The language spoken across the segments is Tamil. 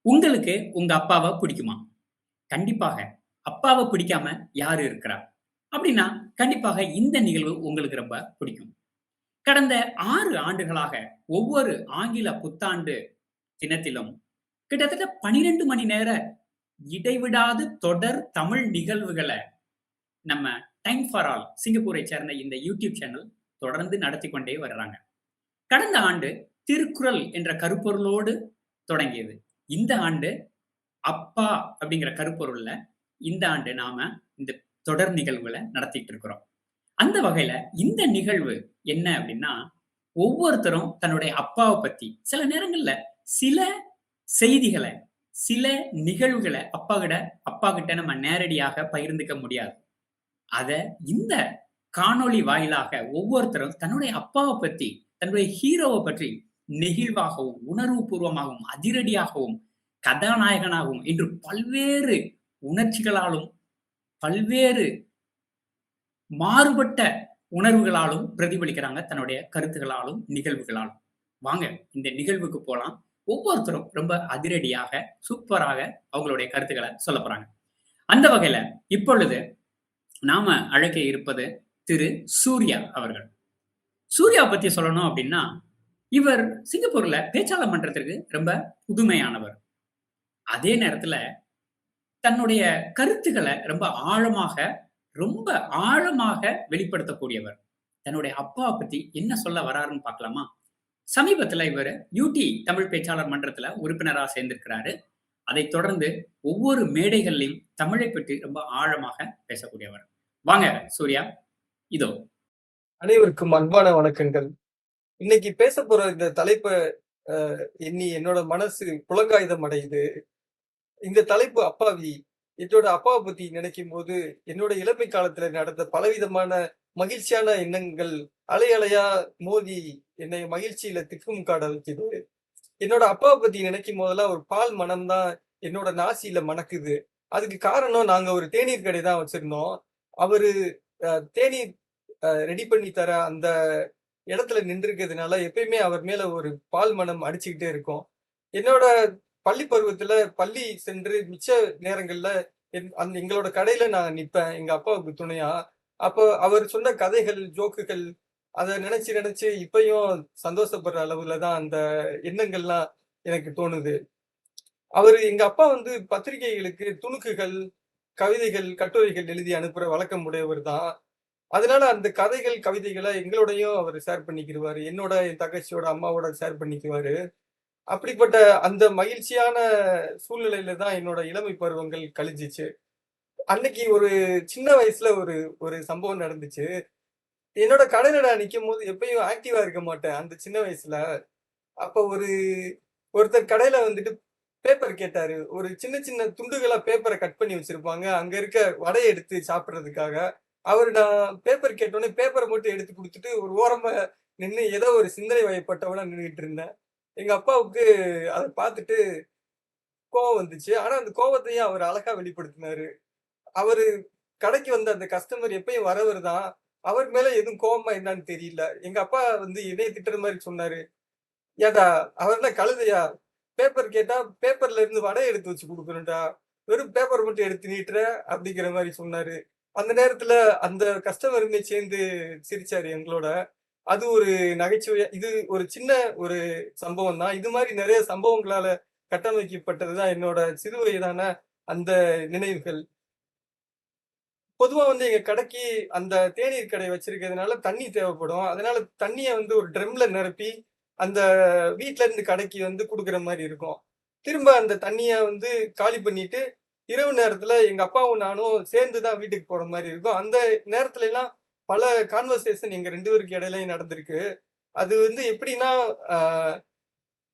உங்களுக்கு உங்க அப்பாவ பிடிக்குமா? கண்டிப்பாக. அப்பாவ பிடிக்காம யாரு இருக்கிறா? அப்படின்னா, கண்டிப்பாக இந்த நிகழ்வு உங்களுக்கு ரொம்ப பிடிக்கும். கடந்த 6 ஆண்டுகளாக ஒவ்வொரு ஆங்கில புத்தாண்டு தினத்திலும் கிட்டத்தட்ட 12 மணி நேர இடைவிடாது தொடர் தமிழ் நிகழ்வுகள நம்ம டைம் ஃபார் ஆல் சிங்கப்பூரை சேர்ந்த இந்த யூடியூப் சேனல் தொடர்ந்து நடத்திக் கொண்டே வருறாங்க. கடந்த ஆண்டு திருக்குறள் என்ற கருப்பொருளோடு தொடங்கியது. இந்த ஆண்டு அப்பா அப்படிங்கிற கருப்பொருள்ல இந்த ஆண்டு நாம இந்த தொடர் நிகழ்வுகள நடத்திட்டு இருக்கிறோம். அந்த வகையில இந்த நிகழ்வு என்ன அப்படின்னா, ஒவ்வொருத்தரும் தன்னுடைய அப்பாவ பத்தி சில நேரங்கள்ல சில செய்திகள, சில நிகழ்வுகள அப்பா கிட்ட நம்ம நேரடியாக பகிர்ந்துக்க முடியாது. அத இந்த காணொளி வாயிலாக ஒவ்வொருத்தரும் தன்னுடைய அப்பாவ பத்தி, தன்னுடைய ஹீரோவ பற்றி நெகிழ்வாகவும், உணர்வுபூர்வமாகவும், அதிரடியாகவும், கதாநாயகனாகவும் என்று பல்வேறு உணர்ச்சிகளாலும், பல்வேறு மாறுபட்ட உணர்வுகளாலும் பிரதிபலிக்கிறாங்க தன்னுடைய கருத்துகளாலும், நிகழ்வுகளாலும். வாங்க இந்த நிகழ்வுக்கு போலாம். ஒவ்வொருத்தரும் ரொம்ப அதிரடியாக, சூப்பராக அவங்களுடைய கருத்துக்கள சொல்லப் போறாங்க. அந்த வகையில இப்பொழுது நாம அழைக்க இருப்பது திரு சூர்யா அவர்கள். சூர்யா பத்தி சொல்லணும் அப்படின்னா, இவர் சிங்கப்பூர்ல பேச்சாளர் மன்றத்திற்கு ரொம்ப புதுமையானவர். அதே நேரத்துல தன்னுடைய கருத்துக்கள ரொம்ப ஆழமாக வெளிப்படுத்தக்கூடியவர். தன்னுடைய அப்பாவ பத்தி என்ன சொல்ல வராருன்னு பார்க்கலாமா? சமீபத்துல இவரு யூடி தமிழ் பேச்சாளர் மன்றத்துல உறுப்பினரா சேர்ந்திருக்கிறாரு. அதைத் தொடர்ந்து ஒவ்வொரு மேடைகள்லயும் தமிழைப் பற்றி ரொம்ப ஆழமாக பேசக்கூடியவர். வாங்க சூர்யா, இதோ. அனைவருக்கும் அன்பான வணக்கங்கள். இன்னைக்கு பேச போற இந்த தலைப்ப எண்ணி என்னோட மனசு புலங்காயுதம் அடையுது. இந்த தலைப்பு அப்பாவி. என்னோட அப்பாவ பத்தி நினைக்கும்போது, என்னோட இளமை காலத்துல நடந்த பலவிதமான மகிழ்ச்சியான எண்ணங்கள் அலை அலையா மோதி என்னை மகிழ்ச்சியில திக்குமுக்காட வைக்குது. என்னோட அப்பாவ பத்தி நினைக்கும் போதெல்லாம் ஒரு பால் மனம் தான் என்னோட நாசியில மணக்குது. அதுக்கு காரணம் நாங்க ஒரு தேநீர் கடை தான் வச்சிருந்தோம். அவரு தேநீர் ரெடி பண்ணி தர அந்த இடத்துல நின்றுருக்கிறதுனால எப்பயுமே அவர் மேல ஒரு பால் மனம் அடிச்சுக்கிட்டே இருக்கும். என்னோட பள்ளி பருவத்துல பள்ளி சென்று மிச்ச நேரங்கள்ல எங்களோட கடையில நான் நிப்பேன், எங்க அப்பாவுக்கு துணையா. அப்போ அவர் சொன்ன கதைகள், ஜோக்குகள் அத நினைச்சு நினைச்சு இப்பயும் சந்தோஷப்படுற அளவுல தான் அந்த எண்ணங்கள்லாம் எனக்கு தோணுது. எங்க அப்பா வந்து பத்திரிகைகளுக்கு துணுக்குகள், கவிதைகள், கட்டுரைகள் எழுதி அனுப்புற வழக்கம் உடையவர் தான். அதனால அந்த கதைகள், கவிதைகள எங்களோடையும் அவரு ஷேர் பண்ணிக்கிருவாரு. என்னோட, என் தங்கச்சியோட அம்மாவோட ஷேர் பண்ணிக்குவாரு. அப்படிப்பட்ட அந்த மகிழ்ச்சியான சூழ்நிலையில தான் என்னோட இளமை பருவங்கள் கழிஞ்சுச்சு. அன்னைக்கு ஒரு சின்ன வயசுல ஒரு ஒரு சம்பவம் நடந்துச்சு. என்னோட கடையில நான் நிக்கும்போது எப்பயும் ஆக்டிவா இருக்க மாட்டேன், அந்த சின்ன வயசுல. அப்ப ஒருத்தர் கடையில வந்துட்டு பேப்பர் கேட்டாரு. ஒரு சின்ன சின்ன துண்டுகளா பேப்பர கட் பண்ணி வச்சிருப்பாங்க. அங்க இருக்க வடைய எடுத்து சாப்பிடுறதுக்காக. நான் பேப்பர் கேட்டோனே பேப்பர மட்டும் எடுத்து குடுத்துட்டு, ஒரு ஓரமா நின்னு ஏதோ ஒரு சிந்தனை வயப்பட்டவனா நின்னுகிட்டு இருந்தேன். எங்க அப்பாவுக்கு அத பார்த்துட்டு கோவம் வந்துச்சு. ஆனா அந்த கோவத்தையும் அவர் அழகா வெளிப்படுத்தினாரு. அவரு கடைக்கு வந்த அந்த கஸ்டமர் எப்பயும் வரவர் தான். அவர் மேல எதுவும் கோவமா என்னான்னு தெரியல. எங்க அப்பா வந்து என்னைய திட்டுற மாரி சொன்னாரு. "ஏன்டா அவர் என்ன கழுதையா? பேப்பர் கேட்டா பேப்பர்ல இருந்து வடைய எடுத்து வச்சு குடுக்கணும்டா. வெறும் பேப்பர் மட்டும் எடுத்து நீட்டுற" அப்படிங்கிற மாரி சொன்னாரு. அந்த நேரத்துல அந்த கஸ்டமருமே சேர்ந்து சிரிச்சாரு எங்களோட. அது ஒரு நகைச்சுவையா இது ஒரு சின்ன ஒரு சம்பவம் தான். இது மாரி நெறைய சம்பவங்களால கட்டமைக்கப்பட்டது தான் என்னோட சிறு வயதான அந்த நினைவுகள். பொதுவா வந்து எங்க கடைக்கு அந்த தேநீர் கடை வச்சிருக்கிறதுனால தண்ணி தேவைப்படும். அதனால தண்ணிய வந்து ஒரு ட்ரம்ல நிரப்பி, அந்த வீட்ல இருந்து கடைக்கு வந்து குடுக்குற மாரி இருக்கும். திரும்ப அந்த தண்ணிய வந்து காலி பண்ணிட்டு, இரவு நேரத்துல எங்க அப்பாவும் நானும் சேர்ந்து தான் வீட்டுக்கு போற மாரி இருக்கும். அந்த நேரத்துலலாம் பல கான்வர்சேஷன் எங்க 2 பேருக்கு இடையிலயும் நடந்திருக்கு. அது வந்து எப்படின்னா, அ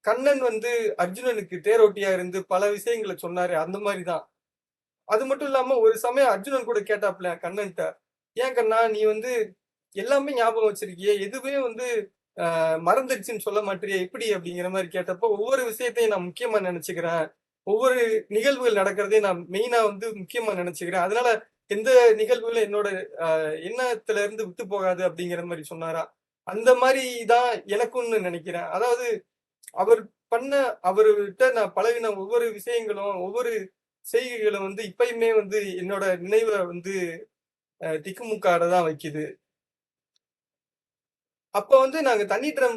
கண்ணன் வந்து அர்ஜுனனுக்கு தேரோட்டியா இருந்து பல விஷயங்கள சொன்னாரு. அந்த மாரி தான். அது மட்டும் இல்லாம ஒரு சமயம் அர்ஜுனன் கூட கேட்டாப்ல கண்ணன்ட்ட. "ஏன் கண்ணா நீ வந்து எல்லாமே ஞாபகம் வச்சிருக்கியே! எதுவுமே வந்து மறந்துருச்சுன்னு சொல்ல மாட்றியே! எப்படி?" அப்படிங்கிற மாரி கேட்டப்போ, ஒவ்வொரு விஷயத்தையும் நான் முக்கியமா நெனச்சுக்கிறேன். ஒவ்வொரு நிகழ்வுகள் நடக்கிறதையும் நான் மெயினா வந்து முக்கியமா நெனச்சுக்கிறேன். அதனால எந்த நிகழ்வுகளும் என்னோட எண்ணத்துல இருந்து விட்டு போகாது அப்படிங்கிற மாரி சொன்னாராம். அந்த மாரி தான் எனக்கும்னு நெனைக்கிறேன். அதாவது அவர் பண்ண அவர்கிட்ட நான் பழகின ஒவ்வொரு விஷயங்களும், ஒவ்வொரு செய்கைகளும் வந்து இப்பயுமே வந்து என்னோட நினைவ வந்து திக்குமுக்காட தான் வைக்குது. அப்ப வந்து நாங்க தண்ணி ட்ரம்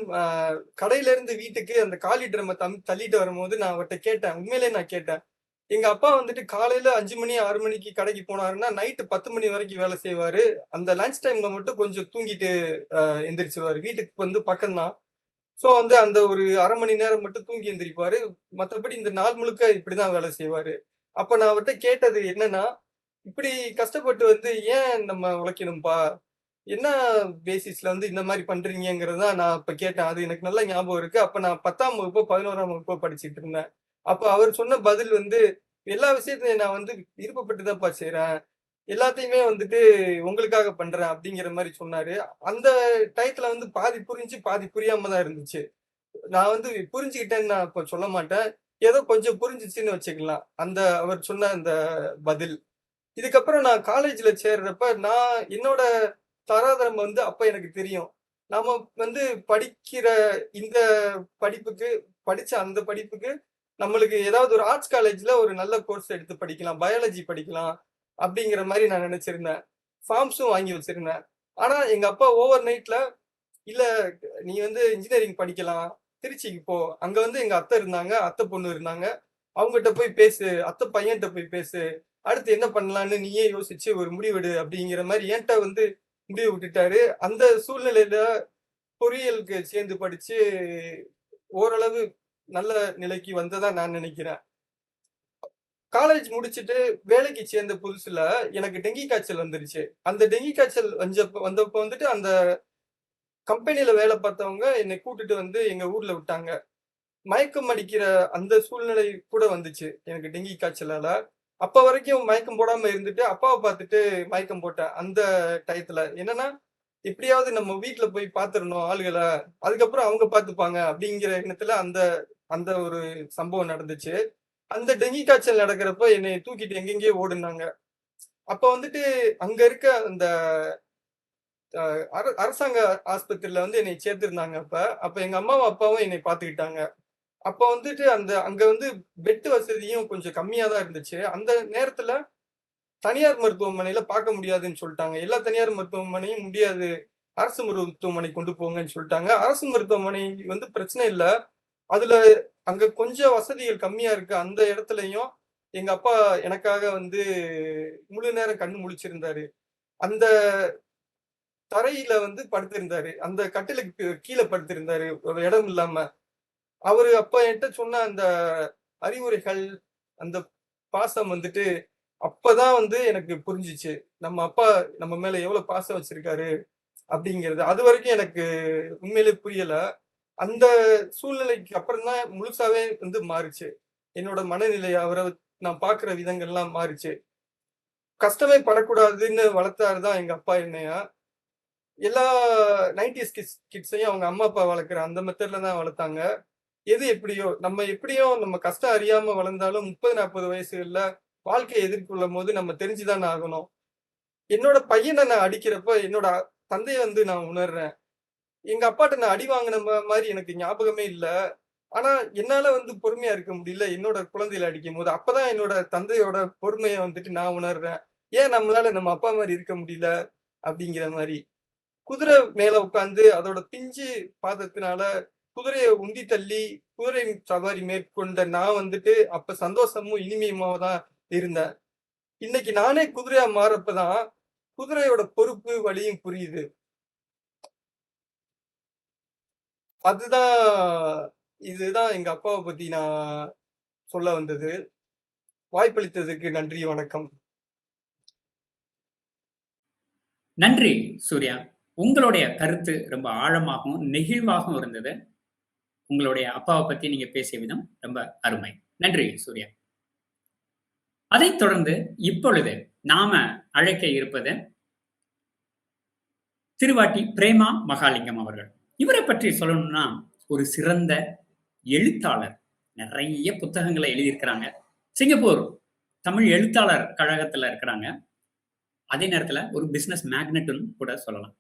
கடையில இருந்து வீட்டுக்கு அந்த காலி ட்ரம்ம தள்ளிட்டு வரும்போது நான் அவர்ட்ட கேட்டேன். உண்மையிலேயே நான் கேட்டேன். எங்க அப்பா வந்துட்டு காலையில 5 மணி, 6 மணிக்கு கடைக்கு போனாருன்னா, நைட்டு 10 மணி வரைக்கும் வேலை செய்வாரு. அந்த லஞ்ச் டைம்ல மட்டும் கொஞ்சம் தூங்கிட்டு எந்திரிச்சுருவாரு. வீட்டுக்கு வந்து பக்கம் தான். ஸோ வந்து அந்த ஒரு 1/2 மணி நேரம் மட்டும் தூங்கி எந்திரிப்பாரு. மத்தபடி இந்த நாள் முழுக்க இப்படிதான் வேலை செய்வாரு. அப்ப நான் அவர்ட்ட கேட்டது என்னன்னா, "இப்படி கஷ்டப்பட்டு வந்து ஏன் நம்ம உழைக்கணும்பா? என்ன பேசிஸ்ல வந்து இந்த மாரி பண்றீங்கங்கிறது தான் நான் அப்ப கேட்டேன். அது எனக்கு நல்லா ஞாபகம் இருக்கு. அப்ப நான் 10ஆம் வகுப்போ, 11ஆம் வகுப்போ படிச்சுட்டு இருந்தேன். அப்ப அவர் சொன்ன பதில் வந்து, "எல்லா விஷயத்தையும் நான் வந்து விருப்பப்பட்டு தான்ப்பா செய்றேன். எல்லாத்தையுமே வந்துட்டு உங்களுக்காக பண்றேன்." அப்படிங்கிற மாரி சொன்னாரு. அந்த டயத்துல வந்து பாதி புரிஞ்சு, பாதி புரியாம தான் இருந்துச்சு. நான் வந்து புரிஞ்சுக்கிட்டேன்னு நான் இப்ப சொல்ல மாட்டேன். ஏதோ கொஞ்சம் புரிஞ்சுச்சுன்னு வச்சுக்கலாம். அவர் சொன்ன அந்த பதில். இதுக்கப்புறம் நான் காலேஜ்ல சேர்றப்ப, நான் என்னோட தராதரம் வந்து அப்ப எனக்கு தெரியும். நாம வந்து படிக்கிற இந்த படிப்புக்கு, படிச்ச அந்த படிப்புக்கு நம்மளுக்கு ஏதாவது ஒரு ஆர்ட்ஸ் காலேஜ்ல ஒரு நல்ல கோர்ஸ் எடுத்து படிக்கலாம். பயாலஜி படிக்கலாம். அப்படிங்கிற மாரி நான் நெனச்சிருந்தேன். ஃபார்ம்ஸும் வாங்கி வச்சிருந்தேன். ஆனா எங்க அப்பா ஓவர் நைட்ல, "இல்ல நீ வந்து இன்ஜினியரிங் படிக்கலாம். திருச்சிக்கு போ. அங்க வந்து எங்க அத்தை இருந்தாங்க. அத்தை பொண்ணு இருந்தாங்க. அவங்கட்ட போய் பேசு. அத்தை பையன்ட்ட போய் பேசு. அடுத்து என்ன பண்ணலான்னு நீயே யோசிச்சு ஒரு முடிவெடு." அப்படிங்கிற மாரி என்ட்ட வந்து முடிவு விட்டுட்டாரு. அந்த சூழ்நிலையில பொறியியலுக்கு சேர்ந்து படிச்சு ஓரளவு நல்ல நிலைக்கு வந்ததா நான் நினைக்கிறேன். காலேஜ் முடிச்சுட்டு வேலைக்கு சேர்ந்த புதுசுல எனக்கு டெங்கி காய்ச்சல் வந்துருச்சு. அந்த டெங்கி காய்ச்சல் வந்தப்ப வந்துட்டு அந்த கம்பெனில வேலை பார்த்தவங்க என்னை கூட்டிட்டு வந்து எங்க ஊர்ல விட்டாங்க. மயக்கம் அடிக்கிற அந்த சூழ்நிலை கூட வந்துச்சு. எனக்கு டெங்கி காய்ச்சலால. அப்ப வரைக்கும் மயக்கம் போடாம இருந்துட்டு, அப்பாவ பார்த்துட்டு மயக்கம் போட்டேன். அந்த டயத்துல. என்னன்னா, எப்படியாவது நம்ம வீட்ல போய் பார்த்துறணும் ஆளுகள. அதுக்கப்புறம் அவங்க பார்த்துப்பாங்க அப்படிங்கிற எண்ணத்துல அந்த அந்த ஒரு சம்பவம் நடந்துச்சு. அந்த டெங்கி காய்ச்சல் நடக்கிறப்ப என்னைய தூக்கிட்டு எங்கெங்கேயோ ஓடுனாங்க. அப்ப வந்துட்டு அங்க இருக்க அந்த அ அரசாங்க ஆஸ்பத்திரியில வந்து என்னைய சேர்த்திருந்தாங்க அப்ப. அப்ப எங்க அம்மாவும், அப்பாவும் என்னைய பார்த்துக்கிட்டாங்க. அப்ப வந்துட்டு அங்க வந்து பெட் வசதியும் கொஞ்சம் கம்மியா தான் இருந்துச்சு. அந்த நேரத்துல தனியார் மருத்துவமனையில பார்க்க முடியாதுன்னு சொல்ட்டாங்க. எல்லா தனியார் மருத்துவமனையும் முடியாது. அரசு மருத்துவமனைக்கு கொண்டு போங்கன்னு சொல்ட்டாங்க. அரசு மருத்துவமனை வந்து பிரச்சனை இல்ல. அதுல அங்க கொஞ்சம் வசதிகள் கம்மியா இருக்கு. அந்த இடத்துலயும் எங்க அப்பா எனக்காக வந்து முழு நேரம் கண்ணு முழிச்சிருந்தாரு. அந்த தரையில வந்து படுத்திருந்தாரு. அந்த கட்டிலுக்கு கீழ படுத்திருந்தாரு. ஒரு இடம் இல்லாம. அவரு அப்ப என்ட்ட சொன்ன அந்த அறிவுரைகள், அந்த பாசம் வந்துட்டு அப்பதான் வந்து எனக்கு புரிஞ்சுச்சு. நம்ம அப்பா நம்ம மேல எவ்வளவு பாசம் வச்சிருக்காரு அப்படிங்கிறது. அதுவரைக்கும் எனக்கு உண்மையிலே புரியல. அந்த சூழ்நிலைக்கு அப்புறம் தான் முழுசாவே வந்து மாறுச்சு. என்னோட மனநிலை நான் பார்க்கிற விதங்கள்லாம் மாறுச்சு. கஷ்டமே படக்கூடாதுன்னு வளர்த்தாரு தான் எங்க அப்பா என்னைய. எல்லா 90ஸ் கிட்ஸையும் அவங்க அம்மா, அப்பா வளர்க்கிற அந்த மெத்தட்ல தான் வளர்த்தாங்க. எது எப்படியோ, நம்ம எப்படியோ நம்ம கஷ்டம் அறியாம வளர்ந்தாலும் 30, 40 வயசுகள்ல வாழ்க்கைய எதிர்கொள்ளும்போது நம்ம தெரிஞ்சு தான ஆகணும். என்னோட பையன நான் அடிக்கிறப்ப, என்னோட தந்தைய வந்து நான் உணர்றேன். எங்க அப்பாட்ட நான் அடி வாங்குன மாரி எனக்கு ஞாபகமே இல்ல. ஆனா, என்னால வந்து பொறுமையா இருக்க முடியல, என்னோட குழந்தைகள அடிக்கும்போது. அப்பதான் என்னோட தந்தையோட பொறுமைய வந்துட்டு நான் உணர்றேன். ஏன் நம்மளால நம்ம அப்பா மாரி இருக்க முடியல? அப்படிங்கிற மாரி. குதிரை மேல உட்கார்ந்து அதோட பிஞ்சு பாதத்தினால குதிரைய உந்தி தள்ளி, குதிரை சவாரி மேற்கொண்ட நான் வந்துட்டு அப்ப சந்தோஷமும், இனிமையுமா தான் இருந்தேன். இன்னைக்கு நானே குதிரையா மாறப்ப தான், குதிரையோட பொறுப்பு, வலியும் புரியுது. அதுதான் இதுதான் எங்க அப்பாவ பத்தி நான் சொல்ல வந்தது. வாய்ப்பளித்ததுக்கு நன்றி, வணக்கம். நன்றி சூர்யா. உங்களுடைய கருத்து ரொம்ப ஆழமாகவும், நெகிழ்வாகவும் இருந்தது. உங்களுடைய அப்பாவ பத்தி நீங்க பேசிய விதம் ரொம்ப அருமை. நன்றி சூர்யா. அதைத் தொடர்ந்து இப்பொழுது நாம அழைக்க இருப்பது திருவாட்டி பிரேமா மகாலிங்கம் அவர்கள். இவரைப் பற்றி சொல்லணும்னா, ஒரு சிறந்த எழுத்தாளர். நெறைய புத்தகங்கள எழுதியிருக்கிறாங்க. சிங்கப்பூர் தமிழ் எழுத்தாளர் கழகத்துல இருக்கிறாங்க. அதே நேரத்துல ஒரு பிசினஸ் மேக்னட்ன்னு கூட சொல்லலாம்.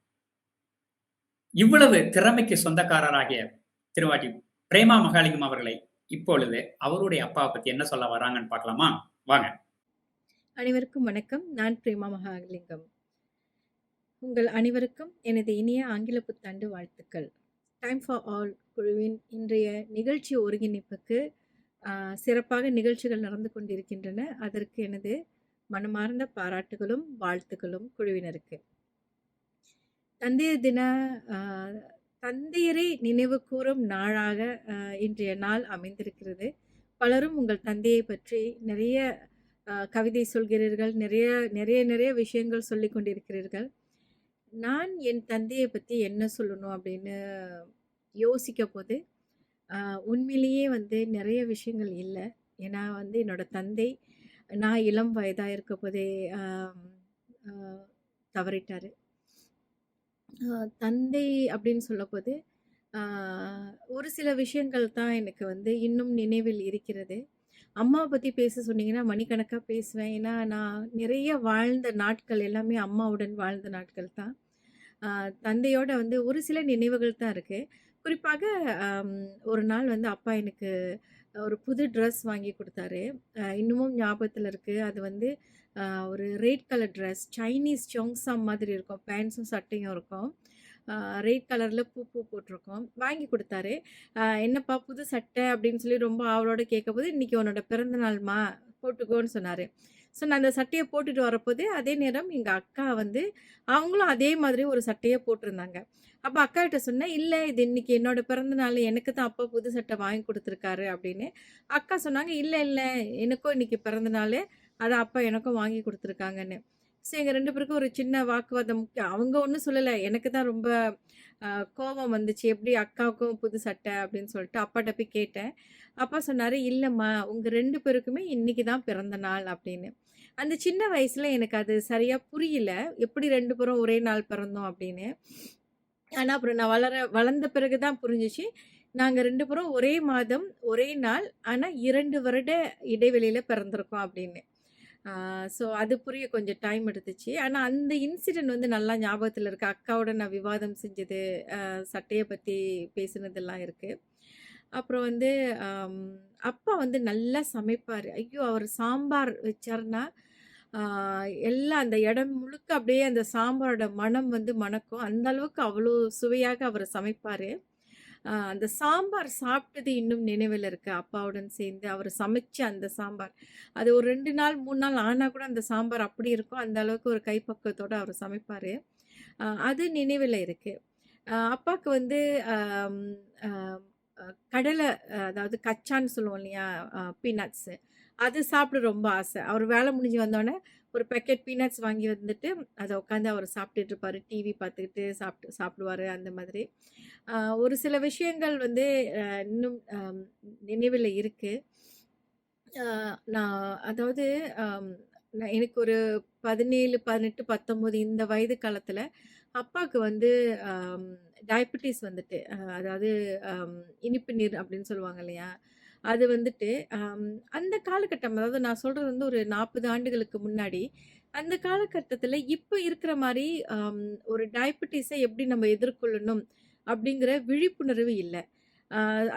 இவ்வளவு திறமைக்கு சொந்தக்காரராகிய திருவாட்டி பிரேமா மகாலிங்கம் அவர்களை இப்பொழுது அவருடைய அப்பாவ பத்தி என்ன சொல்ல வராங்கன்னு பார்க்கலாமா? வாங்க. அனைவருக்கும் வணக்கம். நான் பிரேமா மகாலிங்கம். உங்கள் அனைவருக்கும் எனது இனிய ஆங்கில புத்தாண்டு வாழ்த்துக்கள். டைம் ஃபார் ஆல் குழுவின் இன்றைய நிகழ்ச்சி ஒருங்கிணைப்புக்கு சிறப்பாக நிகழ்ச்சிகள் நடந்து கொண்டிருக்கின்றன. அதற்கு எனது மனமார்ந்த பாராட்டுகளும் வாழ்த்துக்களும் குழுவினருக்கு. தந்தையர் தின தந்தையரை நினைவு கூறும் நாளாக இன்றைய நாள் அமைந்திருக்கிறது. பலரும் உங்கள் தந்தையை பற்றி நிறைய கவிதை சொல்கிறீர்கள், நிறைய நிறைய நிறைய விஷயங்கள் சொல்லி கொண்டிருக்கிறீர்கள். நான் என் தந்தையை பற்றி என்ன சொல்லணும் அப்படின்னு யோசிக்க போது உண்மையிலேயே வந்து நிறைய விஷயங்கள் இல்லை. ஏன்னா வந்து என்னோட தந்தை நான் இளம் வயதாக இருக்க போதே தவறிட்டார். தந்தை அப்படின்னு சொல்லப்போது ஒரு சில விஷயங்கள் தான் எனக்கு வந்து இன்னும் நினைவில் இருக்கிறது. அம்மாவை பற்றி பேச சொன்னீங்கன்னா மணிக்கணக்காக பேசுவேன். ஏன்னா நான் நிறைய வாழ்ந்த நாட்கள் எல்லாமே அம்மாவுடன் வாழ்ந்த நாட்கள் தான். தந்தையோட வந்து ஒரு சில நினைவுகள் தான் இருக்குது. குறிப்பாக ஒரு நாள் வந்து அப்பா எனக்கு ஒரு புது ட்ரெஸ் வாங்கி கொடுத்தாரு. இன்னமும் ஞாபகத்தில் இருக்குது. அது வந்து ஒரு ரெட் கலர் ட்ரெஸ், சைனீஸ் சொங்ஸாம் மாதிரி இருக்கும். பேண்ட்ஸும் சட்டையும் இருக்கும். ரெட் கலரில் பூ பூ போட்டிருக்கோம். வாங்கி கொடுத்தாரு. என்னப்பா புது சட்டை அப்படின்னு சொல்லி ரொம்ப ஆவலோடு கேட்கும்போது, இன்றைக்கி உன்னோட பிறந்த நாள்மா போட்டுக்கோன்னு சொன்னார். ஸோ நான் அந்த சட்டையை போட்டுட்டு வரப்போது அதே நேரம் எங்கள் அக்கா வந்து அவங்களும் அதே மாதிரி ஒரு சட்டையை போட்டிருந்தாங்க. அப்போ அக்காகிட்ட சொன்னேன், இல்லை இது இன்றைக்கி என்னோடய பிறந்த நாள், எனக்கு தான் அப்பா புது சட்டை வாங்கி கொடுத்துருக்காரு அப்படின்னு. அக்கா சொன்னாங்க, இல்லை இல்லை எனக்கும் இன்றைக்கி பிறந்த நாள், அதான் அப்பா எனக்கும் வாங்கி கொடுத்துருக்காங்கன்னு. ஸோ எங்கள் 2 பேருக்கும் ஒரு சின்ன வாக்குவாதம். அவங்க ஒன்றும் சொல்லலை, எனக்கு தான் ரொம்ப கோபம் வந்துச்சு, எப்படி அக்காவுக்கும் புது சட்டை அப்படின்னு சொல்லிட்டு அப்பாட்ட போய் கேட்டேன். அப்பா சொன்னார், இல்லைம்மா உங்கள் 2 பேருக்குமே இன்றைக்கி தான் பிறந்த நாள் அப்படின்னு. அந்த சின்ன வயசில் எனக்கு அது சரியாக புரியல, எப்படி 2 பேரும் ஒரே நாள் பிறந்தோம் அப்படின்னு. ஆனால் அப்புறம் நான் வளர்ந்த பிறகு தான் புரிஞ்சிச்சு, நாங்கள் 2 பேரும் ஒரே மாதம் ஒரே நாள், ஆனால் 2 வருட இடைவெளியில் பிறந்திருக்கோம் அப்படின்னு. ஸோ அது புரிய கொஞ்சம் டைம் எடுத்துச்சு. ஆனால் அந்த இன்சிடென்ட் வந்து நல்லா ஞாபகத்தில் இருக்குது. அக்காவோட நான் விவாதம் செஞ்சது, சட்டையை பற்றி பேசுனதெல்லாம் இருக்குது. அப்புறம் வந்து அப்பா வந்து நல்லா சமைப்பார். ஐயோ அவர் சாம்பார் வச்சார்னா எல்லாம் அந்த இடம் முழுக்க அப்படியே அந்த சாம்பாரோட மனம் வந்து மணக்கும். அந்த அளவுக்கு அவ்வளோ சுவையாக அவர் சமைப்பார். அந்த சாம்பார் சாப்பிட்டது இன்னும் நினைவில் இருக்குது. அப்பாவுடன் சேர்ந்து அவர் சமைச்ச அந்த சாம்பார், அது ஒரு 2 நாள் 3 நாள் ஆனால் கூட அந்த சாம்பார் அப்படி இருக்கும். அந்த அளவுக்கு ஒரு கைப்பக்குவத்தோடு அவர் சமைப்பார். அது நினைவில் இருக்குது. அப்பாவுக்கு வந்து கடலை, அதாவது கச்சான்னு சொல்லுவோம் இல்லையா, பீனட்ஸு, அது சாப்பிட ரொம்ப ஆசை. அவர் வேலை முடிஞ்சு வந்தோடனே ஒரு பேக்கெட் பீனட்ஸ் வாங்கி வந்துட்டு அதை உட்காந்து அவர் சாப்பிட்டுட்டு இருப்பார். டிவி பார்த்துக்கிட்டு சாப்பிடுவார். அந்த மாதிரி ஒரு சில விஷயங்கள் வந்து இன்னும் நினைவில் இருக்குது. நான் அதாவது எனக்கு ஒரு 17, 18, 19 இந்த வயது காலத்தில் அப்பாவுக்கு வந்து டயபெட்டிஸ் வந்துட்டு, அதாவது இனிப்பு நீர் அப்படின்னு சொல்லுவாங்க இல்லையா, அது வந்துட்டு அந்த காலகட்டம், அதாவது நான் சொல்கிறது வந்து ஒரு 40 ஆண்டுகளுக்கு முன்னாடி, அந்த காலகட்டத்தில் இப்போ இருக்கிற மாதிரி ஒரு டயபெட்டிஸை எப்படி நம்ம எதிர்கொள்ளணும் அப்படிங்கிற விழிப்புணர்வு இல்லை.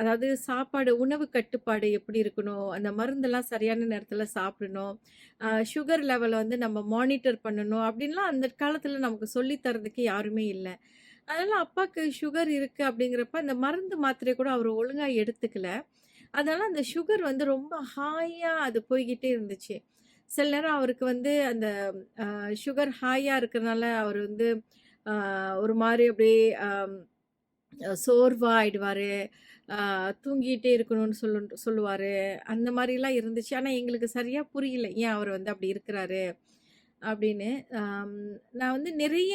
அதாவது சாப்பாடு, உணவு கட்டுப்பாடு எப்படி இருக்கணும், அந்த மருந்தெல்லாம் சரியான நேரத்தில் சாப்பிடணும், சுகர் லெவலை வந்து நம்ம மானிட்டர் பண்ணணும் அப்படின்லாம் அந்த காலத்தில் நமக்கு சொல்லி தரதுக்கு யாருமே இல்லை. அதனால் அப்பாவுக்கு சுகர் இருக்குது அப்படிங்கிறப்ப அந்த மருந்து மாத்திரை கூட அவர் ஒழுங்காக எடுத்துக்கல. அதனால் அந்த சுகர் வந்து ரொம்ப ஹாயாக அது போய்கிட்டே இருந்துச்சு. சில நேரம் அவருக்கு வந்து அந்த சுகர் ஹாயாக இருக்கிறனால அவர் வந்து ஒரு மாதிரி அப்படியே சோர்வாக ஆயிடுவார், தூங்கிட்டே இருக்கணும்னு சொல்லுவார். அந்த மாதிரிலாம் இருந்துச்சு. ஆனால் எங்களுக்கு சரியாக புரியல, ஏன் அவர் வந்து அப்படி இருக்கிறாரு அப்படின்னு. நான் வந்து நிறைய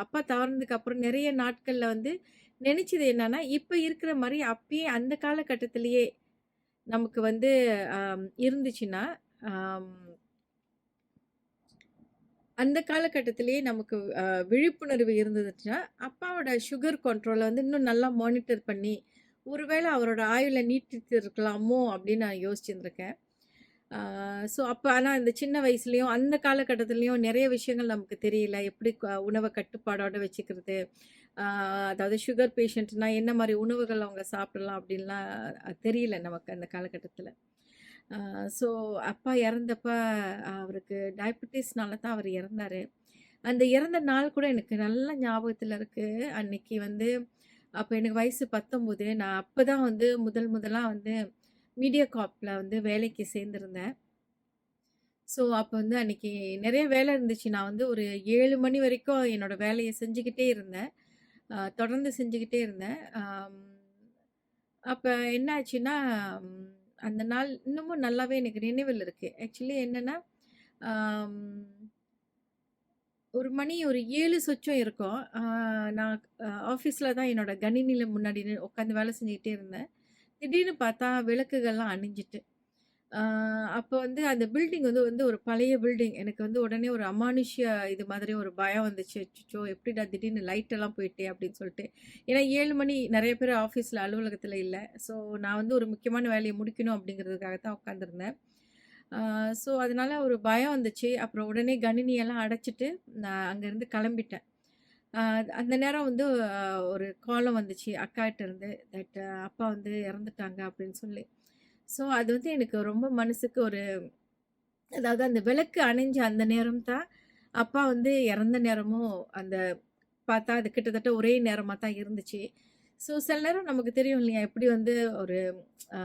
அப்பா தவறுனதுக்கு அப்புறம் நிறைய நாட்களில் வந்து நினச்சது என்னன்னா, இப்போ இருக்கிற மாதிரி அப்பயே அந்த காலகட்டத்திலேயே நமக்கு வந்து இருந்துச்சுன்னா, அந்த காலகட்டத்திலேயே நமக்கு விழிப்புணர்வு இருந்ததுச்சுன்னா, அப்பாவோட சுகர் கண்ட்ரோலை வந்து இன்னும் நல்லா மானிட்டர் பண்ணி, ஒருவேளை அவரோட ஆயுளை நீட்டித்து இருக்கலாமோ அப்படின்னு நான் யோசிச்சுருந்துருக்கேன். ஸோ அப்ப ஆனா இந்த சின்ன வயசுலயும், அந்த காலகட்டத்திலயும் நெறைய விஷயங்கள் நமக்கு தெரியல. எப்படி உணவ கட்டுப்பாடோட வச்சுக்கிறது. ஆ அதாவது சுகர் பேஷண்ட்னா என்ன மாரி உணவுகள் அவங்க சாப்பிடலாம் அப்படின்லாம் தெரியல நமக்கு அந்த காலகட்டத்தில. ஆ ஸோ அப்பா இறந்தப்ப அவருக்கு டயபெட்டிஸ்னால தான் அவர் இறந்தாரு. அந்த இறந்த நாள் கூட எனக்கு நல்ல ஞாபகத்துல இருக்கு. அன்னைக்கு வந்து அப்ப எனக்கு வயசு 19. நான் அப்பதான் வந்து முதல் முதலா வந்து மீடியாகார்ப்ல வந்து வேலைக்கு சேர்ந்திருந்தேன். ஸோ அப்ப வந்து அன்னைக்கு நெறைய வேலை இருந்துச்சு. நான் வந்து ஒரு 7 மணி வரைக்கும் என்னோட வேலைய செஞ்சுகிட்டே இருந்தேன். தொடர்ந்து செஞ்சுகிட்டே இருந்தேன். அப்ப என்ன ஆச்சுன்னா, ம் அந்த நாள் இன்னமும் நல்லாவே எனக்கு நினைவில் இருக்கு. ஆக்சுவலி என்னன்னா, ஆம் ஒரு மணி ஒரு 7 சொச்சம் இருக்கும். நான் ஆஃபீஸ்ல தான் என்னோட கணினில முன்னாடி உட்காந்து வேலை செஞ்சுக்கிட்டே இருந்தேன். திடீர்னு பார்த்தா விளக்குகள்லாம் அணைஞ்சுட்டு. ஆ அப்போ வந்து அந்த பில்டிங் வந்து வந்து ஒரு பழைய பில்டிங். எனக்கு வந்து உடனே ஒரு அமானுஷ்ய இது மாதிரி ஒரு பயம் வந்துச்சு. அச்சச்சோ! எப்படிடா திடீர்னு லைட் எல்லாம் போயிட்டே அப்படின்னு சொல்லிட்டு. ஏன்னா 7 மணி நெறைய பேர் ஆஃபீஸ்ல அலுவலகத்தில இல்ல. ஸோ நான் வந்து ஒரு முக்கியமான வேலைய முடிக்கணும் அப்படிங்கிறதுக்காக தான் உட்காந்துருந்தேன். ஆ ஸோ அதனால ஒரு பயம் வந்துச்சு. அப்புறம் உடனே கணினியெல்லாம் அடைச்சுட்டு நான் அங்கேருந்து கிளம்பிட்டேன். ஆ அந்த நேரம் வந்து ஒரு காலும் வந்துச்சு அக்காட்ட இருந்து. தட் அப்பா வந்து இறந்துட்டாங்க அப்படின்னு சொல்லி. ஸோ அது வந்து எனக்கு ரொம்ப மனசுக்கு ஒரு அதாவது அந்த விளக்கு அணைஞ்ச அந்த நேரம் தான், அப்பா வந்து இறந்த நேரமும் அந்த பார்த்தா அது கிட்டத்தட்ட ஒரே நேரமா தான் இருந்துச்சு. ஸோ சில நேரம் நமக்கு தெரியும் இல்லையா? எப்படி வந்து ஒரு ஆ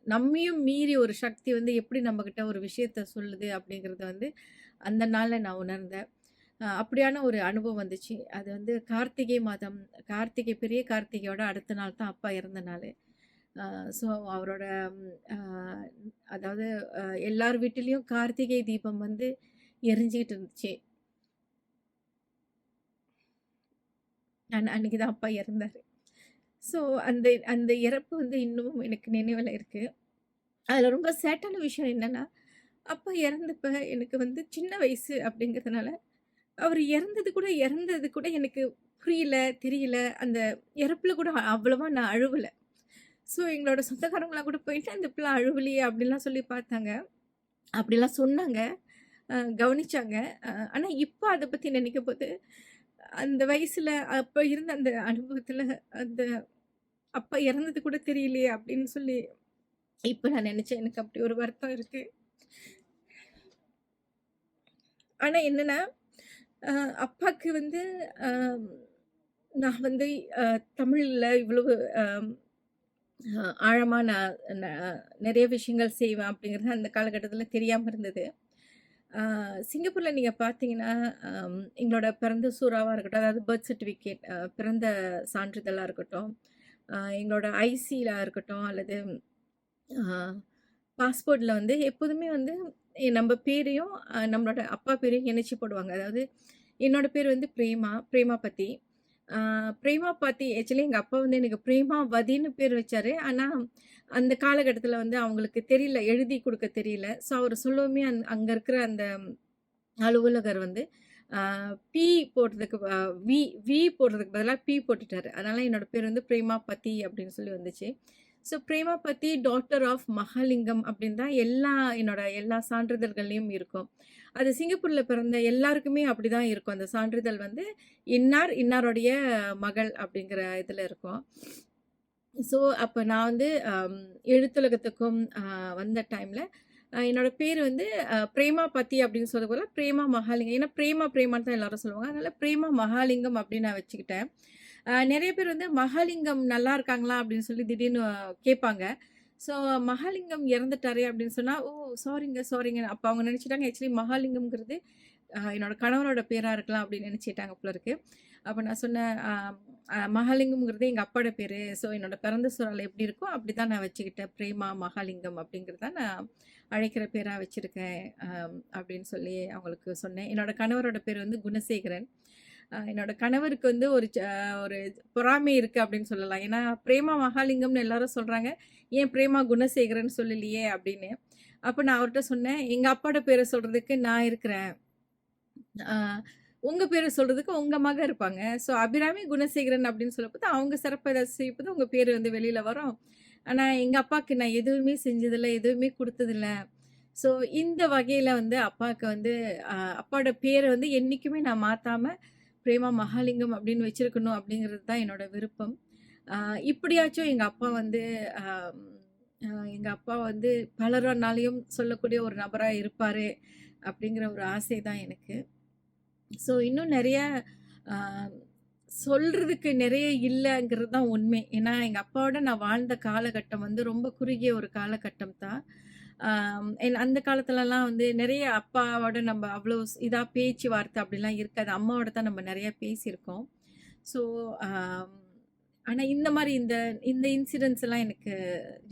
நம்மையும் மீறி ஒரு சக்தி வந்து எப்படி நம்மகிட்ட ஒரு விஷயத்த சொல்லுது அப்படிங்கிறத வந்து அந்த நாள்ல நான் உணர்ந்தேன். அப்படியான ஒரு அனுபவம் வந்துச்சு. அது வந்து கார்த்திகை மாதம், கார்த்திகை பெரிய கார்த்திகையோட அடுத்த நாள் தான் அப்பா இறந்த நாளு. அ ஸோ அவரோட அ அதாவது எல்லார் வீட்டிலயும் கார்த்திகை தீபம் வந்து எரிஞ்சுகிட்டு இருந்துச்சு. அன்னைக்கு தான் அப்பா இறந்தாரு. ஸோ அந்த அந்த இறப்பு வந்து இன்னமும் எனக்கு நினைவுல இருக்கு. அதுல ரொம்ப சேட்டான விஷயம் என்னன்னா, அப்பா இறந்தப்ப எனக்கு வந்து சின்ன வயசு அப்படிங்கிறதுனால, அவரு இறந்தது கூட எனக்கு புரியல, தெரியல. அந்த இறப்புல கூட அவ்வளவா நான் அழுவல. ஸோ எங்களோட சொந்தக்காரங்கலாம் கூட போயிட்டு, "அந்த பிள்ள அழுவலையே" அப்படிலாம் சொல்லி பார்த்தாங்க. அப்படிலாம் சொன்னாங்க. கவனிச்சாங்க. ஆனா இப்ப அத பத்தி நினைக்கும்போது, அந்த வயசுல அப்ப இருந்த அந்த அனுபவத்துல, அந்த அப்பா இறந்தது கூட தெரியலையே அப்படின்னு சொல்லி, இப்ப நான் நெனச்சேன். எனக்கு அப்படி ஒரு வருத்தம் இருக்கு. ஆனா என்னன்னா, அ அப்பாக்கு வந்து அ நான் வந்து அ தமிழ்ல இவ்வளவு அ ஆழமா நான் நெறைய விஷயங்கள் செய்வேன் அப்படிங்கிறது அந்த காலகட்டத்தில தெரியாம இருந்தது. ஆ சிங்கப்பூர்ல நீங்க பார்த்தீங்கன்னா, எங்களோட பிறந்த சூறாவா இருக்கட்டும், அதாவது பர்த் சர்டிஃபிகேட் பிறந்த சான்றிதழா இருக்கட்டும், எங்களோட ஐசில இருக்கட்டும், அல்லது ஆ பாஸ்போர்ட்ல வந்து எப்போதுமே வந்து நம்ம பேரையும், நம்மளோட அப்பா பேரையும் இணைச்சு போடுவாங்க. அதாவது என்னோட பேர் வந்து பிரேமா, பிரேமாபதி. ஆ பிரேமாபதி ஆக்சுவலி எங்க அப்பா வந்து எனக்கு பிரேமாவதின்னு பேர் வச்சாரு. ஆனா, அந்த காலகட்டத்தில வந்து அவங்களுக்கு தெரியல, எழுதி குடுக்க தெரியல. ஸோ அவரு சொல்லவுமே அங்க இருக்கிற அந்த அலுவலகர் வந்து ஆ பி போடுறதுக்கு வி வி போடுறதுக்கு பதிலா பி போட்டுட்டாரு. அதனால என்னோட பேர் வந்து பிரேமாபதி அப்படின்னு சொல்லி வந்துச்சு. ஸோ பிரேமாபதி டாட்டர் ஆஃப் மகாலிங்கம் அப்படின்னு தான் என்னோட எல்லா சான்றிதழ்கள்லயும் இருக்கும். அது சிங்கப்பூர்ல பிறந்த எல்லாருக்குமே அப்படிதான் இருக்கும். அந்த சான்றிதழ் வந்து இன்னாருடைய மகள் அப்படிங்கிற இதுல இருக்கும். ஸோ அப்ப நான் வந்து எழுத்துலகத்துக்கும் வந்த டைம்ல என்னோட பேர் வந்து பிரேமாபதி அப்படின்னு சொல்றது போல பிரேமா மகாலிங்கம். ஏன்னா பிரேமான்னு தான் எல்லாரும் சொல்லுவாங்க. அதனால பிரேமா மகாலிங்கம் அப்படின்னு நான் வச்சுக்கிட்டேன். நெறைய பேர் வந்து மகாலிங்கம் நல்லா இருக்காங்களா? அப்படின்னு சொல்லி திடீர்னு கேட்பாங்க. ஸோ மகாலிங்கம் இறந்துட்டாரே அப்படின்னு சொன்னா, "ஓ! சாரிங்க." அப்ப அவங்க நெனச்சுட்டாங்க ஆக்சுவலி மகாலிங்கம்ங்கிறது என்னோட கணவரோட பேரா இருக்கலாம் அப்படின்னு நெனச்சுட்டாங்க போல இருக்கு. அப்ப நான் சொன்னேன், மகாலிங்கம்ங்கிறது எங்க அப்பாவோட பேரு. ஸோ என்னோட பிறந்த சூழல் எப்படி இருக்கோ, அப்படிதான் நான் வச்சுக்கிட்டேன். பிரேமா மகாலிங்கம் அப்படிங்கிறது தான் நான் அழைக்கிற பேரா வச்சிருக்கேன். அப்படின்னு சொல்லி அவங்களுக்கு சொன்னேன். என்னோட கணவரோட பேர் வந்து குணசேகரன். என்னோட கணவருக்கு வந்து ஒரு பொறாமை இருக்கு அப்படின்னு சொல்லலாம். ஏன்னா, பிரேமா மகாலிங்கம்னு எல்லாரும் சொல்றாங்க. ஏன் பிரேமா குணசேகரன் சொல்லலையே அப்படின்னு. அப்ப நான் அவர்ட்ட சொன்னேன், "எங்க அப்பாவோட பேர சொல்றதுக்கு நான் இருக்கிறேன். ஆ உங்க பேர சொல்றதுக்கு உங்க மக இருப்பாங்க. ஸோ அபிராமி குணசேகரன் அப்படின்னு சொல்லப்போது, அவங்க சிறப்பா ஏதாச்சும் செய்யும்போது உங்க பேரு வந்து வெளியில வரும். ஆனா, எங்க அப்பாக்கு நான் எதுவுமே செஞ்சதில்ல, எதுவுமே குடுத்ததில்ல. ஸோ இந்த வகையில வந்து அப்பாவுக்கு வந்து அப்பாவோட பேரை வந்து என்னைக்குமே நான் மாத்தாம பிரேமா மகாலிங்கம் அப்படின்னு வச்சிருக்கணும் அப்படிங்கிறது தான் என்னோட விருப்பம். இப்படியாச்சும் எங்க அப்பா வந்து ஆம், எங்க அப்பா வந்து பலரானாலையும் சொல்லக்கூடிய ஒரு நபரா இருப்பாரு அப்படிங்கிற ஒரு ஆசை தான் எனக்கு. ஸோ இன்னும் நிறைய ஆ, சொல்றதுக்கு நிறைய இல்லைங்கிறது தான் உண்மை. ஏன்னா எங்க அப்பாவோட நான் வாழ்ந்த காலகட்டம் வந்து ரொம்ப குறுகிய ஒரு காலகட்டம் தான். அந்த காலத்துலலாம் வந்து நிறைய அப்பாவோட நம்ம அவ்வளோ இதா பேச்சுவார்த்தை அப்படிலாம் இருக்காது. அம்மாவோட தான் நம்ம நிறைய பேசியிருக்கோம். ஸோ ஆனா இந்த மாரி இந்த இந்த இன்சிடென்ட்ஸ் எல்லாம் எனக்கு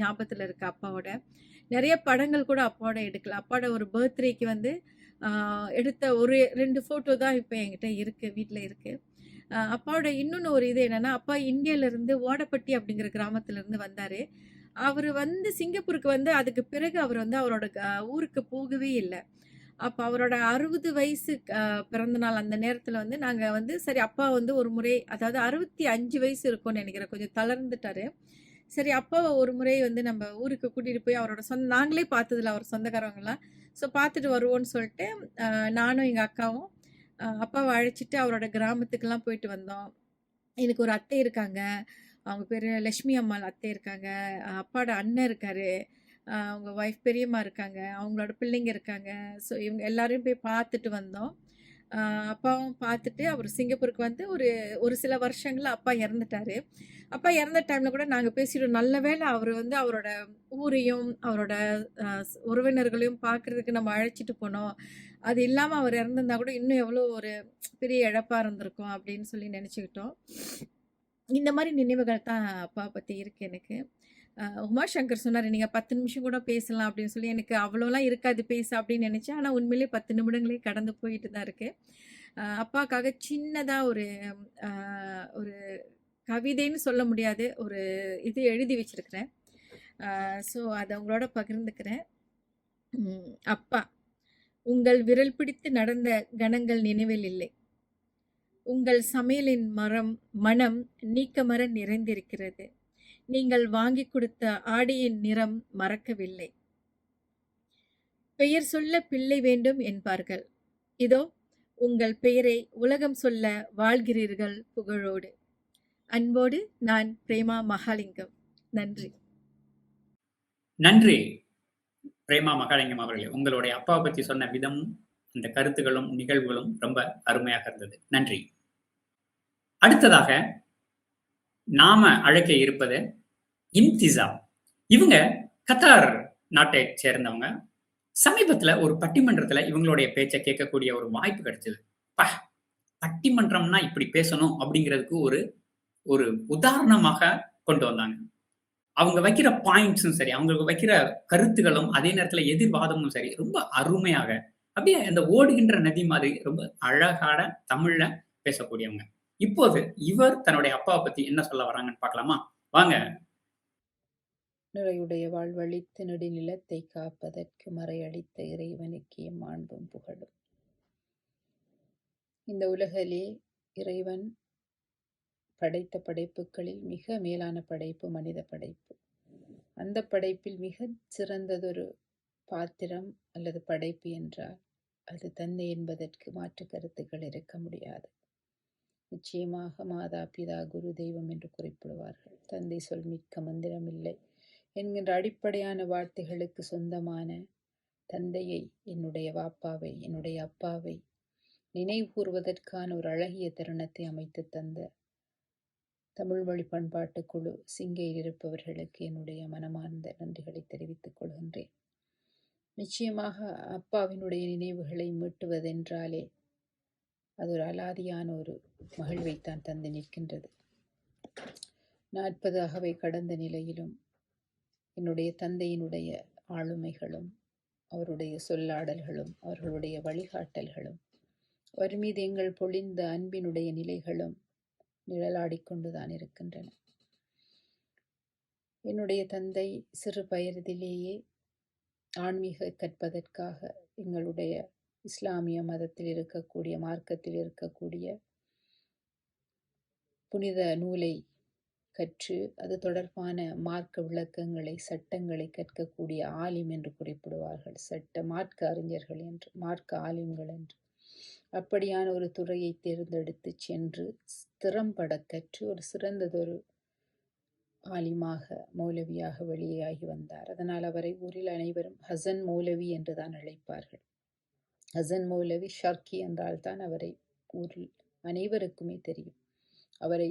ஞாபகத்துல இருக்கு அப்பாவோட. நெறைய படங்கள் கூட அப்பாவோட எடுக்கல. அப்பாவோட ஒரு பர்த்டேக்கு வந்து ஆ எடுத்த ஒரு 2 ஃபோட்டோ தான் இப்ப என்கிட்ட இருக்கு. வீட்ல இருக்கு. அப்பாவோட இன்னொன்னு ஒரு இது என்னன்னா, அப்பா இந்தியாலருந்து ஓடப்பட்டி அப்படிங்கிற கிராமத்துலருந்து வந்தாரு. அவரு வந்து சிங்கப்பூருக்கு வந்து அதுக்கு பிறகு அவர் வந்து அவரோட ஊருக்கு போகவே இல்ல. அப்ப அவரோட 60 வயசு பிறந்த நாள் அந்த நேரத்துல வந்து நாங்க வந்து சரி அப்பா வந்து ஒரு முறை அதாவது 65 வயசு இருக்கும்னு நெனைக்கிறேன். கொஞ்சம் தளர்ந்துட்டாரு. சரி அப்பாவ ஒரு முறை வந்து நம்ம ஊருக்கு கூட்டிட்டு போய் அவரோட நாங்களே பார்த்ததில்ல அவர் சொந்தக்காரவங்கலாம். ஸோ பார்த்துட்டு வருவோம்ன்னு சொல்லிட்டு, நானும் எங்க அக்காவும் அப்பாவ அழைச்சிட்டு அவரோட கிராமத்துக்குலாம் போயிட்டு வந்தோம். எனக்கு ஒரு அத்தை இருக்காங்க. அவங்க பேரு லட்சுமி அம்மாள் அத்தை இருக்காங்க. அப்பாவோட அண்ணன் இருக்காரு. அவங்க ஒய்ஃப் பெரியம்மா இருக்காங்க. அவங்களோட பிள்ளைங்க இருக்காங்க. ஸோ இவங்க எல்லாரையும் போய் பார்த்துட்டு வந்தோம். அ அப்பாவும் பார்த்துட்டு அவர் சிங்கப்பூருக்கு வந்து ஒரு ஒரு சில வருஷங்கள்ல அப்பா இறந்துட்டாரு. அப்பா இறந்த டைம்ல கூட நாங்க பேசிட்டோம். நல்ல வேளை அவரு வந்து அவரோட ஊரையும், அவரோட உறவினர்களையும் பார்க்கறதுக்கு நம்ம அழைச்சிட்டு போனோம். அது இல்லாம அவர் இறந்திருந்தா கூட இன்னும் எவ்வளோ ஒரு பெரிய இழப்பா இருந்திருக்கும் அப்படின்னு சொல்லி நெனச்சுக்கிட்டோம். இந்த மாரி நினைவுகள் தான் அப்பா பத்தி இருக்கு எனக்கு. உமாசங்கர் சொன்னாரு, "நீங்க 10 நிமிஷம் கூட பேசலாம்" அப்படின்னு சொல்லி. எனக்கு அவ்வளோலாம் இருக்காது பேச அப்படின்னு நெனச்சேன். ஆனா உண்மையிலேயே 10 நிமிடங்களே கடந்து போயிட்டு தான் இருக்கு. அப்பாக்காக சின்னதா ஒரு அ ஒரு கவிதைன்னு சொல்ல முடியாது. ஒரு இது எழுதி வச்சிருக்கிறேன். ஸோ அத உங்களோட பகிர்ந்துக்கிறேன். அப்பா, உங்கள் விரல் பிடித்து நடந்த கணங்கள் நினைவில் இல்லை. உங்கள் சமையலின் மனம் நீக்கமற நிறைந்திருக்கிறது. நீங்கள் வாங்கிக் கொடுத்த ஆடையின் நிறம் மறக்கவில்லை. பெயர் சொல்ல பிள்ளை வேண்டும் என்பார்கள். இதோ உங்கள் பெயரை உலகம் சொல்ல வாழ்கிறீர்கள் புகழோடு. அன்போடு நான் பிரேமா மகாலிங்கம். நன்றி. நன்றி பிரேமா மகாலிங்கம் அவர்களே. உங்களுடைய அப்பாவை பத்தி சொன்ன விதமும், அந்த கருத்துகளும், நிகழ்வுகளும் ரொம்ப அருமையாக இருந்தது. நன்றி. அடுத்ததாக நாம அழைக்க இருப்பது இம்திசாம். இவங்க கத்தார் நாட்டைச் சேர்ந்தவங்க. சமீபத்துல ஒரு பட்டிமன்றத்துல இவங்களுடைய பேச்ச கேட்கக்கூடிய ஒரு வாய்ப்பு கிடைச்சது. ப்பா! பட்டிமன்றம்னா இப்படி பேசணும் அப்படிங்கிறதுக்கு ஒரு ஒரு உதாரணமாக கொண்டு வந்தாங்க. அவங்க வைக்கிற பாயிண்ட்ஸும் சரி, அவங்க வைக்கிற கருத்துகளும், அதே நேரத்துல எதிர்வாதமும் சரி, ரொம்ப அருமையாக, அப்படியே அந்த ஓடுகின்ற நதி மாதிரி ரொம்ப அழகான தமிழ்ல பேசக்கூடியவங்க. இப்போது இவர் தன்னுடைய அப்பாவ பத்தி என்ன சொல்ல வராங்கன்னு பார்க்கலாமா? வாங்க. நிறையுடைய வாழ்வழித்து நெடுநிலத்தை காப்பதற்கு மறையளித்த இறைவனுக்கே மாண்பும் புகழும். இந்த உலகிலே இறைவன் படைத்த படைப்புகளில் மிக மேலான படைப்பு மனித படைப்பு. அந்த படைப்பில் மிகச் சிறந்ததொரு பாத்திரம் அல்லது படைப்பு என்றால் அது தந்தை என்பதற்கு மாற்று கருத்துக்கள் இருக்க முடியாது. நிச்சயமாக மாதா பிதா குரு தெய்வம் என்று குறிப்பிடுவார்கள். தந்தை சொல் மிக்க மந்திரம் இல்லை என்கின்ற அடிப்படையான வார்த்தைகளுக்கு சொந்தமான தந்தையை, என்னுடைய வாப்பாவை, என்னுடைய அப்பாவை நினைவு கூறுவதற்கான ஒரு அழகிய தருணத்தை அமைத்து தந்த தமிழ் மொழி பண்பாட்டு குழு சிங்கையில் இருப்பவர்களுக்கு என்னுடைய மனமார்ந்த நன்றிகளை தெரிவித்துக் கொள்கின்றேன். நிச்சயமாக அப்பாவினுடைய நினைவுகளை மீட்டுவதென்றாலே அது ஒரு அலாதியான ஒரு மகிழ்வைத்தான் தந்து நிற்கின்றது. 40 அகவை கடந்த நிலையிலும் என்னுடைய தந்தையினுடைய ஆளுமைகளும், அவருடைய சொல்லாடல்களும், அவர்களுடைய வழிகாட்டல்களும், அவர் மீது எங்கள் பொழிந்த அன்பினுடைய நிலைகளும் நிழலாடிக்கொண்டுதான் இருக்கின்றன. என்னுடைய தந்தை சிறு வயதிலேயே ஆன்மீக கற்பதற்காக எங்களுடைய இஸ்லாமிய மதத்தில் இருக்கக்கூடிய, மார்க்கத்தில் இருக்கக்கூடிய புனித நூலை கற்று அது தொடர்பான மார்க்க விளக்கங்களை, சட்டங்களை கற்கக்கூடிய ஆலிம் என்று குறிப்பிடுவார்கள். மார்க்க அறிஞர்கள் என்று, மார்க்க ஆலிம்கள் என்று. அப்படியான ஒரு துறையை தேர்ந்தெடுத்து சென்று திறம்பட கற்று ஒரு சிறந்ததொரு ஆலிமாக, மௌலவியாக வெளியாகி வந்தார். அதனால் அவரை ஊரில் அனைவரும் ஹசன் மௌலவி என்றுதான் அழைப்பார்கள். ஹசன் மௌலவி ஷர்கி என்றால் தான் அவரை ஊரில் அனைவருக்குமே தெரியும். அவரை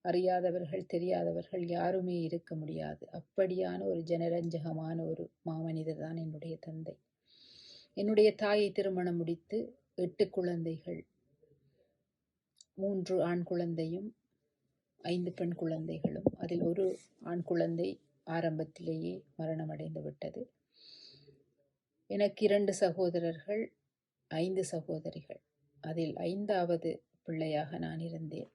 அறியாதவர்கள், தெரியாதவர்கள் யாருமே இருக்க முடியாது. அப்படியான ஒரு ஜனரஞ்சகமான ஒரு மாமனிதர் தான் என்னுடைய தந்தை. என்னுடைய தாயை திருமணம் முடித்து 8 குழந்தைகள், 3 ஆண் குழந்தையும் 5 பெண் குழந்தைகளும். அதில் ஒரு ஆண் குழந்தை ஆரம்பத்திலேயே மரணமடைந்து விட்டது. எனக்கு 2 சகோதரர்கள், 5 சகோதரிகள். அதில் 5வது பிள்ளையாக நான் இருந்தேன்.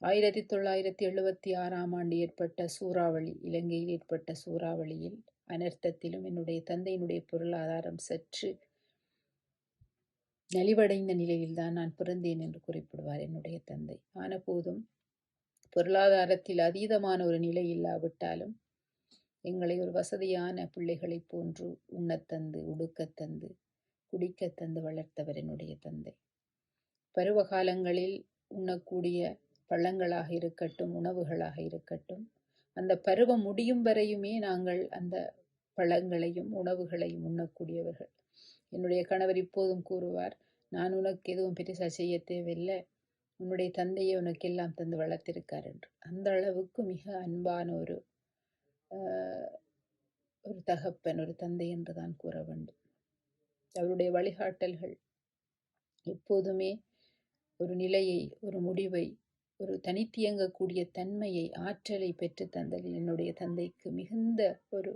1976ஆம் ஆண்டு ஏற்பட்ட சூறாவளி, இலங்கையில் ஏற்பட்ட சூறாவளியில், அனர்த்தத்திலும் என்னுடைய தந்தையினுடைய பொருளாதாரம் சற்று நலிவடைந்த நிலையில்தான் நான் பிறந்தேன் என்று குறிப்பிடுவார் என்னுடைய தந்தை. ஆன போதும் பொருளாதாரத்தில் அதீதமான ஒரு நிலை இல்லாவிட்டாலும் எங்களை ஒரு வசதியான பிள்ளைகளைப் போன்று உண்ணத்தந்து, உடுக்கத்தந்து, குடிக்கத்தந்து வளர்த்தவர் என்னுடைய தந்தை. பருவ காலங்களில் உண்ணக்கூடிய பழங்களாக இருக்கட்டும், உணவுகளாக இருக்கட்டும், அந்த பருவம் முடியும் வரையுமே நாங்கள் அந்த பழங்களையும் உணவுகளையும் உண்ணக்கூடியவர்கள். என்னுடைய கணவர் இப்போதும் கூறுவார், நான் உனக்கு எதுவும் பெருசா செய்ய தேவையில்லை, உன்னுடைய தந்தையை உனக்கு எல்லாம் தந்து வளர்த்திருக்கார் என்று. அந்த அளவுக்கு மிக அன்பான ஒரு தகப்பன், ஒரு தந்தை என்று தான் கூற வேண்டும். அவருடைய வழிகாட்டல்கள் எப்போதுமே ஒரு நிலையை, ஒரு முடிவை, ஒரு தனித்தியங்கக்கூடிய தன்மையை, ஆற்றலை பெற்று தந்ததில் என்னுடைய தந்தைக்கு மிகுந்த ஒரு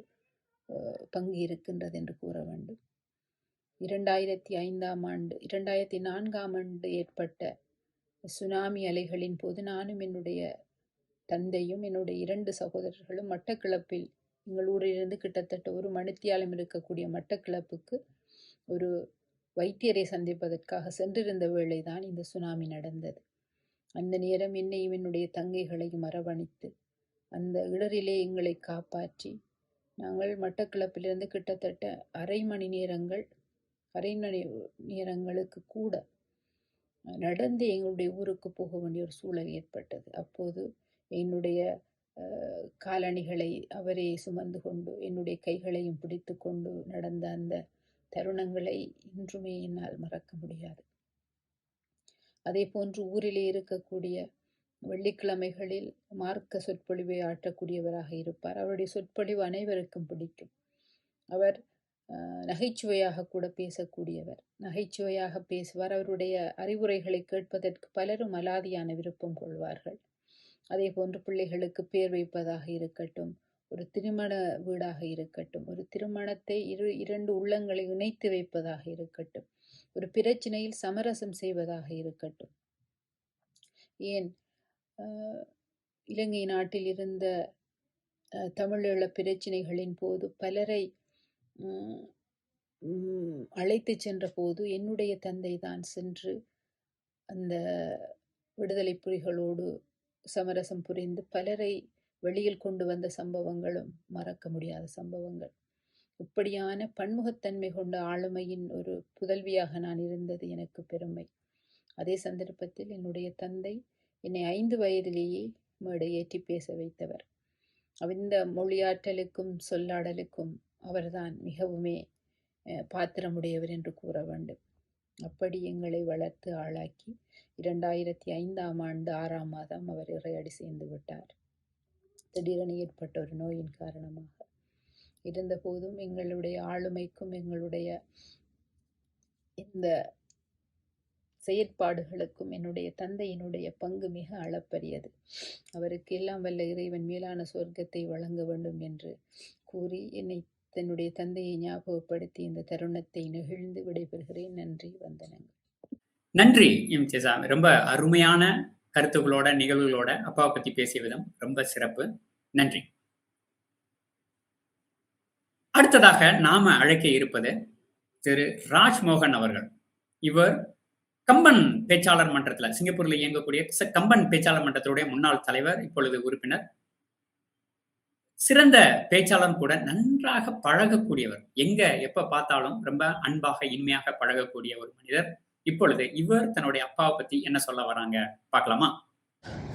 பங்கு இருக்கின்றது என்று கூற வேண்டும். 2004ஆம் ஆண்டு ஏற்பட்ட சுனாமி அலைகளின் போது நானும் என்னுடைய தந்தையும் என்னுடைய 2 சகோதரர்களும் மட்டக்களப்பில், எங்கள் ஊரிலிருந்து கிட்டத்தட்ட ஒரு மணித்தியாலம் இருக்கக்கூடிய மட்டக்களப்புக்கு ஒரு வைத்தியரை சந்திப்பதற்காக சென்றிருந்த வேளைதான் இந்த சுனாமி நடந்தது. அந்த நேரம் என்னையும் என்னுடைய தங்கைகளையும் அரவணைத்து அந்த இடரிலே எங்களை காப்பாற்றி, நாங்கள் மட்டக்களப்பிலிருந்து கிட்டத்தட்ட அரை மணி நேரங்களுக்கு கூட நடந்து எங்களுடைய ஊருக்கு போக வேண்டிய ஒரு சூழல் ஏற்பட்டது. அப்போது என்னுடைய காலணிகளை அவரே சுமந்து கொண்டு, என்னுடைய கைகளையும் பிடித்து கொண்டு நடந்த அந்த தருணங்களை இன்றுமே என்னால் மறக்க முடியாது. அதே போன்று ஊரிலே இருக்கக்கூடிய வெள்ளிக்கிழமைகளில் மார்க்க சொற்பொழிவை ஆற்றக்கூடியவராக இருப்பார். அவருடைய சொற்பொழிவு அனைவருக்கும் பிடிக்கும். அவர் நகைச்சுவையாக கூட பேசக்கூடியவர், நகைச்சுவையாக பேசுவார். அவருடைய அறிவுரைகளை கேட்பதற்கு பலரும் அலாதியான விருப்பம் கொள்வார்கள். அதே போன்று பிள்ளைகளுக்கு பேர் வைப்பதாக இருக்கட்டும், ஒரு திருமண வீடாக இருக்கட்டும், ஒரு திருமணத்தை 2 உள்ளங்களை இணைத்து வைப்பதாக இருக்கட்டும், ஒரு பிரச்சனையில் சமரசம் செய்வதாக இருக்கட்டும், ஏன் இலங்கை நாட்டில் இருந்த தமிழீழ பிரச்சனைகளின் போது பலரை அழைத்து சென்ற போது என்னுடைய தந்தை தான் சென்று அந்த விடுதலை புலிகளோடு சமரசம் புரிந்து பலரை வெளியில் கொண்டு வந்த சம்பவங்களும் மறக்க முடியாத சம்பவங்கள். இப்படியான பன்முகத்தன்மை கொண்ட ஆளுமையின் ஒரு புதல்வியாக நான் இருந்தது எனக்கு பெருமை. அதே சந்தர்ப்பத்தில் என்னுடைய தந்தை என்னை 5 வயதிலேயே மேடையேற்றி பேச வைத்தவர். இந்த மொழியாற்றலுக்கும் சொல்லாடலுக்கும் அவர்தான் மிகவுமே பாத்திரமுடையவர் என்று கூற வேண்டும். அப்படி எங்களை வளர்த்து ஆளாக்கி 2005ஆம் ஆண்டு 6ஆம் மாதம் அவர் இறையடி சேர்ந்து விட்டார். திடீரென ஏற்பட்ட ஒரு நோயின் காரணமாக. இருந்த போதும் எங்களுடைய ஆளுமைக்கும் எங்களுடைய இந்த செயற்பாடுகளுக்கும் என்னுடைய தந்தையினுடைய பங்கு மிக அளப்பரியது. அவருக்கு எல்லாம் வல்ல இறைவன் மேலான சொர்க்கத்தை வழங்க வேண்டும் என்று கூறி என்னை தன்னுடைய தந்தையை ஞாபகப்படுத்தி இந்த தருணத்தை நெகிழ்ந்து விடைபெறுகிறேன். நன்றி, வந்தனங்கள். நன்றி இம்தியாஸ். ரொம்ப அருமையான கருத்துக்களோட, நிகழ்வுகளோட அப்பாவை பத்தி பேசிய விதம் ரொம்ப சிறப்பு. நன்றி. அடுத்ததாக நாம அழைக்க இருப்பது திரு ராஜ்மோகன் அவர்கள். இவர் கம்பன் பேச்சாளர் மன்றத்தில், சிங்கப்பூரில் இயங்கக்கூடிய கம்பன் பேச்சாளர் மன்றத்தினுடைய முன்னாள் தலைவர், இப்பொழுது உறுப்பினர். சிறந்த பேச்சாளரும் கூட, நன்றாக பழகக்கூடியவர். எங்க எப்ப பார்த்தாலும் ரொம்ப அன்பாக, இனிமையாக பழகக்கூடிய ஒரு மனிதர். இப்பொழுது இவர் தன்னுடைய அப்பாவ பத்தி என்ன சொல்ல வராங்க பார்க்கலாமா?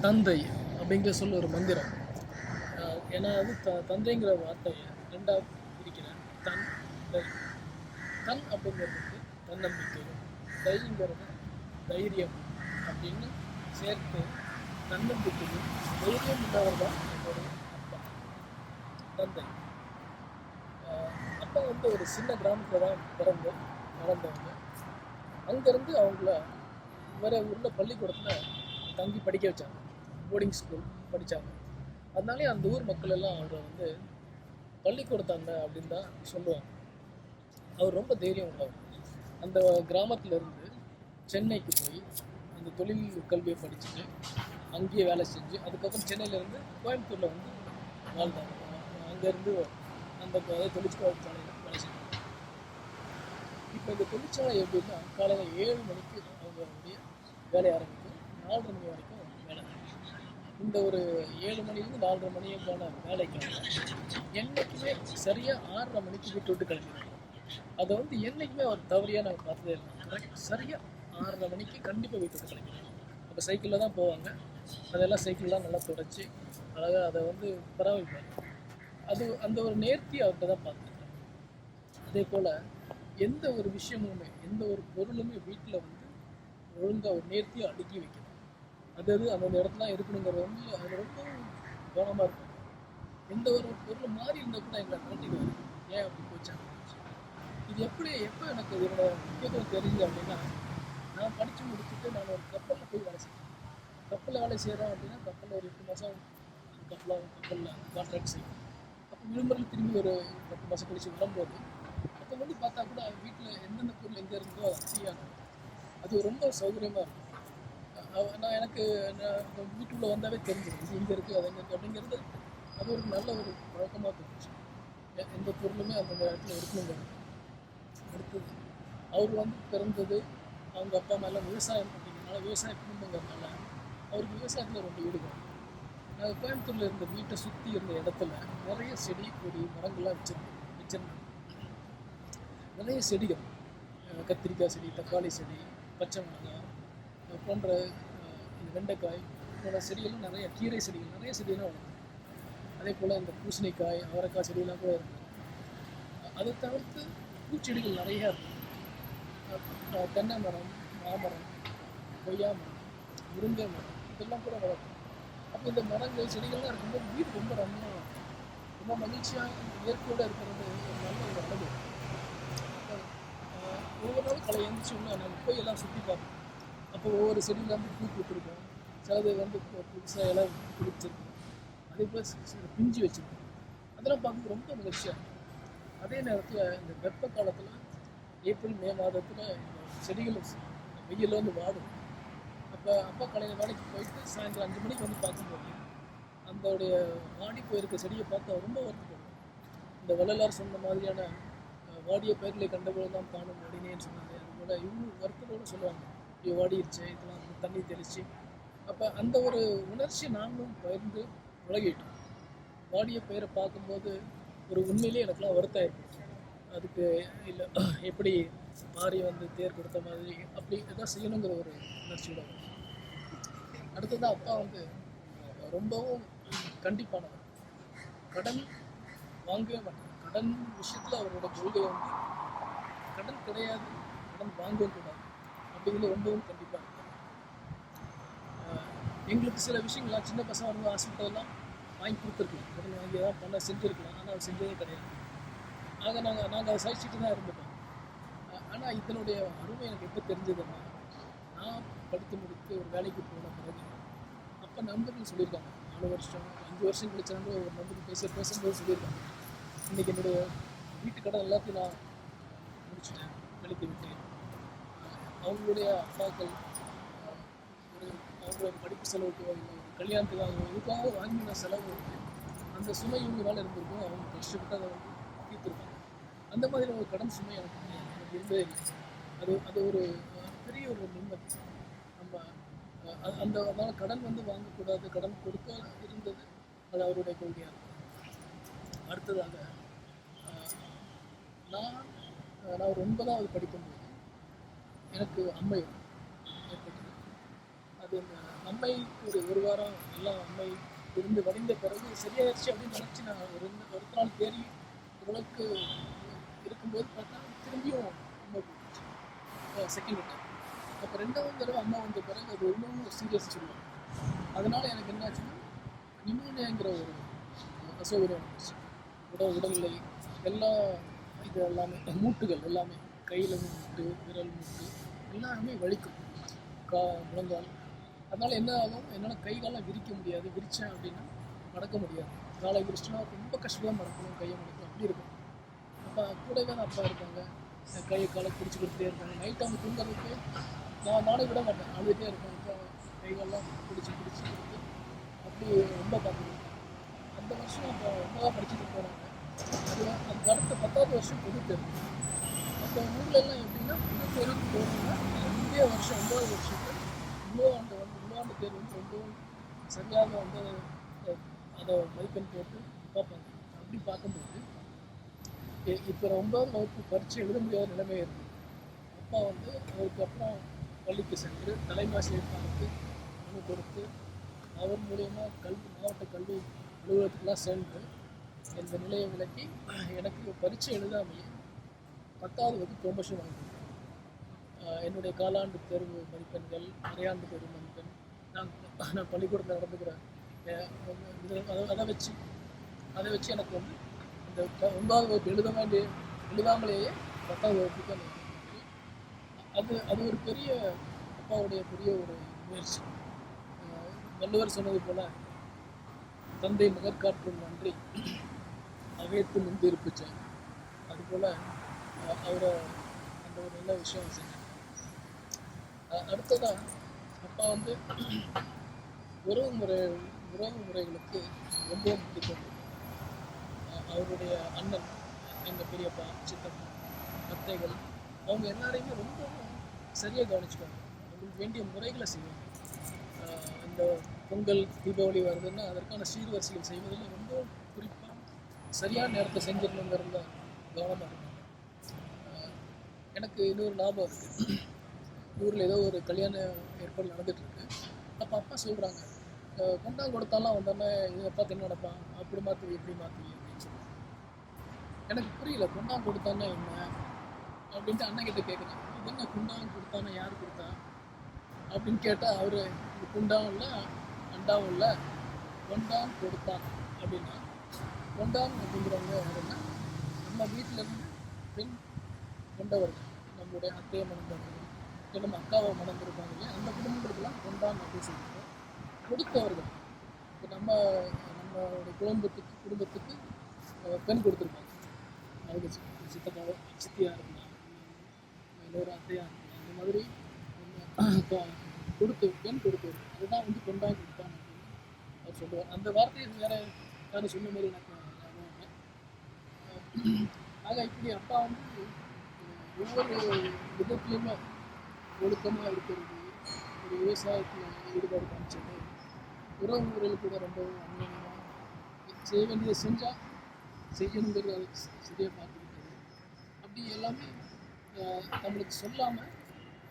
தந்தை அப்படிங்கிற சொல்ல ஒரு மந்திரம். ஏன்னா அது தந்தைங்கிற வார்த்தையை ரெண்டாக பிரிக்கிறேன். தன் தை. தன் அப்படிங்கிறதுக்கு தன்னம்பிக்கை, தைங்கிறது தைரியம் அப்படின்னு சேர்த்து தன்னம்பிக்கையும் தைரியம் இல்லாதவர் தான் என்னுடைய அப்பா, தந்தை. அப்பா வந்து ஒரு சின்ன கிராமத்தில் தான் பிறந்து வளர்ந்தவங்க. அங்கேருந்து அவங்கள வேற ஊரில் பள்ளிக்கூடத்தில் தங்கி படிக்க வச்சாங்க. போர்டிங் ஸ்கூல் படித்தாங்க. அதனாலே அந்த ஊர் மக்கள் எல்லாம் அவரை வந்து பள்ளிக்கூடத்தாங்க அப்படின்னு தான் சொல்லுவாங்க. அவர் ரொம்ப தைரியம் உள்ளவர். அந்த கிராமத்திலேருந்து சென்னைக்கு போய் அந்த தொழில் கல்வியை படிச்சுட்டு அங்கேயே வேலை செஞ்சு அதுக்கப்புறம் சென்னையிலேருந்து கோயம்புத்தூரில் வந்து வாழ்ந்தாங்க. அங்கேருந்து அந்த தொழிற்சாலையில் வேலை செஞ்சாங்க. இப்போ இந்த தொழிற்சாலை எப்படின்னா காலையில் 7 மணிக்கு அவங்களுடைய வேலையை ஆரம்பிக்கும், 4:30 மணி வரைக்கும் வேலை. இந்த ஒரு 7 மணிலேருந்து 4:30 மணிக்கான வேலைக்காக என்றைக்குமே சரியாக 6:30 மணிக்கு வீட்டு விட்டு கிளம்பிடுவாங்க. அதை வந்து என்றைக்குமே அவர் தவறியாக நாங்கள் பார்த்ததே இல்லை. கரெக்ட் சரியாக 6:30 மணிக்கு கண்டிப்பாக வீட்டு விட்டு கிளம்பிடுவாங்க. அப்போ சைக்கிளில் தான் போவாங்க. அதெல்லாம் சைக்கிள்லாம் நல்லா தொடச்சி அழகாக அதை வந்து பராமரிப்பாங்க. அது அந்த ஒரு நேர்த்தி அவர்கிட்ட தான் பார்த்துருக்கேன். அதே போல் எந்த ஒரு விஷயமுமே எந்த ஒரு பொருளுமே வீட்டில் வந்து ஒழுங்காக ஒரு நேர்த்தியாக அடுக்கி வைக்கணும். அது அந்தந்த இடத்துல இருக்கணுங்கிறது வந்து அது ரொம்ப கவனமாக இருக்கும். எந்த ஒரு பொருள் மாறி இருந்தால் கூட எங்களை கட்டிடுவாங்க. ஏன் அப்படி போச்சாங்க? இது எப்போ எனக்கு இதோட முக்கியத்துவம் தெரியுது அப்படின்னா, நான் படித்து முடிச்சுட்டு நான் ஒரு கப்பலில் போய் வேலை செய்வேன். கப்பலில் வேலை செய்கிறோம் அப்படின்னா கப்பலில் ஒரு 8 மாதம் கப்பலில் கான்ட்ராக்ட் செய்வோம். அப்போ விடுமுறையில் திரும்பி ஒரு 10 மாதம் கழிச்சு வரும்போது அப்போ வந்து பார்த்தா கூட வீட்டில் எந்தெந்த பொருள் எங்கே இருந்தோ அது செய்யாது. அது ரொம்ப சௌகரியமாக இருக்கும். நான் எனக்கு வீட்டுக்குள்ளே வந்தாவே தெரிஞ்சிடும் இது எங்கே இருக்குது அது எங்கே இருக்குது அப்படிங்கிறது. அது ஒரு நல்ல ஒரு பழக்கமாக தோணுச்சு. எந்த பொருளுமே அந்த இடத்துல இருக்கணுங்கிறது. அடுத்தது அவர் வந்து பிறந்தது அவங்க அப்பா மேலே விவசாயம் அப்படிங்கிறதுனால விவசாய குடும்பங்கிறதுனால அவருக்கு விவசாயத்தில் ரொம்ப ஈடுபாடு. நாங்கள் கோயம்புத்தூரில் இருந்த வீட்டை சுற்றி இருந்த இடத்துல நிறைய செடி கொடி மரங்கள்லாம் வச்சிருந்தோம். நிறைய செடிகள், கத்திரிக்காய் செடி, தக்காளி செடி, பச்சை மிளகாய் போன்ற இந்த வெண்டைக்காய் போன்ற செடிகளும் நிறைய கீரை செடிகள் நிறைய செடியெல்லாம் வளர்த்தோம். அதே போல் இந்த பூசணிக்காய் அவரைக்காய் செடியெல்லாம் கூட இருக்கும். அதை தவிர்த்து பூச்செடிகள் நிறையா இருக்கும். தென்னை மரம், மாமரம், கொய்யா மரம், முருங்கை மரம் இதெல்லாம் கூட வளர்க்கும். அப்போ இந்த மரங்கள் செடிகள்லாம் இருக்கும்போது வீடு ரொம்ப ரம்மியாக ரொம்ப மகிழ்ச்சியாக இயற்கையோடு இருக்கிறது ஒரு நல்ல ஒரு அழகு. ஒவ்வொரு நாளும் காலை எழுந்திரிச்சு நாங்கள் போய் எல்லாம் சுற்றி பார்ப்போம். அப்போ ஒவ்வொரு செடியில் வந்து பூ பூத்துருக்கோம், சிலது வந்து புதுசாக எல்லாம் பிடிச்சிருக்கும், அதே போல் பிஞ்சு வச்சுருக்கோம். அதெல்லாம் பார்க்கும்போது ரொம்ப மகிழ்ச்சியாக இருக்கும். அதே நேரத்தில் இந்த வெப்ப காலத்தில் ஏப்ரல் மே மாதத்தில் இந்த செடிகள் வெயிலில் வந்து வாடும். அப்போ அப்பா காலையில் வேலைக்கு போயிட்டு சாயந்தரம் 5 மணிக்கு வந்து பார்க்கும்போது அதோடைய வாடி போயிருக்க செடியை பார்த்து ரொம்ப வருத்தப்படுவோம். இந்த வள்ளலார் சொன்ன மாதிரியான வாடிய பயிர்களை கண்டபோது தான் தானும் வாடினேன்னு சொன்னாங்க. அதுபோல் இவங்க வருத்தத்தோடு சொல்லுவாங்க, இப்படி வாடிடுச்சு, இதெல்லாம் தண்ணி தெளித்து. அப்போ அந்த ஒரு உணர்ச்சி நாங்களும் பகிர்ந்து பழகிட்டோம். வாடிய பயிரை பார்க்கும்போது ஒரு உண்மையிலே எனக்குலாம் வருத்தம் ஏற்பட்டுச்சு. அதுக்கு இல்லை எப்படி மாறி வந்து தேர் கொடுத்த மாதிரி அப்படி எதாவது செய்யணுங்கிற ஒரு உணர்ச்சியோட. அடுத்ததான் அப்பா வந்து ரொம்பவும் கண்டிப்பானவர். கடன் வாங்கவே மாட்டார். கடன் விஷயத்தில் அவரோட கொள்கை வந்து கடன் கிடையாது, கடன் வாங்கவும் கூடாது அப்படிங்கிறது ரொம்பவும் கண்டிப்பாக இருக்கும். எங்களுக்கு சில விஷயங்கள்லாம் சின்ன பசங்க வந்து ஆசைப்பட்டதெல்லாம் வாங்கி கொடுத்துருக்கலாம், கடன் வாங்கி தான் பண்ண செஞ்சுருக்கலாம். ஆனால் அது செஞ்சதே கிடையாது. ஆக நாங்கள் அதை சகிச்சுட்டு தான் இருந்துட்டோம். ஆனால் இதனுடைய அருமை எனக்கு எப்போ தெரிஞ்சதுன்னா, நான் படித்து முடித்து ஒரு வேலைக்கு போன பிறகு அப்போ நண்பர்கள் சொல்லியிருக்காங்க, 4 வருஷம் 5 வருஷம் கழிச்ச நண்பர் ஒரு நண்பர்கள் பேசும்போது சொல்லியிருக்காங்க, இன்றைக்கி என்னுடைய வீட்டு கடன் எல்லாத்தையும் நான் முடிச்சுட்டேன், கழித்து விட்டேன். அவங்களுடைய அப்பாக்கள் ஒரு அவங்களோட படிப்பு செலவுக்கு இல்லை ஒரு கல்யாணத்துக்காக இதுக்காக வாங்கின செலவு அந்த சுமை இவங்க மேலே இருந்திருக்கும். அவங்க கஷ்டப்பட்டு அதை வந்து தீர்த்துருக்காங்க. அந்த மாதிரி ஒரு கடன் சுமை எனக்கு இருந்ததே இல்லை. அது ஒரு பெரிய ஒரு நிம்மதி. நம்ம அதனால் கடன் வந்து வாங்கக்கூடாது, கடன் கொடுக்க இருந்தது அது அவருடைய கொள்கையாக இருக்கும். அடுத்ததாக நான் நான் ஒரு 9வது படிக்கும்போது எனக்கு அம்மை ஏற்பட்டது. அது அந்த அம்மை ஒரு வாரம் எல்லாம் அம்மை இருந்து வடிந்த பிறகு சரியாயிருச்சு அப்படின்னு நினச்சி நான் ஒரு நாள் தேறி ஓரளவுக்கு இருக்கும்போது பார்த்தா திரும்பியும் அம்மா போயிடுச்சு செகண்ட் டைம். அப்போ 2வது தடவை அம்மா வந்த பிறகு அது இன்னும் சீரியஸ் சொல்லுவாங்க. அதனால எனக்கு என்னாச்சுன்னா நிமோனியாங்கிற ஒரு அசௌகரியம் வந்துச்சு. உடல்நிலை எல்லா இது எல்லாமே மூட்டுகள் எல்லாமே கையில் மூட்டு விரல் மூட்டு எல்லாமே வலிக்கும், முழங்கால். அதனால் என்ன ஆகும், என்னால் கை காலம் விரிக்க முடியாது. விரித்தேன் அப்படின்னா மடக்க முடியாது. காலை விரிச்சிட்டோன்னா ரொம்ப கஷ்டமாக மடக்கணும், கையை மடக்கணும், அப்படி இருக்கும். அப்போ கூடவே தான் அப்பா இருக்காங்க, கையை காலை பிடிச்சி கொடுத்துட்டே இருக்காங்க. நைட் அவங்க தூங்குறதுக்கு நானே விட மாட்டேன், அழுதுகிட்டே இருப்பேன். அப்போ கைகாலெலாம் பிடிச்சி கொடுத்து அப்படி ரொம்ப பார்த்துருக்கேன். அந்த வருஷம் அப்போ 9வது படிச்சுட்டு போனாங்க. அதுக்கு அடுத்த 10வது வருஷம் பொது தேர்வு. அப்போ ஊர்லெல்லாம் எப்படின்னா பொது தேர்வுக்கு போகணும்னா இந்திய வருஷம் 9வது வருஷத்துக்கு உள்ளாண்டு தேர்வு வந்து ரொம்பவும் சரியாக வந்து அதை மதிப்பெண் போட்டு பார்ப்பாங்க. அப்படி பார்க்கும்போது இப்போ 9வது வகுப்பு பரீட்சை எழுத முடியாத நிலைமை இருக்குது. அப்பா வந்து அதுக்கப்புறம் பள்ளிக்கு சென்று தலைமாசிரியர் பார்த்து மனு கொடுத்து அவர் மூலயமா மாவட்ட கல்வி அலுவலகத்துக்கெல்லாம் சென்று இந்த நிலையை விளக்கி எனக்கு பரீட்சை எழுதாமையே 10வது வகுப்பு ப்ரொமோஷன் வாங்கியிருக்கேன். என்னுடைய காலாண்டு தேர்வு மதிப்பெண்கள், அரையாண்டு தேர்வு மதிப்பெண், நான் பள்ளிக்கூடத்தில் நடந்துக்கிறேன் அதை வச்சு எனக்கு வந்து இந்த 9வது வகுப்பு எழுதாமலேயே 10வது வகுப்புக்கு அது ஒரு பெரிய அப்பாவுடைய பெரிய ஒரு முயற்சி. வள்ளுவர் சொன்னது போல தந்தை மகற்காற்றும் நன்றி அவையத்து முந்திருப்புச்சு. அதுபோல் அவரை அந்த ஒரு நல்ல விஷயம் செஞ்சாங்க. அடுத்ததாக அப்பா வந்து உறவு முறைகளுக்கு ரொம்ப முக்கியத்துவம். அவருடைய அண்ணன், எங்கள் பெரியப்பா, சித்தப்பா, அத்தைகள், அவங்க எல்லாரையுமே ரொம்ப சரியாக கவனிச்சுக்குவாங்க. அவங்களுக்கு வேண்டிய முறைகளை செய்வாங்க. இந்த பொங்கல், தீபாவளி வருதுன்னா அதற்கான சீர்வரிசைகள் செய்வதில் ரொம்ப குறிப்பாக சரியான நேரத்தை செஞ்சிடணுங்கிறதுல கவனமாக இருப்பாங்க. எனக்கு இன்னொரு ஞாபகம் இருக்குது. ஊரில் ஏதோ ஒரு கல்யாண ஏற்பாடு நடந்துகிட்ருக்கு. அப்போ அப்பா சொல்கிறாங்க, கொண்டாங்க கொடுத்தாலாம் வந்தோன்னே இது அப்பா என்ன நடப்பான், அப்படி மாற்றுவி இப்படி மாற்றுவி அப்படின்னு சொல்லுவாங்க. எனக்கு புரியல, கொண்டாங்க கொடுத்தானே என்ன அப்படின்ட்டு அண்ணன்கிட்ட கேட்குறேன். இது என்ன குண்டாங்க கொடுத்தானே, யார் கொடுத்தா அப்படின்னு கேட்டால் அவர் குண்டாவும் இல்லை அண்டாவும் இல்லை, கொண்டான் கொடுத்தான் அப்படின்னா. கொண்டான் அப்படிங்கிறவங்க யாருன்னா நம்ம வீட்டிலேருந்து பெண் கொண்டவர்கள், நம்மளுடைய அத்தையை மணந்தவர்கள், இல்லை நம்ம அக்காவை மணந்திருப்பாங்க இல்லையா, அந்த குடும்பங்களுக்கெல்லாம் கொண்டான் அப்படின்னு சொல்லிட்டு கொடுத்தவர்கள். இப்போ நம்மளுடைய குடும்பத்துக்கு பெண் கொடுத்துருப்பாங்க. அவங்க சித்தப்பாவோ சித்தியாக இருக்கலாம், இன்னொரு அத்தையாக இருக்கலாம், இந்த மாதிரி பெண் கொடுத்தவர், அதுதான் வந்து கொண்டான் கொடுத்தான் அப்படின்னு அவர் சொல்லுவார். அந்த வார்த்தையை வேற யாரும் சொன்ன மாதிரி எனக்கு ஞாபகம் இல்லை. ஆக இப்படி அப்பா வந்து ஒவ்வொரு விதத்துலையுமே ஒழுக்கமாக இருக்கிறது, ஒரு விவசாயத்தில் ஈடுபாடு காமிச்சது, உறவு முறையில் கூட ரொம்ப அந்நியமாக செய்ய வேண்டியதை செஞ்சால் செய்யணுங்கிறது அது சரியாக பார்த்துக்கிட்டது. அப்படி எல்லாமே நம்மளுக்கு சொல்லாமல்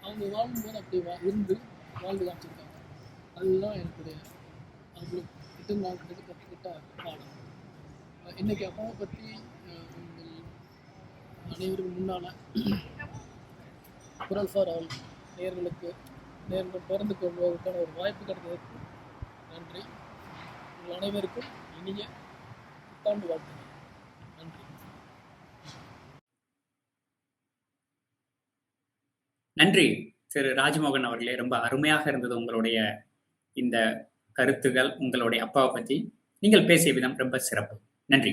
அவங்க வாழும்போது அப்படி வாழ்ந்து காமிச்சிருக்காங்க. அதுதான் என்னுடைய அவங்களுக்கு கிட்ட நான் கற்றுக்கிட்ட பாடம். இன்றைக்கி அப்பாவை பற்றி உங்கள் அனைவரும் முன்னால் குரல் ஃபார் ஆல் நேர்களுக்கு பிறந்து கொள்வதற்கான ஒரு வாய்ப்பு கிடைத்ததற்கு நன்றி. உங்கள் அனைவருக்கும் இனிய புத்தாண்டு வாழ்த்துக்கள். நன்றி. நன்றி திரு ராஜ்மோகன் அவர்களே. ரொம்ப அருமையாக இருந்தது உங்களுடைய இந்த கருத்துகள். உங்களுடைய அப்பாவை பற்றி நீங்கள் பேசிய விதம் ரொம்ப சிறப்பு. நன்றி.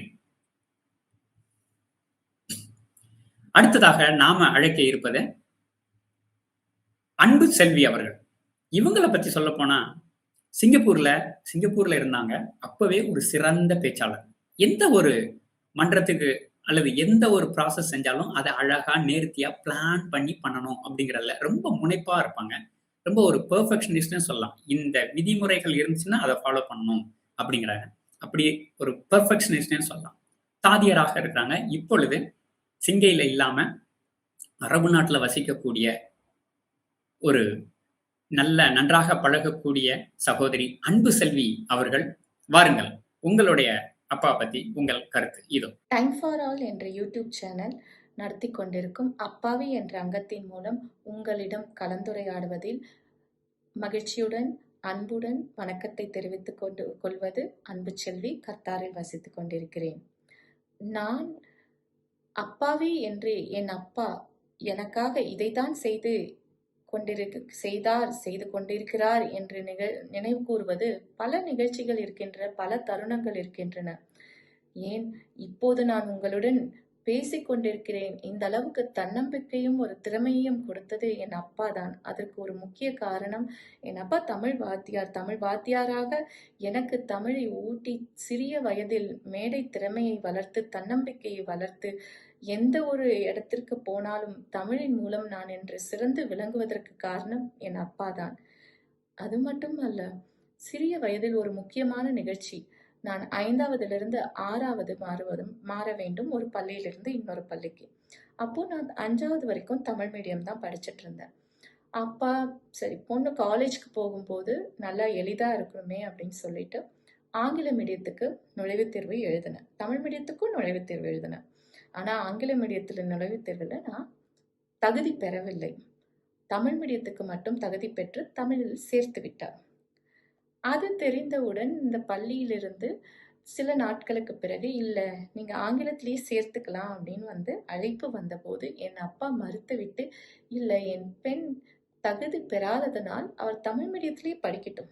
அடுத்ததாக நாம அழைக்க இருப்பது அன்பு செல்வி அவர்கள். இவங்களை பத்தி சொல்ல போனா சிங்கப்பூர்ல இருந்தாங்க. அப்பவே ஒரு சிறந்த பேச்சாளர். எந்த ஒரு மன்றத்துக்கு அல்லது எந்த ஒரு ப்ராசஸ் செஞ்சாலும் அதை அழகா நேர்த்தியா பிளான் பண்ணி பண்ணணும் அப்படிங்கிறதுல ரொம்ப முனைப்பா இருப்பாங்க. ரொம்ப ஒரு பெர்ஃபெக்ஷனிஸ்ட்னு சொல்லலாம். இந்த விதிமுறைகள் இருந்துச்சுன்னா அதை ஃபாலோ பண்ணணும் அப்படிங்கிறாங்க. அப்படி ஒரு பெர்ஃபெக்ஷனிஸ்ட்னு சொல்லலாம். தாதியராக இருக்கிறாங்க. இப்பொழுது சிங்கையில இல்லாம அரபு நாட்டுல வசிக்கக்கூடிய ஒரு நன்றாக பழகக்கூடிய சகோதரி அன்பு செல்வி அவர்கள். வாருங்கள், உங்களுடைய அப்பா பத்தி உங்கள் கருத்து இதோ. டைம் ஃபார் ஆல் என்ற யூடியூப் சேனல் நடத்தி கொண்டிருக்கும் அப்பாவி என்ற அங்கத்தின் மூலம் உங்களிடம் கலந்துரையாடுவதில் மகிழ்ச்சியுடன் அன்புடன் வணக்கத்தை தெரிவித்துக் கொள்வது அன்பு செல்வி, கத்தாரில் வசித்துக் கொண்டிருக்கிறேன். நான் அப்பாவி என்று என் அப்பா எனக்காக இதைத்தான் செய்து கொண்டிருக்கிறார் என்று நினைவு கூறுவது பல நிகழ்ச்சிகள் இருக்கின்றன, பல தருணங்கள் இருக்கின்றன. ஏன் இப்போது நான் உங்களுடன் பேசிக் கொண்டிருக்கிறேன். இந்த அளவுக்கு தன்னம்பிக்கையும் ஒரு திறமையையும் கொடுத்தது என் அப்பா தான். அதற்கு ஒரு முக்கிய காரணம், என் அப்பா தமிழ் வாத்தியாராக எனக்கு தமிழை ஊட்டி சிறிய வயதில் மேடை திறமையை வளர்த்து தன்னம்பிக்கையை வளர்த்து எந்த ஒரு இடத்திற்கு போனாலும் தமிழின் மூலம் நான் என்று சிறந்து விளங்குவதற்கு காரணம் என் அப்பா தான். அது மட்டும் அல்ல, சிறிய வயதில் ஒரு முக்கியமான நிகழ்ச்சி, நான் 5வதிலிருந்து 6வது மாற வேண்டும் ஒரு பள்ளியிலிருந்து இன்னொரு பள்ளிக்கு. அப்போ நான் 5வது வரைக்கும் தமிழ் மீடியம் தான் படிச்சுட்டு இருந்தேன். அப்பா சரி பொண்ணு காலேஜ்க்கு போகும்போது நல்லா எளிதா இருக்கணுமே அப்படின்னு சொல்லிட்டு ஆங்கில மீடியத்துக்கு நுழைவுத் தேர்வு எழுதினேன். தமிழ் மீடியத்துக்கும் நுழைவுத் தேர்வு எழுதினேன். ஆனா ஆங்கில மீடியத்துல நுழைவுத் தேர்வில் நான் தகுதி பெறவில்லை. தமிழ் மீடியத்துக்கு மட்டும் தகுதி பெற்று தமிழில் சேர்த்து விட்டார். அது தெரிந்தவுடன் இந்த பள்ளியிலிருந்து சில நாட்களுக்கு பிறகு இல்ல நீங்க ஆங்கிலத்திலேயே சேர்த்துக்கலாம் அப்படின்னு அழைப்பு வந்தபோது என் அப்பா மறுத்துவிட்டு, இல்ல என் பெண் தகுதி பெறாததனால் அவர் தமிழ் மீடியத்திலேயே படிக்கட்டும்,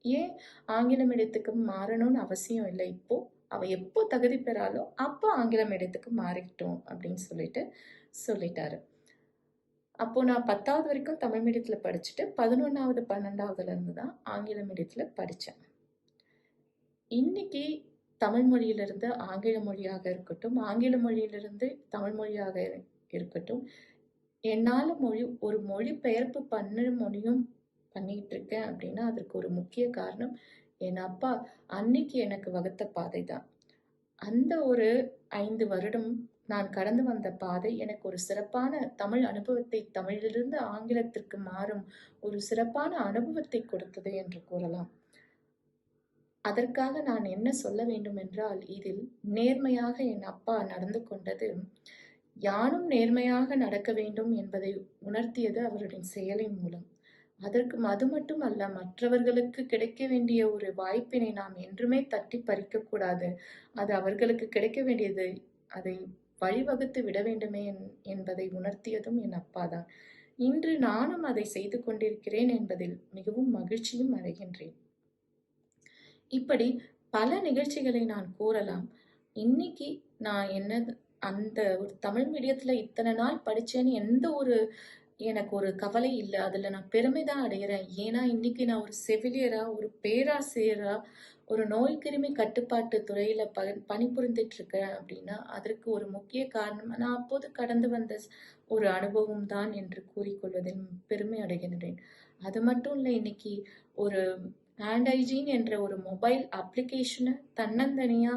ஏன் ஆங்கில மீடியத்துக்கு மாறணும்னு அவசியம் இல்லை, இப்போ அவ எப்போ தகுதி பெறாலோ அப்போ ஆங்கில மீடியத்துக்கு மாறிக்கிட்டோம் அப்படின்னு சொல்லிட்டாரு. அப்போ நான் 10வது வரைக்கும் தமிழ் மீடியத்துல படிச்சுட்டு 11வது 12வதுல இருந்து தான் ஆங்கில மீடியத்துல படிச்சேன். இன்னைக்கு தமிழ் மொழியிலிருந்து ஆங்கில மொழியாக இருக்கட்டும், ஆங்கில மொழியிலிருந்து தமிழ் மொழியாக இருக்கட்டும், என்னால ஒரு மொழி பெயர்ப்பு முடியும் பண்ணிட்டு இருக்கேன் அப்படின்னா அதற்கு ஒரு முக்கிய காரணம் என் அப்பா அன்னைக்கு எனக்கு வகுத்த பாதை தான். அந்த ஒரு 5 வருடம் நான் கடந்து வந்த பாதை எனக்கு ஒரு சிறப்பான தமிழ் அனுபவத்தை, தமிழிலிருந்து ஆங்கிலத்திற்கு மாறும் ஒரு சிறப்பான அனுபவத்தை கொடுத்தது என்று கூறலாம். அதற்காக நான் என்ன சொல்ல வேண்டும் என்றால், இதில் நேர்மையாக என் அப்பா நடந்து கொண்டது, யானும் நேர்மையாக நடக்க வேண்டும் என்பதை உணர்த்தியது அவருடைய செயலின் மூலம். அது மட்டும் அல்ல, மற்றவர்களுக்கு கிடைக்க வேண்டிய ஒரு வாய்ப்பினை நாம் என்றுமே தட்டி பறிக்க கூடாது. அது அவர்களுக்கு கிடைக்க வேண்டியது, அதை வழிவகுத்து விட வேண்டுமே என்பதை உணர்த்தியதும் என் அப்பா தான். இன்று நானும் அதை செய்து கொண்டிருக்கிறேன் என்பதில் மிகவும் மகிழ்ச்சியும் அடைகின்றேன். இப்படி பல நிகழ்ச்சிகளை நான் கூறலாம். இன்னைக்கு நான் அந்த ஒரு தமிழ் மீடியத்துல இத்தனை நாள் படிச்சேன்னு எனக்கு ஒரு கவலை இல்லை. அதுல நான் பெருமை தான் அடைகிறேன். ஏன்னா இன்னைக்கு நான் ஒரு செவிலியரா, ஒரு பேராசிரியரா, ஒரு நோய் கிருமி கட்டுப்பாட்டு துறையில பணிபுரிந்துட்டு இருக்கேன் அப்படின்னா அதற்கு ஒரு முக்கிய காரணம் நான் அப்போது கடந்து வந்த ஒரு அனுபவம் தான் என்று கூறிக்கொள்வதில் பெருமை அடைகின்றேன். அது மட்டும் இல்லை, இன்னைக்கு ஒரு ஹேண்ட் ஹைஜீன் என்ற ஒரு மொபைல் அப்ளிகேஷனை தன்னந்தனியா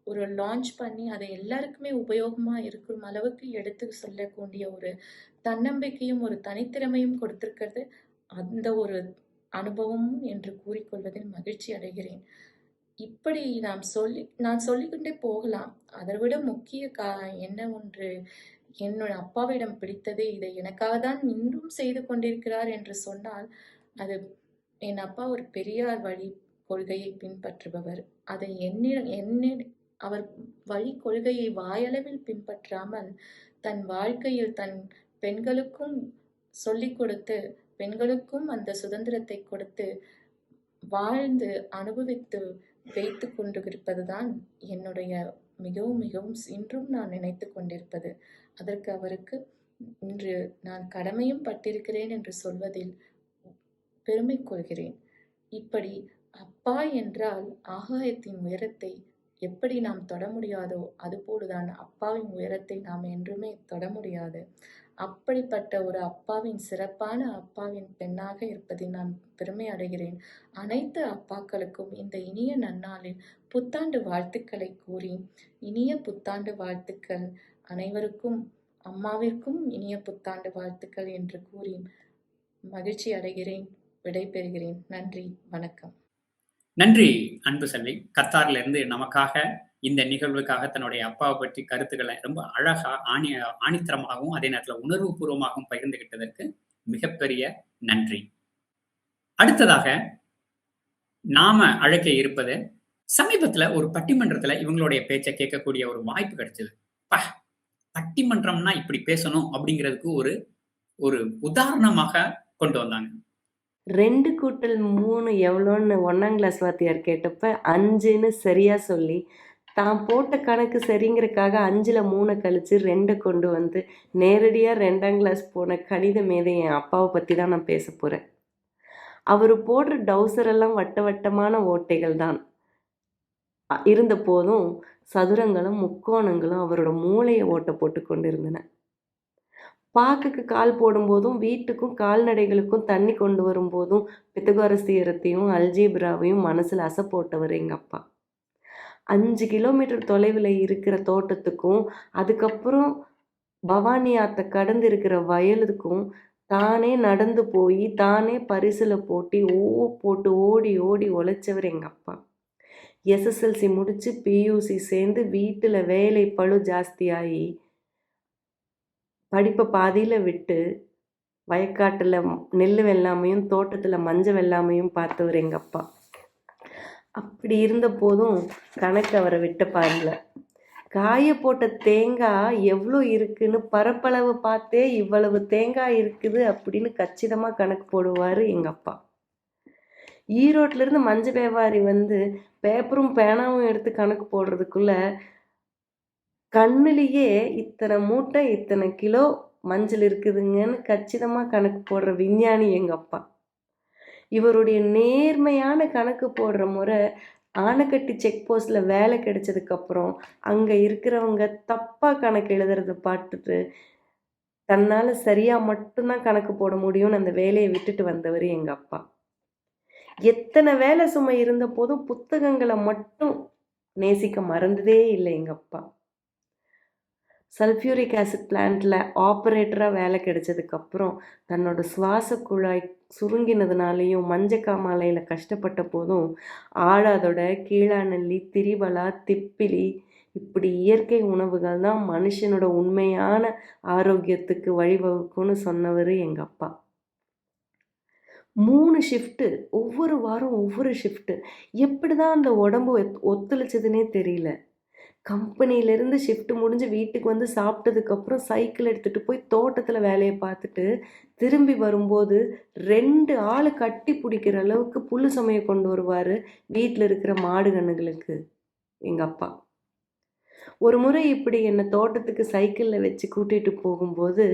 ஒரு லான்ச் பண்ணி அதை எல்லாருக்குமே உபயோகமா இருக்கும் அளவுக்கு எடுத்து சொல்லக்கூடிய ஒரு தன்னம்பிக்கையும் ஒரு தனித்திறமையும் கொடுத்திருக்கிறது அந்த ஒரு அனுபவமும் என்று கூறிக்கொள்வதில் மகிழ்ச்சி அடைகிறேன். இப்படி நான் சொல்லிக்கொண்டே போகலாம். அதை விட முக்கிய என்ன ஒன்று என்னோட அப்பாவிடம் பிடித்ததே இதை எனக்காக தான் இன்றும் செய்து கொண்டிருக்கிறார் என்று சொன்னால், அது என் அப்பா ஒரு பெரியார் வழி கொள்கையை பின்பற்றுபவர். அதை அவர் வழி கொள்கையை வாயளவில் பின்பற்றாமல் தன் வாழ்க்கையில் தன் பெண்களுக்கும் சொல்லிக் கொடுத்து, பெண்களுக்கும் அந்த சுதந்திரத்தை கொடுத்து வாழ்ந்து அனுபவித்து வைத்து கொண்டிருப்பதுதான் என்னுடைய மிகவும் மிகவும் இன்றும் நான் நினைத்து கொண்டிருப்பது. அதற்கு அவருக்கு இன்று நான் கடமையும் பட்டிருக்கிறேன் என்று சொல்வதில் பெருமை கொள்கிறேன். இப்படி அப்பா என்றால் ஆகாயத்தின் உயரத்தை எப்படி நாம் தொட முடியாதோ அதுபோலுதான் அப்பாவின் உயரத்தை நாம் என்றுமே தொட முடியாது. அப்படிப்பட்ட ஒரு அப்பாவின் சிறப்பான அப்பாவின் பெண்ணாக இருப்பதில் நான் பெருமை அடைகிறேன். அனைத்து அப்பாக்களுக்கும் இந்த இனிய நன்னாளில் புத்தாண்டு வாழ்த்துக்களை கூறி, இனிய புத்தாண்டு வாழ்த்துக்கள் அனைவருக்கும், அம்மாவிற்கும் இனிய புத்தாண்டு வாழ்த்துக்கள் என்று கூறி மகிழ்ச்சி அடைகிறேன். விடைபெறுகிறேன். நன்றி, வணக்கம். நன்றி அன்பு செல்வி. கத்தார்ல இருந்து நமக்காக இந்த நிகழ்வுக்காக தன்னுடைய அப்பாவை பற்றி கருத்துக்களை ரொம்ப அழகா ஆணித்தரமாகவும் அதே நேரத்தில் உணர்வு பூர்வமாகவும் பகிர்ந்துகிட்டதற்கு மிகப்பெரிய நன்றி. அடுத்ததாக நாம அழைக்க இருப்பது, சமீபத்துல ஒரு பட்டிமன்றத்துல இவங்களுடைய பேச்சை கேட்கக்கூடிய ஒரு வாய்ப்பு கிடைச்சது. பட்டிமன்றம்னா இப்படி பேசணும் அப்படிங்கிறதுக்கு ஒரு உதாரணமாக கொண்டு வந்தாங்க. 2 கூட்டல் 3 எவ்வளோன்னு 1ஆம் கிளாஸ் வாத்தியார் கேட்டப்ப 5ன்னு சரியா சொல்லி, தான் போட்ட கணக்கு சரிங்கிறதுக்காக 5ல் 3 கழிச்சு 2 கொண்டு வந்து நேரடியாக 2ஆம் கிளாஸ் போன கணித மேதை என் அப்பாவை பற்றி தான் நான் பேச போகிறேன். அவர் போடுற டவுசரெல்லாம் வட்ட வட்டமான ஓட்டைகள் தான் இருந்த போதும் சதுரங்களும் முக்கோணங்களும் அவரோட மூளையை ஓட்டை போட்டு கொண்டு இருந்தன. பாக்குக்கு கால் போடும்போதும் வீட்டுக்கும் கால்நடைகளுக்கும் தண்ணி கொண்டு வரும்போதும் பித்தகோரஸ் தியரத்தையும் அல்ஜீப்ராவையும் மனசில் அசை போட்டவர் எங்கள் அப்பா. 5 கிலோமீட்டர் தொலைவில் இருக்கிற தோட்டத்துக்கும் அதுக்கப்புறம் பவானி ஆற்றை கடந்து இருக்கிற வயலுக்கும் தானே நடந்து போய் தானே பரிசில் போட்டு ஓடி ஓடி உழைச்சவர் எங்கள் அப்பா. எஸ்எஸ்எல்சி முடித்து பியூசி சேர்ந்து வீட்டில் வேலை பளு ஜாஸ்தியாகி படிப்பை பாதியில் விட்டு வயக்காட்டில் நெல் வெள்ளாமையும் தோட்டத்தில் மஞ்சள் வெள்ளாமையும் பார்த்தவர் எங்கள் அப்பா. அப்படி இருந்த போதும் கணக்கு அவரை விட்ட பாருல. காய போட்ட தேங்காய் எவ்வளோ இருக்குன்னு பரப்பளவு பார்த்தே இவ்வளவு தேங்காய் இருக்குது அப்படின்னு கச்சிதமாக கணக்கு போடுவார் எங்கள் அப்பா. ஈரோட்டிலேருந்து மஞ்சள் வியாபாரி வந்து பேப்பரும் பேனாவும் எடுத்து கணக்கு போடுறதுக்குள்ள கண்ணுலேயே இத்தனை மூட்டை இத்தனை கிலோ மஞ்சள் இருக்குதுங்கன்னு கச்சிதமாக கணக்கு போடுற விஞ்ஞானி எங்கள் அப்பா. இவருடைய நேர்மையான கணக்கு போடுற முறை ஆனைக்கட்டி செக் போஸ்ட்டில் வேலை கிடைச்சதுக்கப்புறம் அங்கே இருக்கிறவங்க தப்பாக கணக்கு எழுதுறதை பார்த்துட்டு தன்னால் சரியாக மட்டும்தான் கணக்கு போட முடியும்னு அந்த வேலையை விட்டுட்டு வந்தவர் எங்கள் அப்பா. எத்தனை வேலை சுமை இருந்த போதும் புத்தகங்களை மட்டும் நேசிக்க மறந்ததே இல்லை எங்கள் அப்பா. சல்ஃபியூரிக் ஆசிட் பிளான்ட்டில் ஆப்ரேட்டராக வேலை கிடைச்சதுக்கப்புறம் தன்னோட சுவாச குழாய் சுருங்கினதுனாலையும் மஞ்சக்காமாலையில் கஷ்டப்பட்ட போதும் ஆடாதோட கீழாநெல்லி திரிபலா திப்பிலி இப்படி இயற்கை உணவுகள் தான் மனுஷனோட உண்மையான ஆரோக்கியத்துக்கு வழிவகுக்கும்னு சொன்னவர் எங்கள் அப்பா. 3 ஷிஃப்ட்டு, ஒவ்வொரு வாரம் ஒவ்வொரு ஷிஃப்ட்டு. எப்படி தான் அந்த உடம்பு ஒத்துழைச்சதுன்னே தெரியல. கம்பெனியிலேருந்து ஷிஃப்ட்டு முடிஞ்சு வீட்டுக்கு வந்து சாப்பிட்டதுக்கப்புறம் சைக்கிள் எடுத்துகிட்டு போய் தோட்டத்தில் வேலையை பார்த்துட்டு திரும்பி வரும்போது 2 ஆள் கட்டி பிடிக்கிற அளவுக்கு புல் சமைய கொண்டு வருவார் வீட்டில் இருக்கிற மாடு கண்ணுகளுக்கு எங்கள் அப்பா. ஒரு முறை இப்படி என்னை தோட்டத்துக்கு சைக்கிளில் வச்சு கூட்டிகிட்டு போகும்போது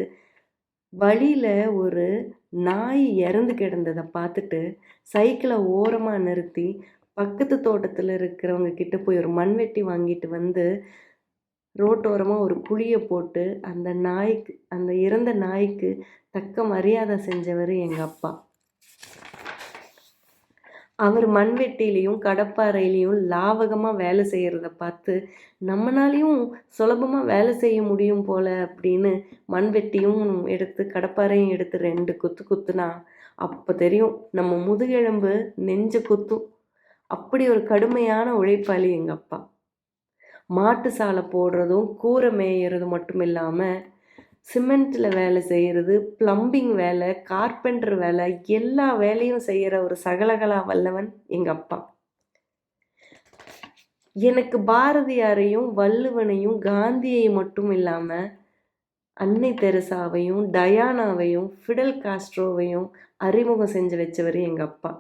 வழியில் ஒரு நாய் இறந்து கிடந்ததை பார்த்துட்டு சைக்கிளை ஓரமாக நிறுத்தி பக்கத்து தோட்டத்தில் இருக்கிறவங்க கிட்ட போய் ஒரு மண்வெட்டி வாங்கிட்டு வந்து ரோட்டோரமாக ஒரு குழியை போட்டு அந்த இறந்த நாய்க்கு தக்க மரியாதை செஞ்சவர் எங்கள் அப்பா. அவர் மண்வெட்டிலையும் கடப்பாறையிலையும் லாவகமாக வேலை செய்கிறத பார்த்து நம்மளாலையும் சுலபமாக வேலை செய்ய முடியும் போல் அப்படின்னு மண்வெட்டியும் எடுத்து கடப்பாறையும் எடுத்து 2 குத்து குத்துனா அப்போ தெரியும் நம்ம முதுகெலும்பு நெஞ்ச குத்தும். அப்படி ஒரு கடுமையான உழைப்பாளி எங்கள் அப்பா. மாட்டு சாலை போடுறதும் கூரை மேயறது மட்டும் இல்லாமல் சிமெண்ட்டில் வேலை செய்கிறது, ப்ளம்பிங் வேலை, கார்பெண்டர் வேலை, எல்லா வேலையும் செய்கிற ஒரு சகலகலா வல்லவன் எங்கள் அப்பா. எனக்கு பாரதியாரையும் வள்ளுவனையும் காந்தியை மட்டும் இல்லாமல் அன்னை தெரசாவையும் டயானாவையும் ஃபிடல் காஸ்ட்ரோவையும் அறிமுகம் செஞ்சு வச்சவர் எங்கள் அப்பா.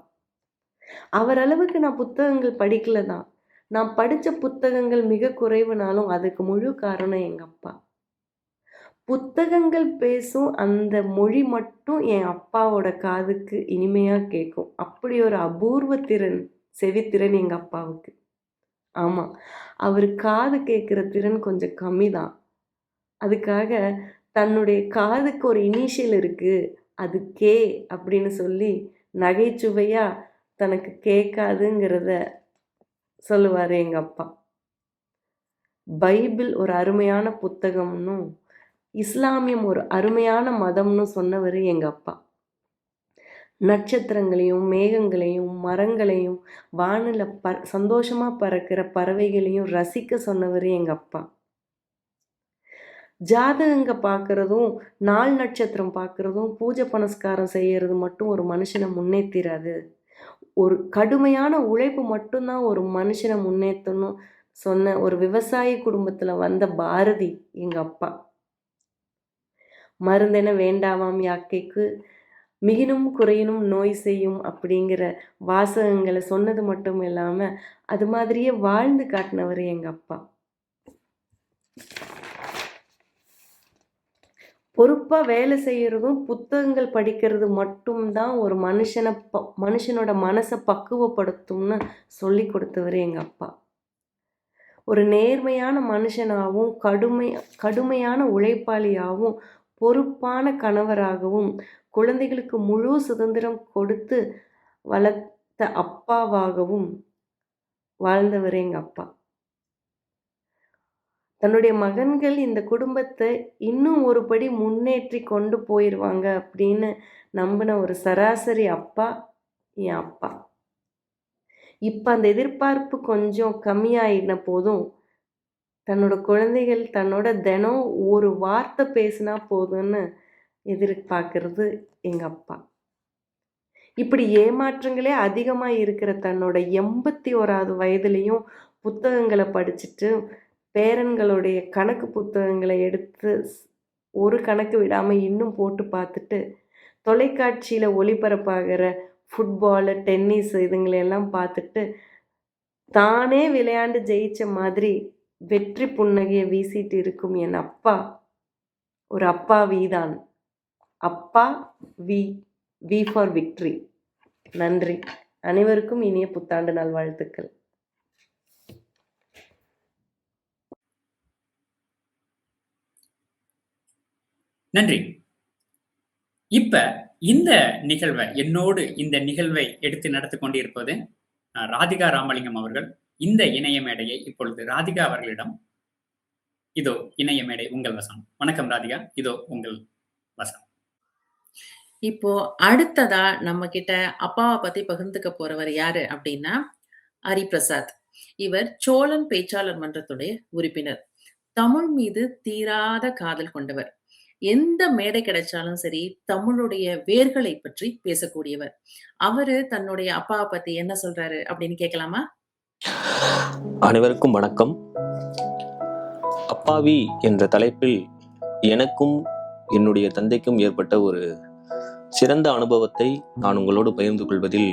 அவர் அளவுக்கு நான் புத்தகங்கள் படிக்கல தான். நான் படித்த புத்தகங்கள் மிக குறைவுனாலும் அதுக்கு முழு காரணம் எங்கள் அப்பா. புத்தகங்கள் பேசும் அந்த மொழி மட்டும் என் அப்பாவோட காதுக்கு இனிமையாக கேட்கும். அப்படி ஒரு அபூர்வ செவித்திறன் எங்கள் அப்பாவுக்கு. ஆமாம், அவர் காது கேட்குற திறன் கொஞ்சம் கம்மி தான். அதுக்காக தன்னுடைய காதுக்கு ஒரு இனிஷியல் இருக்கு, அது கே அப்படின்னு சொல்லி நகைச்சுவையா தனக்கு கேட்காதுங்கிறத சொல்லுவாரு எங்க அப்பா. பைபிள் ஒரு அருமையான புத்தகம்னும் இஸ்லாமியம் ஒரு அருமையான மதம்னு சொன்னவர் எங்க அப்பா. நட்சத்திரங்களையும் மேகங்களையும் மரங்களையும் வானில சந்தோஷமா பறக்கிற பறவைகளையும் ரசிக்க சொன்னவர் எங்க அப்பா. ஜாதகங்க பார்க்கறதும் நாள் நட்சத்திரம் பார்க்கறதும் பூஜை புனஸ்காரம் செய்யறது மட்டும் ஒரு மனுஷனை முன்னேற்றிராது, ஒரு கடுமையான உழைப்பு மட்டும்தான் ஒரு மனுஷனை முன்னேற்றணும் சொன்ன ஒரு விவசாய குடும்பத்துல வந்த பாரதி எங்க அப்பா. மருந்தென வேண்டாவாம் யாக்கைக்கு மிகினும் குறையினும் நோய் செய்யும் அப்படிங்கிற வாசகங்களை சொன்னது மட்டும் இல்லாம அது மாதிரியே வாழ்ந்து காட்டினவர் எங்க அப்பா. பொறுப்பா வேலை செய்யறதும் புத்தகங்கள் படிக்கிறது மட்டும்தான் ஒரு மனுஷனோட மனசை பக்குவப்படுத்தும்னு சொல்லி கொடுத்தவர் எங்க அப்பா. ஒரு நேர்மையான மனுஷனாகவும் கடுமையான உழைப்பாளியாகவும் பொறுப்பான கணவராகவும் குழந்தைகளுக்கு முழு சுதந்திரம் கொடுத்து வளர்த்த அப்பாவாகவும் வாழ்ந்தவர் எங்க அப்பா. தன்னுடைய மகன்கள் இந்த குடும்பத்தை இன்னும் ஒரு படி முன்னேற்றி கொண்டு போயிடுவாங்க அப்படின்னு நம்பின ஒரு சராசரி அப்பா என் அப்பா. இப்போ அந்த எதிர்பார்ப்பு கொஞ்சம் கம்மியாயின போதும் தன்னோட குழந்தைகள் தன்னோட தினம் ஒரு வார்த்தை பேசினா போதும்னு எதிர்பார்க்கறது எங்க அப்பா. இப்படி ஏமாற்றங்களே அதிகமாக இருக்கிற தன்னோட 81வது வயதுலையும் புத்தகங்களை படிச்சுட்டு பேரன்களுடைய கணக்கு புத்தகங்களை எடுத்து ஒரு கணக்கு விடாமல் இன்னும் போட்டு பார்த்துட்டு தொலைக்காட்சியில் ஒளிபரப்பாகிற ஃபுட்பாலு டென்னிஸ் இதுங்களெல்லாம் பார்த்துட்டு தானே விளையாண்டு ஜெயிச்ச மாதிரி வெற்றி புன்னகையை வீசிட்டு இருக்கும் என் அப்பா ஒரு அப்பாவிதான். அப்பா வி ஃபார் விக்ட்ரி. நன்றி. அனைவருக்கும் இனிய புத்தாண்டு நல்வாழ்த்துக்கள். நன்றி. இப்ப இந்த நிகழ்வை என்னோடு இந்த நிகழ்வை எடுத்து நடத்தி கொண்டிருப்பது ராதிகா ராமலிங்கம் அவர்கள். இந்த இணைய மேடையை இப்பொழுது ராதிகா அவர்களிடம் இதோ இணைய மேடை உங்கள் வசம். வணக்கம் ராதிகா, இதோ உங்கள் வசம். இப்போ அடுத்ததா நம்ம கிட்ட அப்பாவை பத்தி பகிர்ந்துக்க போறவர் யாரு அப்படின்னா ஹரிபிரசாத். இவர் சோழன் பேச்சாளர் மன்றத்துடைய உறுப்பினர். தமிழ் மீது தீராத காதல் கொண்டவர். எந்த மேடை கிடைச்சாலும் சரி தமிழுடைய வேர்களை பற்றி பேசக்கூடியவர். அவரு தன்னுடைய அப்பாவை பத்தி என்ன சொல்றாரு அப்படின்னு கேட்கலாமா? அனைவருக்கும் வணக்கம். அப்பாவி என்ற தலைப்பில் எனக்கும் என்னுடைய தந்தைக்கும் ஏற்பட்ட ஒரு சிறந்த அனுபவத்தை நான் உங்களோடு பகிர்ந்து கொள்வதில்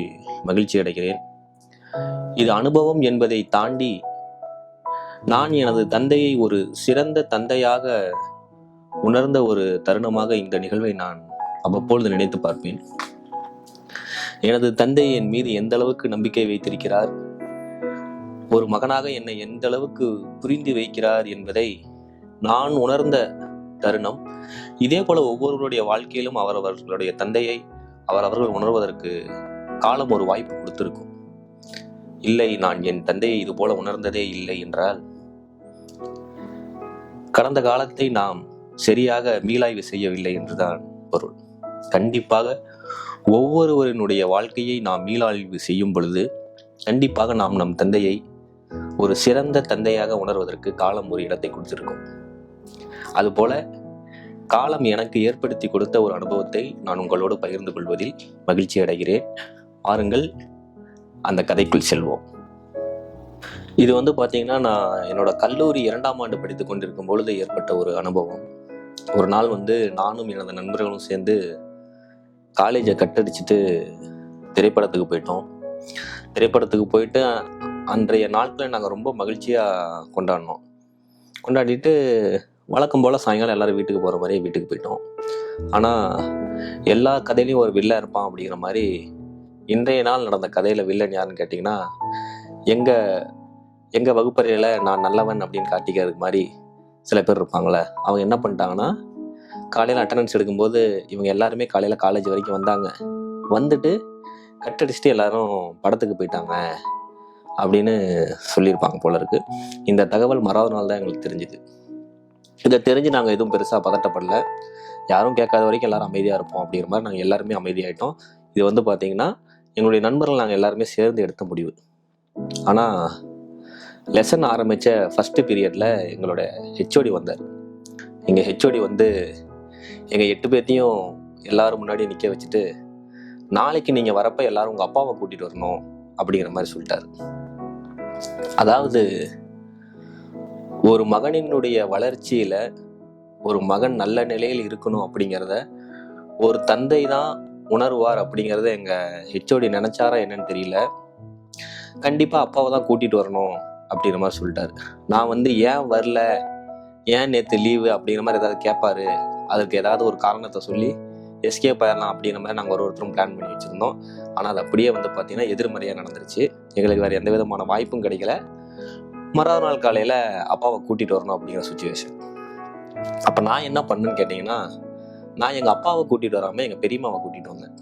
மகிழ்ச்சி அடைகிறேன். இது அனுபவம் என்பதை தாண்டி நான் எனது தந்தையை ஒரு சிறந்த தந்தையாக உணர்ந்த ஒரு தருணமாக இந்த நிகழ்வை நான் அவ்வப்பொழுது நினைத்து பார்ப்பேன். எனது தந்தை என் மீது எந்த அளவுக்கு நம்பிக்கை வைத்திருக்கிறார், ஒரு மகனாக என்னை எந்த அளவுக்கு புரிந்து வைக்கிறார் என்பதை நான் உணர்ந்த தருணம். இதே போல ஒவ்வொருவருடைய வாழ்க்கையிலும் அவரவர்களுடைய தந்தையை அவர்கள் உணர்வதற்கு காலம் ஒரு வாய்ப்பு கொடுத்திருக்கும். இல்லை, நான் என் தந்தையை இது போல உணர்ந்ததே இல்லை என்றால் கடந்த காலத்தை நாம் சரியாக மீளாய்வு செய்யவில்லை என்றுதான் பொருள். கண்டிப்பாக ஒவ்வொருவரினுடைய வாழ்க்கையை நாம் மீளாய்வு செய்யும் பொழுது கண்டிப்பாக நாம் நம் தந்தையை ஒரு சிறந்த தந்தையாக உணர்வதற்கு காலம் ஒரு இடத்தை கொடுத்திருக்கும். அதுபோல காலம் எனக்கு ஏற்படுத்தி கொடுத்த ஒரு அனுபவத்தை நான் உங்களோடு பகிர்ந்து கொள்வதில் மகிழ்ச்சி அடைகிறேன். வாருங்கள் அந்த கதைக்குள் செல்வோம். இது பார்த்தீங்கன்னா, நான் என்னோட கல்லூரி 2ஆம் ஆண்டு படித்து கொண்டிருக்கும் பொழுது ஏற்பட்ட ஒரு அனுபவம். ஒரு நாள் நானும் எனது நண்பர்களும் சேர்ந்து காலேஜை கட்டடிச்சுட்டு திரைப்படத்துக்கு போயிட்டோம். திரைப்படத்துக்கு போயிட்டு அன்றைய நாட்களை நாங்கள் ரொம்ப மகிழ்ச்சியாக கொண்டாடிட்டு வழக்கம் போல் சாயங்காலம் எல்லோரும் வீட்டுக்கு போகிற மாதிரியே வீட்டுக்கு போயிட்டோம். ஆனால் எல்லா கதையிலையும் ஒரு வில்லன் இருப்பான் அப்படிங்கிற மாதிரி இன்றைய நாள் நடந்த கதையில் வில்லன் யாருன்னு கேட்டிங்கன்னா, எங்கள் வகுப்பறையில் நான் நல்லவன் அப்படின்னு காட்டிக்கிறதுக்கு மாதிரி சில பேர் இருப்பாங்களே, அவங்க என்ன பண்ணிட்டாங்கன்னா காலையில் அட்டண்டன்ஸ் எடுக்கும்போது இவங்க எல்லாருமே காலையில் காலேஜ் வரைக்கும் வந்தாங்க. வந்துட்டு கட்டடிச்சுட்டு எல்லாரும் படத்துக்கு போயிட்டாங்க அப்படின்னு சொல்லியிருப்பாங்க போல இருக்கு. இந்த தகவல் மறாவது நாள் தான் எங்களுக்கு தெரிஞ்சுது. இதை தெரிஞ்சு நாங்கள் எதுவும் பெருசாக பதட்டப்படல. யாரும் கேட்காத வரைக்கும் எல்லாரும் அமைதியாக இருப்போம் அப்படிங்கிற மாதிரி நாங்கள் எல்லாருமே அமைதியாயிட்டோம். இது வந்து பார்த்தீங்கன்னா எங்களுடைய நண்பர்கள் நாங்கள் எல்லாருமே சேர்ந்து எடுத்த முடிவு. ஆனால் லெசன் ஆரம்பித்த ஃபஸ்ட்டு பீரியடில் எங்களோட ஹெச்ஓடி வந்தார். எங்கள் ஹெச்ஓடி வந்து எங்கள் 8 பேர்த்தையும் எல்லாரும் முன்னாடி நிற்க வச்சுட்டு, நாளைக்கு நீங்கள் வரப்போ எல்லாரும் உங்கள் அப்பாவை கூட்டிகிட்டு வரணும் அப்படிங்கிற மாதிரி சொல்லிட்டாரு. அதாவது ஒரு மகனினுடைய வளர்ச்சியில் ஒரு மகன் நல்ல நிலையில் இருக்கணும் அப்படிங்கிறத ஒரு தந்தை தான் உணர்வார் அப்படிங்கிறத எங்கள் ஹெச்ஓடி நினச்சாரா என்னன்னு தெரியல. கண்டிப்பாக அப்பாவை தான் கூட்டிகிட்டு வரணும் அப்படிங்கிற மாதிரி சொல்லிட்டாரு. நான் வந்து ஏன் வரல, ஏன் நேற்று லீவு அப்படிங்கிற மாதிரி ஏதாவது கேட்பாரு, அதற்கு ஏதாவது ஒரு காரணத்தை சொல்லி எஸ்கேப் ஆயிடலாம் அப்படிங்கிற மாதிரி நாங்கள் ஒருத்தரும் பிளான் பண்ணி வச்சுருந்தோம். ஆனால் அது அப்படியே வந்து பார்த்தீங்கன்னா எதிர்மறையாக நடந்துருச்சு. எங்களுக்கு வேறு எந்த விதமான வாய்ப்பும் கிடைக்கல. மறாவது நாள் காலையில் அப்பாவை கூட்டிகிட்டு வரணும் அப்படிங்கிற சுச்சுவேஷன். அப்போ நான் என்ன பண்ணேன்னு கேட்டிங்கன்னா, நான் எங்கள் அப்பாவை கூட்டிகிட்டு வராமல் எங்கள் பெரியம்மாவை கூட்டிகிட்டு வந்தேன்.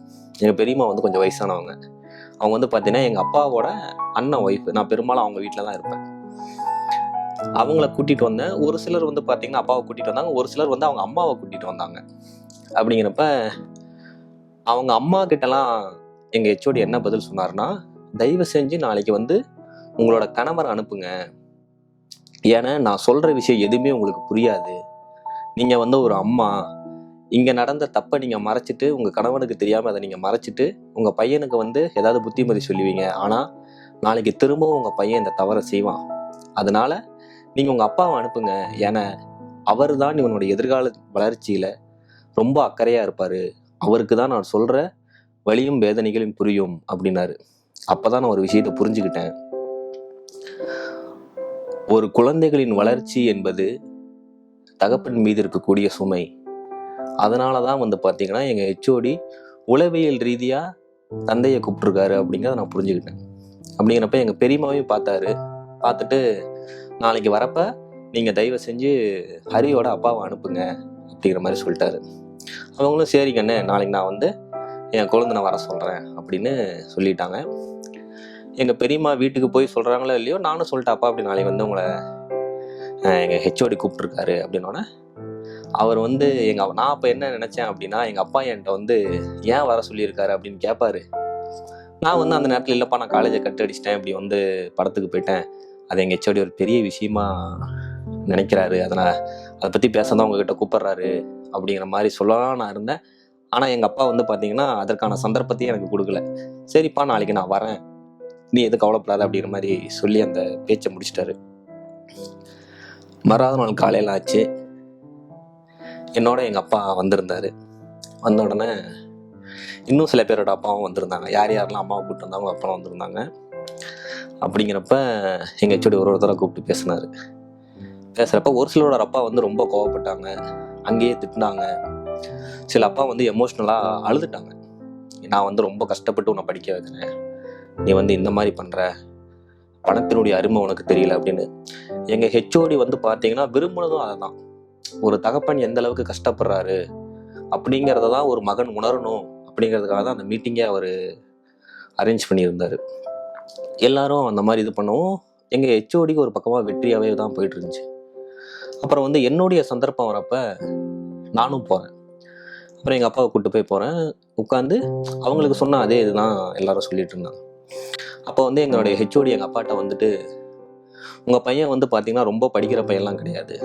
எங்கள் பெரியம்மா வந்து கொஞ்சம் வயசானவங்க. அவங்க வந்து பார்த்தீங்கன்னா எங்கள் அப்பாவோட அண்ணன் ஒய்ஃபு. நான் பெரும்பாலும் அவங்க வீட்டில் தான் இருப்பேன். அவங்கள கூட்டிகிட்டு வந்தேன். ஒரு சிலர் வந்து பார்த்தீங்கன்னா அப்பாவை கூட்டிகிட்டு வந்தாங்க, ஒரு சிலர் வந்து அவங்க அம்மாவை கூட்டிகிட்டு வந்தாங்க. அப்படிங்கிறப்ப அவங்க அம்மா கிட்டலாம் எங்கள் ஹெச்ஓடி என்ன பதில் சொன்னார்னா, தயவு செஞ்சு நாளைக்கு வந்து உங்களோட கணவரை அனுப்புங்க, ஏன்னா நான் சொல்கிற விஷயம் எதுவுமே உங்களுக்கு புரியாது. நீங்கள் வந்து ஒரு அம்மா, இங்கே நடந்த தப்பை நீங்கள் மறைச்சிட்டு, உங்கள் கணவனுக்கு தெரியாமல் அதை நீங்கள் மறைச்சிட்டு உங்கள் பையனுக்கு வந்து ஏதாவது புத்திமதி சொல்லுவீங்க. ஆனால் நாளைக்கு திரும்பவும் உங்கள் பையன் இந்த தவறை செய்வான். அதனால் நீங்கள் உங்கள் அப்பாவை அனுப்புங்க, ஏன்னா அவர் தான் இவனுடைய எதிர்கால வளர்ச்சியில் ரொம்ப அக்கறையாக இருப்பார். அவருக்கு தான் நான் சொல்கிற வலியும் வேதனைகளும் புரியும் அப்படின்னாரு. அப்போ தான் நான் ஒரு விஷயத்தை புரிஞ்சுக்கிட்டேன். ஒரு குழந்தைகளின் வளர்ச்சி என்பது தகப்பன் மீது இருக்கக்கூடிய சுமை. அதனால தான் வந்து பார்த்தீங்கன்னா எங்கள் ஹெச்ஓடி உளவியல் ரீதியாக தந்தையை கூப்பிட்ருக்காரு அப்படிங்கிறத நான் புரிஞ்சுக்கிட்டேன். அப்படிங்கிறப்ப எங்கள் பெரியம்மாவையும் பார்த்தாரு. பார்த்துட்டு நாளைக்கு வரப்ப நீங்கள் தயவு செஞ்சு ஹரியோட அப்பாவை அனுப்புங்க அப்படிங்கிற மாதிரி சொல்லிட்டாரு. அவங்களும் சரிங்கண்ணே, நாளைக்கு நான் வந்து என் குழந்தை வர சொல்கிறேன் அப்படின்னு சொல்லிட்டாங்க. எங்கள் பெரியம்மா வீட்டுக்கு போய் சொல்கிறாங்களோ இல்லையோ, நானும் சொல்லிட்டேன் அப்பா அப்படி நாளைக்கு வந்து உங்களை எங்கள் ஹெச்ஓடி கூப்பிட்ருக்காரு அப்படின்னோடனே அவர் வந்து நான் அப்போ என்ன நினச்சேன் அப்படின்னா, எங்கள் அப்பா என்கிட்ட வந்து ஏன் வர சொல்லியிருக்காரு அப்படின்னு கேட்பாரு. நான் வந்து அந்த நேரத்தில் இல்லைப்பா நான் காலேஜை கட் அடிச்சிட்டேன், இப்படி வந்து படத்துக்கு போயிட்டேன், அது எங்கள் ஹெச்ஓடி ஒரு பெரிய விஷயமா நினைக்கிறாரு, அதை பற்றி பேச தான் உங்ககிட்ட கூப்பிட்றாரு அப்படிங்கிற மாதிரி சொல்லலாம் நான் இருந்தேன். ஆனால் எங்கள் அப்பா வந்து பார்த்தீங்கன்னா அதற்கான சந்தர்ப்பத்தையும் எனக்கு கொடுக்கல. சரிப்பா நாளைக்கு நான் வரேன், நீ எதுவும் கவலைப்படாத அப்படிங்கிற மாதிரி சொல்லி அந்த பேச்சை முடிச்சிட்டாரு. மறாவது நாள் காலையில் ஆச்சு. என்னோட எங்கள் அப்பா வந்திருந்தார். வந்த உடனே இன்னும் சில பேரோட அப்பாவும் வந்திருந்தாங்க. யாரெல்லாம் அம்மாவை கூப்பிட்டு வந்தாங்க அப்புறம் வந்திருந்தாங்க. அப்படிங்கிறப்ப எங்கள் ஹெச்ஓடி ஒரு தடவை கூப்பிட்டு பேசுகிறப்ப ஒரு சிலரோட அப்பா வந்து ரொம்ப கோவப்பட்டாங்க, அங்கேயே திட்டினாங்க. சில அப்பா வந்து எமோஷ்னலாக அழுதுட்டாங்க. நான் வந்து ரொம்ப கஷ்டப்பட்டு உன்னை படிக்க வைக்கிறேன், நீ வந்து இந்த மாதிரி பண்ணுற, பணத்தினுடைய அருமை உனக்கு தெரியல அப்படின்னு. எங்கள் ஹெச்ஓடி வந்து பார்த்தீங்கன்னா விரும்பினதும் அதை தான். ஒரு தகப்பன் எந்த அளவுக்கு கஷ்டப்படுறாரு அப்படிங்கிறத தான் ஒரு மகன் உணரணும் அப்படிங்கிறதுக்காக தான் அந்த மீட்டிங்கே அவர் அரேஞ்ச் பண்ணியிருந்தார். எல்லாரும் அந்த மாதிரி இது பண்ணவும் எங்கள் ஹெச்ஓடிக்கு ஒரு பக்கமாக வெற்றியாகவே தான் போயிட்டு இருந்துச்சு. அப்புறம் வந்து என்னுடைய சந்தர்ப்பம் வரப்ப நானும் போகிறேன். அப்புறம் எங்கள் அப்பாவை கூப்பிட்டு போய் போகிறேன். உட்காந்து அவங்களுக்கு சொன்ன அதே இதுதான் எல்லாரும் சொல்லிட்டு இருந்தாங்க. அப்போ வந்து எங்களுடைய ஹெச்ஓடி எங்கள் அப்பாட்ட வந்துட்டு, உங்கள் பையன் வந்து பார்த்தீங்கன்னா ரொம்ப படிக்கிற பையன்லாம் கிடையாது,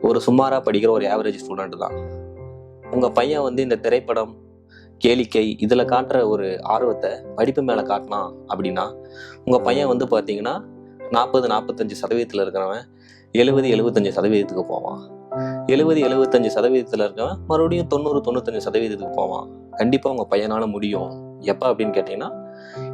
ஒரு சுமாராக படிக்கிற ஒரு ஆவரேஜ் ஸ்டூடெண்ட் தான். உங்கள் பையன் வந்து இந்த திரைப்படம், கேளிக்கை இதில் காட்டுற ஒரு ஆர்வத்தை படிப்பு மேலே காட்டினான் அப்படின்னா உங்கள் பையன் வந்து பார்த்தீங்கன்னா 40-45% இருக்கிறவன் 70-75% போவான். 70-75% இருக்கவன் மறுபடியும் 90-95% போவான். கண்டிப்பாக உங்கள் பையனால் முடியும். எப்போ அப்படின்னு கேட்டிங்கன்னா,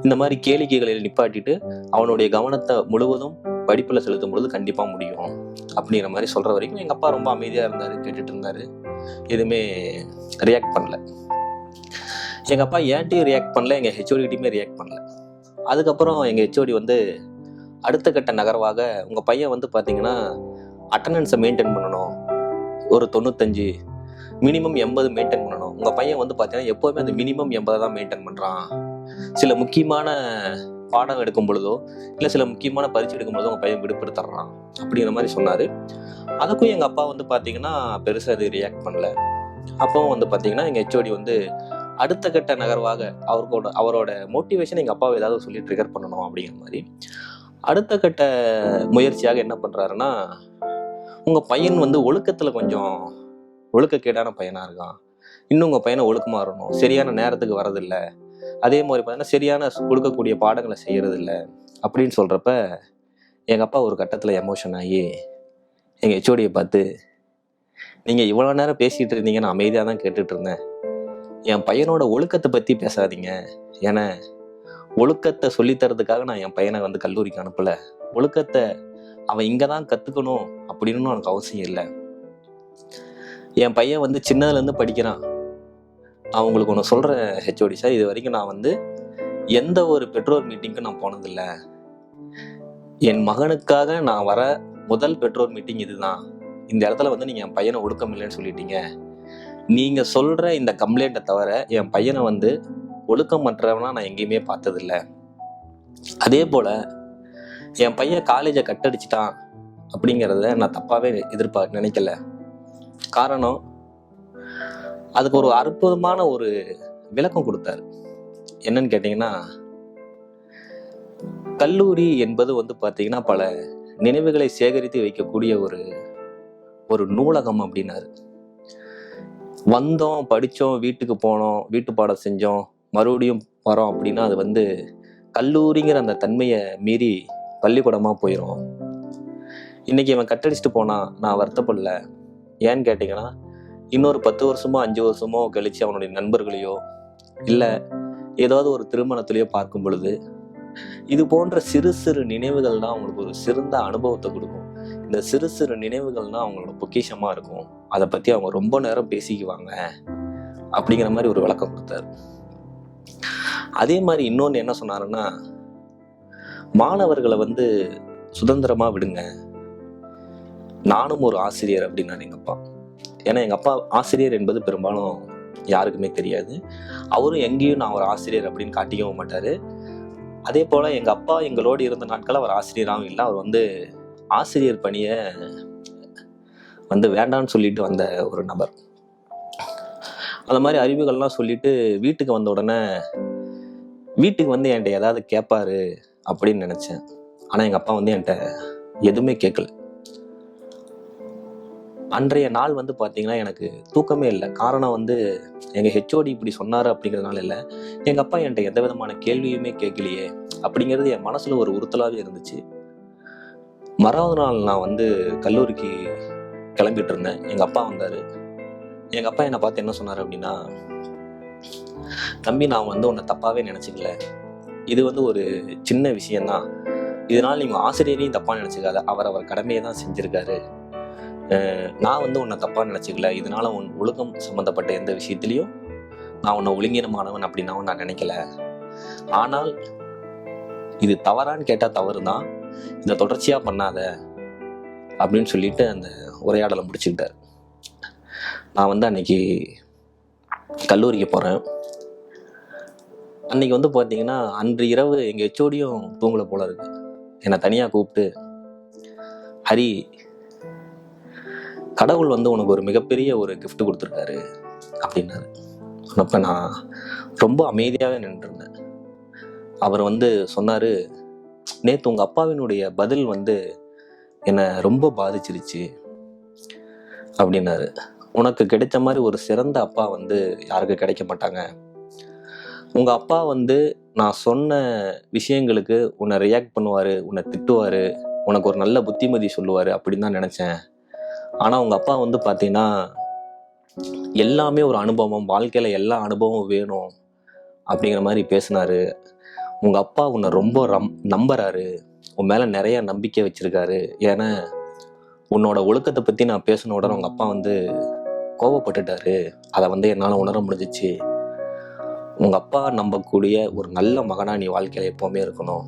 இந்த மாதிரி கேளிக்கைகளில் நிப்பாட்டிட்டு அவனுடைய கவனத்தை முழுவதும் படிப்பில் செலுத்தும் பொழுது கண்டிப்பாக முடியும் அப்படிங்கிற மாதிரி சொல்கிற வரைக்கும் எங்கள் அப்பா ரொம்ப அமைதியாக இருந்தார், கேட்டுட்டு இருந்தார். எதுவுமே ரியாக்ட் பண்ணல. எங்கள் அப்பா ஏன்ட்டையும் ரியாக்ட் பண்ணல, எங்கள் ஹெச்ஓடிகிட்டையுமே ரியாக்ட் பண்ணல. அதுக்கப்புறம் எங்கள் ஹெச்ஓடி வந்து அடுத்த கட்ட நகர்வாக, உங்கள் பையன் வந்து பார்த்தீங்கன்னா அட்டண்டன்ஸை மெயின்டைன் பண்ணணும், ஒரு 95 மினிமம் 80 மெயின்டைன் பண்ணணும். உங்கள் பையன் வந்து பார்த்தீங்கன்னா எப்போவுமே அந்த மினிமம் 80 தான் மெயின்டைன் பண்ணுறான். சில முக்கியமான பாடம் எடுக்கும் பொழுதோ இல்லை சில முக்கியமான பரீட்சை எடுக்கும் பொழுதோ உங்கள் பையன் விடுபடுத்துறான் அப்படிங்கிற மாதிரி சொன்னார். அதுக்கும் எங்கள் அப்பா வந்து பார்த்தீங்கன்னா பெருசாக அது ரியாக்ட் பண்ணல. அப்பவும் வந்து பார்த்தீங்கன்னா எங்கள் ஹெச்ஓடி வந்து அடுத்த கட்ட நகர்வாக அவரோட மோட்டிவேஷன் எங்கள் அப்பாவை ஏதாவது சொல்லி ட்ரிகர் பண்ணணும் அப்படிங்கிற மாதிரி அடுத்த கட்ட முயற்சியாக என்ன பண்ணுறாருன்னா, உங்கள் பையன் வந்து ஒழுக்கத்தில் கொஞ்சம் ஒழுக்கக்கேடான பையனாக இருக்கான், இன்னும் உங்கள் பையனை ஒழுக்கமாக இருக்கணும், சரியான நேரத்துக்கு வரதில்லை, அதே மாதிரி பார்த்தீங்கன்னா சரியான கொடுக்கக்கூடிய பாடங்களை செய்கிறதில்ல அப்படின்னு சொல்கிறப்ப எங்கள் அப்பா ஒரு கட்டத்தில் எமோஷன் ஆகி எங்கள் ஹெச்ஓடியை பார்த்து, நீங்கள் இவ்வளோ நேரம் பேசிகிட்டு இருந்தீங்க, நான் அமைதியாக தான் கேட்டுட்டு இருந்தேன், என் பையனோட ஒழுக்கத்தை பற்றி பேசாதீங்க, ஏன்னா ஒழுக்கத்தை சொல்லித்தரதுக்காக நான் என் பையனை வந்து கல்லூரிக்கு அனுப்பலை, ஒழுக்கத்தை அவன் இங்கே தான் கற்றுக்கணும் அப்படின்னு எனக்கு அவசியம் இல்லை, என் பையன் வந்து சின்னதுலேருந்து படிக்கிறான், நான் உங்களுக்கு ஒன்று சொல்கிறேன் ஹெச்ஓடி சார், இது வரைக்கும் நான் வந்து எந்த ஒரு பெற்றோர் மீட்டிங்க்கும் நான் போனதில்லை, என் மகனுக்காக நான் வர முதல் பெற்றோர் மீட்டிங் இதுதான், இந்த இடத்துல வந்து நீங்கள் என் பையனை ஒழுக்கம் இல்லைன்னு சொல்லிட்டீங்க, நீங்கள் சொல்கிற இந்த கம்ப்ளைண்ட்டை தவிர என் பையனை வந்து ஒழுக்கம் மற்றவனா நான் எங்கேயுமே பார்த்ததில்லை, அதே போல் என் பையன் காலேஜை கட்டடிச்சிட்டான் அப்படிங்கிறத நான் தப்பாகவே நினைக்கல, காரணம் அதுக்கு ஒரு அற்புதமான ஒரு விளக்கம் கொடுத்தாரு. என்னன்னு கேட்டிங்கன்னா, கல்லூரி என்பது வந்து பார்த்தீங்கன்னா பல நினைவுகளை சேகரித்து வைக்கக்கூடிய ஒரு நூலகம் அப்படின்னாரு. வந்தோம், படித்தோம், வீட்டுக்கு போனோம், வீட்டு பாடம் செஞ்சோம், மறுபடியும் வரோம் அப்படின்னா அது வந்து கல்லூரிங்கிற அந்த தன்மையை மீறி பள்ளிக்கூடமாக போயிடும். இன்னைக்கு அவன் கட்டடிச்சுட்டு போனான், நான் வருத்தப்படல, ஏன்னு கேட்டிங்கன்னா இன்னொரு 10 வருஷமோ 5 வருஷமோ கழிச்சு அவனுடைய நண்பர்களையோ இல்லை ஏதாவது ஒரு திருமணத்திலையோ பார்க்கும் பொழுது இது போன்ற சிறு சிறு நினைவுகள் தான் அவங்களுக்கு ஒரு சிறந்த அனுபவத்தை கொடுக்கும். இந்த சிறு சிறு நினைவுகள் தான் அவங்களோட பொக்கிஷமாக இருக்கும், அதை பற்றி அவங்க ரொம்ப நேரம் பேசிக்குவாங்க அப்படிங்கிற மாதிரி ஒரு விளக்கம் கொடுத்தாரு. அதே மாதிரி இன்னொன்று என்ன சொன்னாருன்னா, மாணவர்களை வந்து சுதந்திரமாக விடுங்க, நானும் ஒரு ஆசிரியர் அப்படின்னாரு எங்கள் அப்பா. ஏன்னா எங்கள் அப்பா ஆசிரியர் என்பது பெரும்பாலும் யாருக்குமே தெரியாது, அவரும் எங்கேயும் நான் ஒரு ஆசிரியர் அப்படின்னு காட்டிக்கவும் மாட்டார். அதே போல் எங்கள் அப்பா எங்களோடு இருந்த நாட்கள் அவர் ஆசிரியராகவும் இல்லை, அவர் வந்து ஆசிரியர் பணியை வந்து வேண்டான்னு சொல்லிட்டு வந்த ஒரு நபர். அந்த மாதிரி அறிவுகள்லாம் சொல்லிட்டு வீட்டுக்கு வந்த உடனே வீட்டுக்கு வந்து என்கிட்ட ஏதாவது கேட்பாரு அப்படின்னு நினச்சேன். ஆனால் எங்கள் அப்பா வந்து என்கிட்ட எதுவுமே கேட்கல. அன்றைய நாள் வந்து பார்த்தீங்கன்னா எனக்கு தூக்கமே இல்லை. காரணம் வந்து எங்கள் ஹெச்ஓடி இப்படி சொன்னார் அப்படிங்கிறதுனால இல்லை, எங்கள் அப்பா என்கிட்ட எந்த விதமான கேள்வியுமே கேட்கலையே அப்படிங்கிறது என் மனசில் ஒரு உறுத்தலாகவே இருந்துச்சு. மறாவது நாள் நான் வந்து கல்லூரிக்கு கிளம்பிட்டு இருந்தேன், எங்கள் அப்பா வந்தார். எங்கள் அப்பா என்னை பார்த்து என்ன சொன்னார் அப்படின்னா, தம்பி நான் வந்து உன்னை தப்பாகவே நினச்சிக்கல, இது வந்து ஒரு சின்ன விஷயந்தான், இதனால் நீங்கள் ஆசிரியரையும் தப்பாக நினச்சிக்காத, அவர் கடமையை தான் செஞ்சுருக்காரு, நான் வந்து உன்னை தப்பாக நினச்சிக்கல, இதனால் உன் ஒழுக்கம் சம்மந்தப்பட்ட எந்த விஷயத்துலையும் நான் உன்னை ஒழுங்கீனமானவன் அப்படின்னாவும் நான் நினைக்கல, ஆனால் இது தவறான்னு கேட்டால் தவறு தான், இதை தொடர்ச்சியாக பண்ணாத அப்படின்னு சொல்லிட்டு அந்த உரையாடலை முடிச்சுக்கிட்டார். நான் வந்து அன்னைக்கு கல்லூரிக்கு போகிறேன். அன்னைக்கு வந்து பார்த்தீங்கன்னா அன்று இரவு எங்கள் ஹெச்ஓடியும் தூங்கலை போல இருக்கு. என்னை தனியாக கூப்பிட்டு, ஹரி, கடவுள் வந்து உனக்கு ஒரு மிகப்பெரிய ஒரு கிஃப்ட் கொடுத்துருக்காரு அப்படின்னாரு. அப்போ நான் ரொம்ப அமைதியாகவே நின்றுருந்தேன். அவர் வந்து சொன்னார், நேற்று உங்கள் அப்பாவினுடைய பதில் வந்து என்னை ரொம்ப பாதிச்சிருச்சு அப்படின்னாரு. உனக்கு கிடைச்ச மாதிரி ஒரு சிறந்த அப்பா வந்து யாருக்கு கிடைக்க மாட்டாங்க. உங்கள் அப்பா வந்து நான் சொன்ன விஷயங்களுக்கு உன்னை ரியாக்ட் பண்ணுவார், உன்னை திட்டுவார், உனக்கு ஒரு நல்ல புத்திமதி சொல்லுவார் அப்படின்னு தான் நினச்சேன். ஆனால் உங்கள் அப்பா வந்து பார்த்தீங்கன்னா எல்லாமே ஒரு அனுபவம், வாழ்க்கையில் எல்லா அனுபவமும் வேணும் அப்படிங்கிற மாதிரி பேசினார். உங்கள் அப்பா உன்னை ரொம்ப நம்புறாரு, உன் மேலே நிறைய நம்பிக்கை வச்சுருக்காரு. ஏன்னா உன்னோட ஒழுக்கத்தை பற்றி நான் பேசின உடனே உங்கள் அப்பா வந்து கோபப்பட்டுட்டாரு. அதை வந்து என்னால் உணர முடிஞ்சிச்சு. உங்கள் அப்பா நம்பக்கூடிய ஒரு நல்ல மகனாக நீ வாழ்க்கையில் எப்போவுமே இருக்கணும்.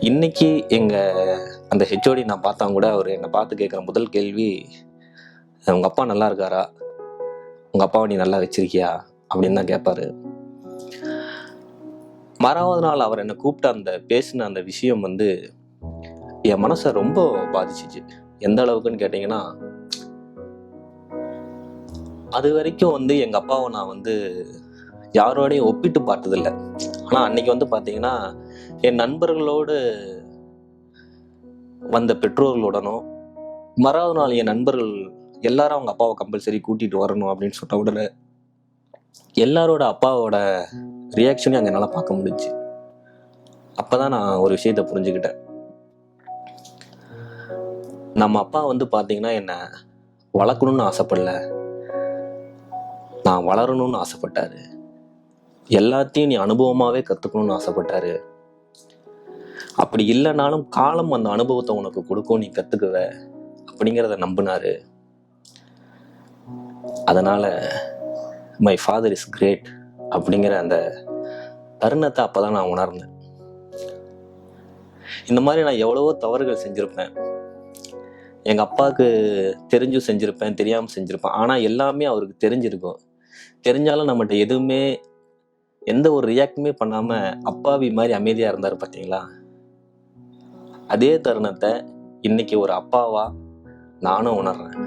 இன்னைக்கு எங்கள் அந்த ஹெச்ஓடி நான் பார்த்தா கூட அவர் என்னை பார்த்து கேட்குற முதல் கேள்வி, உங்கள் அப்பா நல்லா இருக்காரா, உங்கள் அப்பாவை நீ நல்லா வச்சிருக்கியா அப்படின்னு தான் கேட்பாரு. மறாவது நாள் அவர் என்னை கூப்பிட்டு அந்த பேசின அந்த விஷயம் வந்து என் மனசை ரொம்ப பாதிச்சிச்சு. எந்த அளவுக்குன்னு கேட்டிங்கன்னா, அது வரைக்கும் வந்து எங்கள் அப்பாவை நான் வந்து யாரோடையும் ஒப்பிட்டு பார்த்ததில்லை. ஆனால் அன்னைக்கு வந்து பார்த்தீங்கன்னா என் நண்பர்களோடு வந்த பெற்றோர்களுடனும் மறாவது நாள் என் நண்பர்கள் எல்லாரும் அவங்க அப்பாவை கம்பல்சரி கூட்டிகிட்டு வரணும் அப்படின்னு சொன்ன உடனே எல்லாரோட அப்பாவோட ரியாக்ஷனையும் அங்கே என்னால் பார்க்க முடிஞ்சுச்சு. அப்போ தான் நான் ஒரு விஷயத்தை புரிஞ்சுக்கிட்டேன். நம்ம அப்பா வந்து பார்த்தீங்கன்னா என்னை வளர்க்கணும்னு ஆசைப்படல, நான் வளரணும்னு ஆசைப்பட்டாரு. எல்லாத்தையும் நீ அனுபவமாகவே கற்றுக்கணும்னு ஆசைப்பட்டாரு. அப்படி இல்லைனாலும் காலம் அந்த அனுபவத்தை உனக்கு கொடுக்கும், நீ கற்றுக்குவ அப்படிங்கிறத நம்பினாரு. அதனால் மை ஃபாதர் இஸ் கிரேட் அப்படிங்கிற அந்த தருணத்தை அப்போ தான் நான் உணர்ந்தேன். இந்த மாதிரி நான் எவ்வளவோ தவறுகள் செஞ்சுருப்பேன். எங்கள் அப்பாவுக்கு தெரிஞ்சும் செஞ்சுருப்பேன், தெரியாமல் செஞ்சுருப்பேன். ஆனால் எல்லாமே அவருக்கு தெரிஞ்சிருக்கும். தெரிஞ்சாலும் நம்மகிட்ட எதுவுமே எந்த ஒரு ரியாக்டுமே பண்ணாமல் அப்பாவி மாதிரி அமைதியாக இருந்தார் பார்த்தீங்களா? அதே தருணத்தை இன்னைக்கு ஒரு அப்பாவா நானும் உணர்றேன்.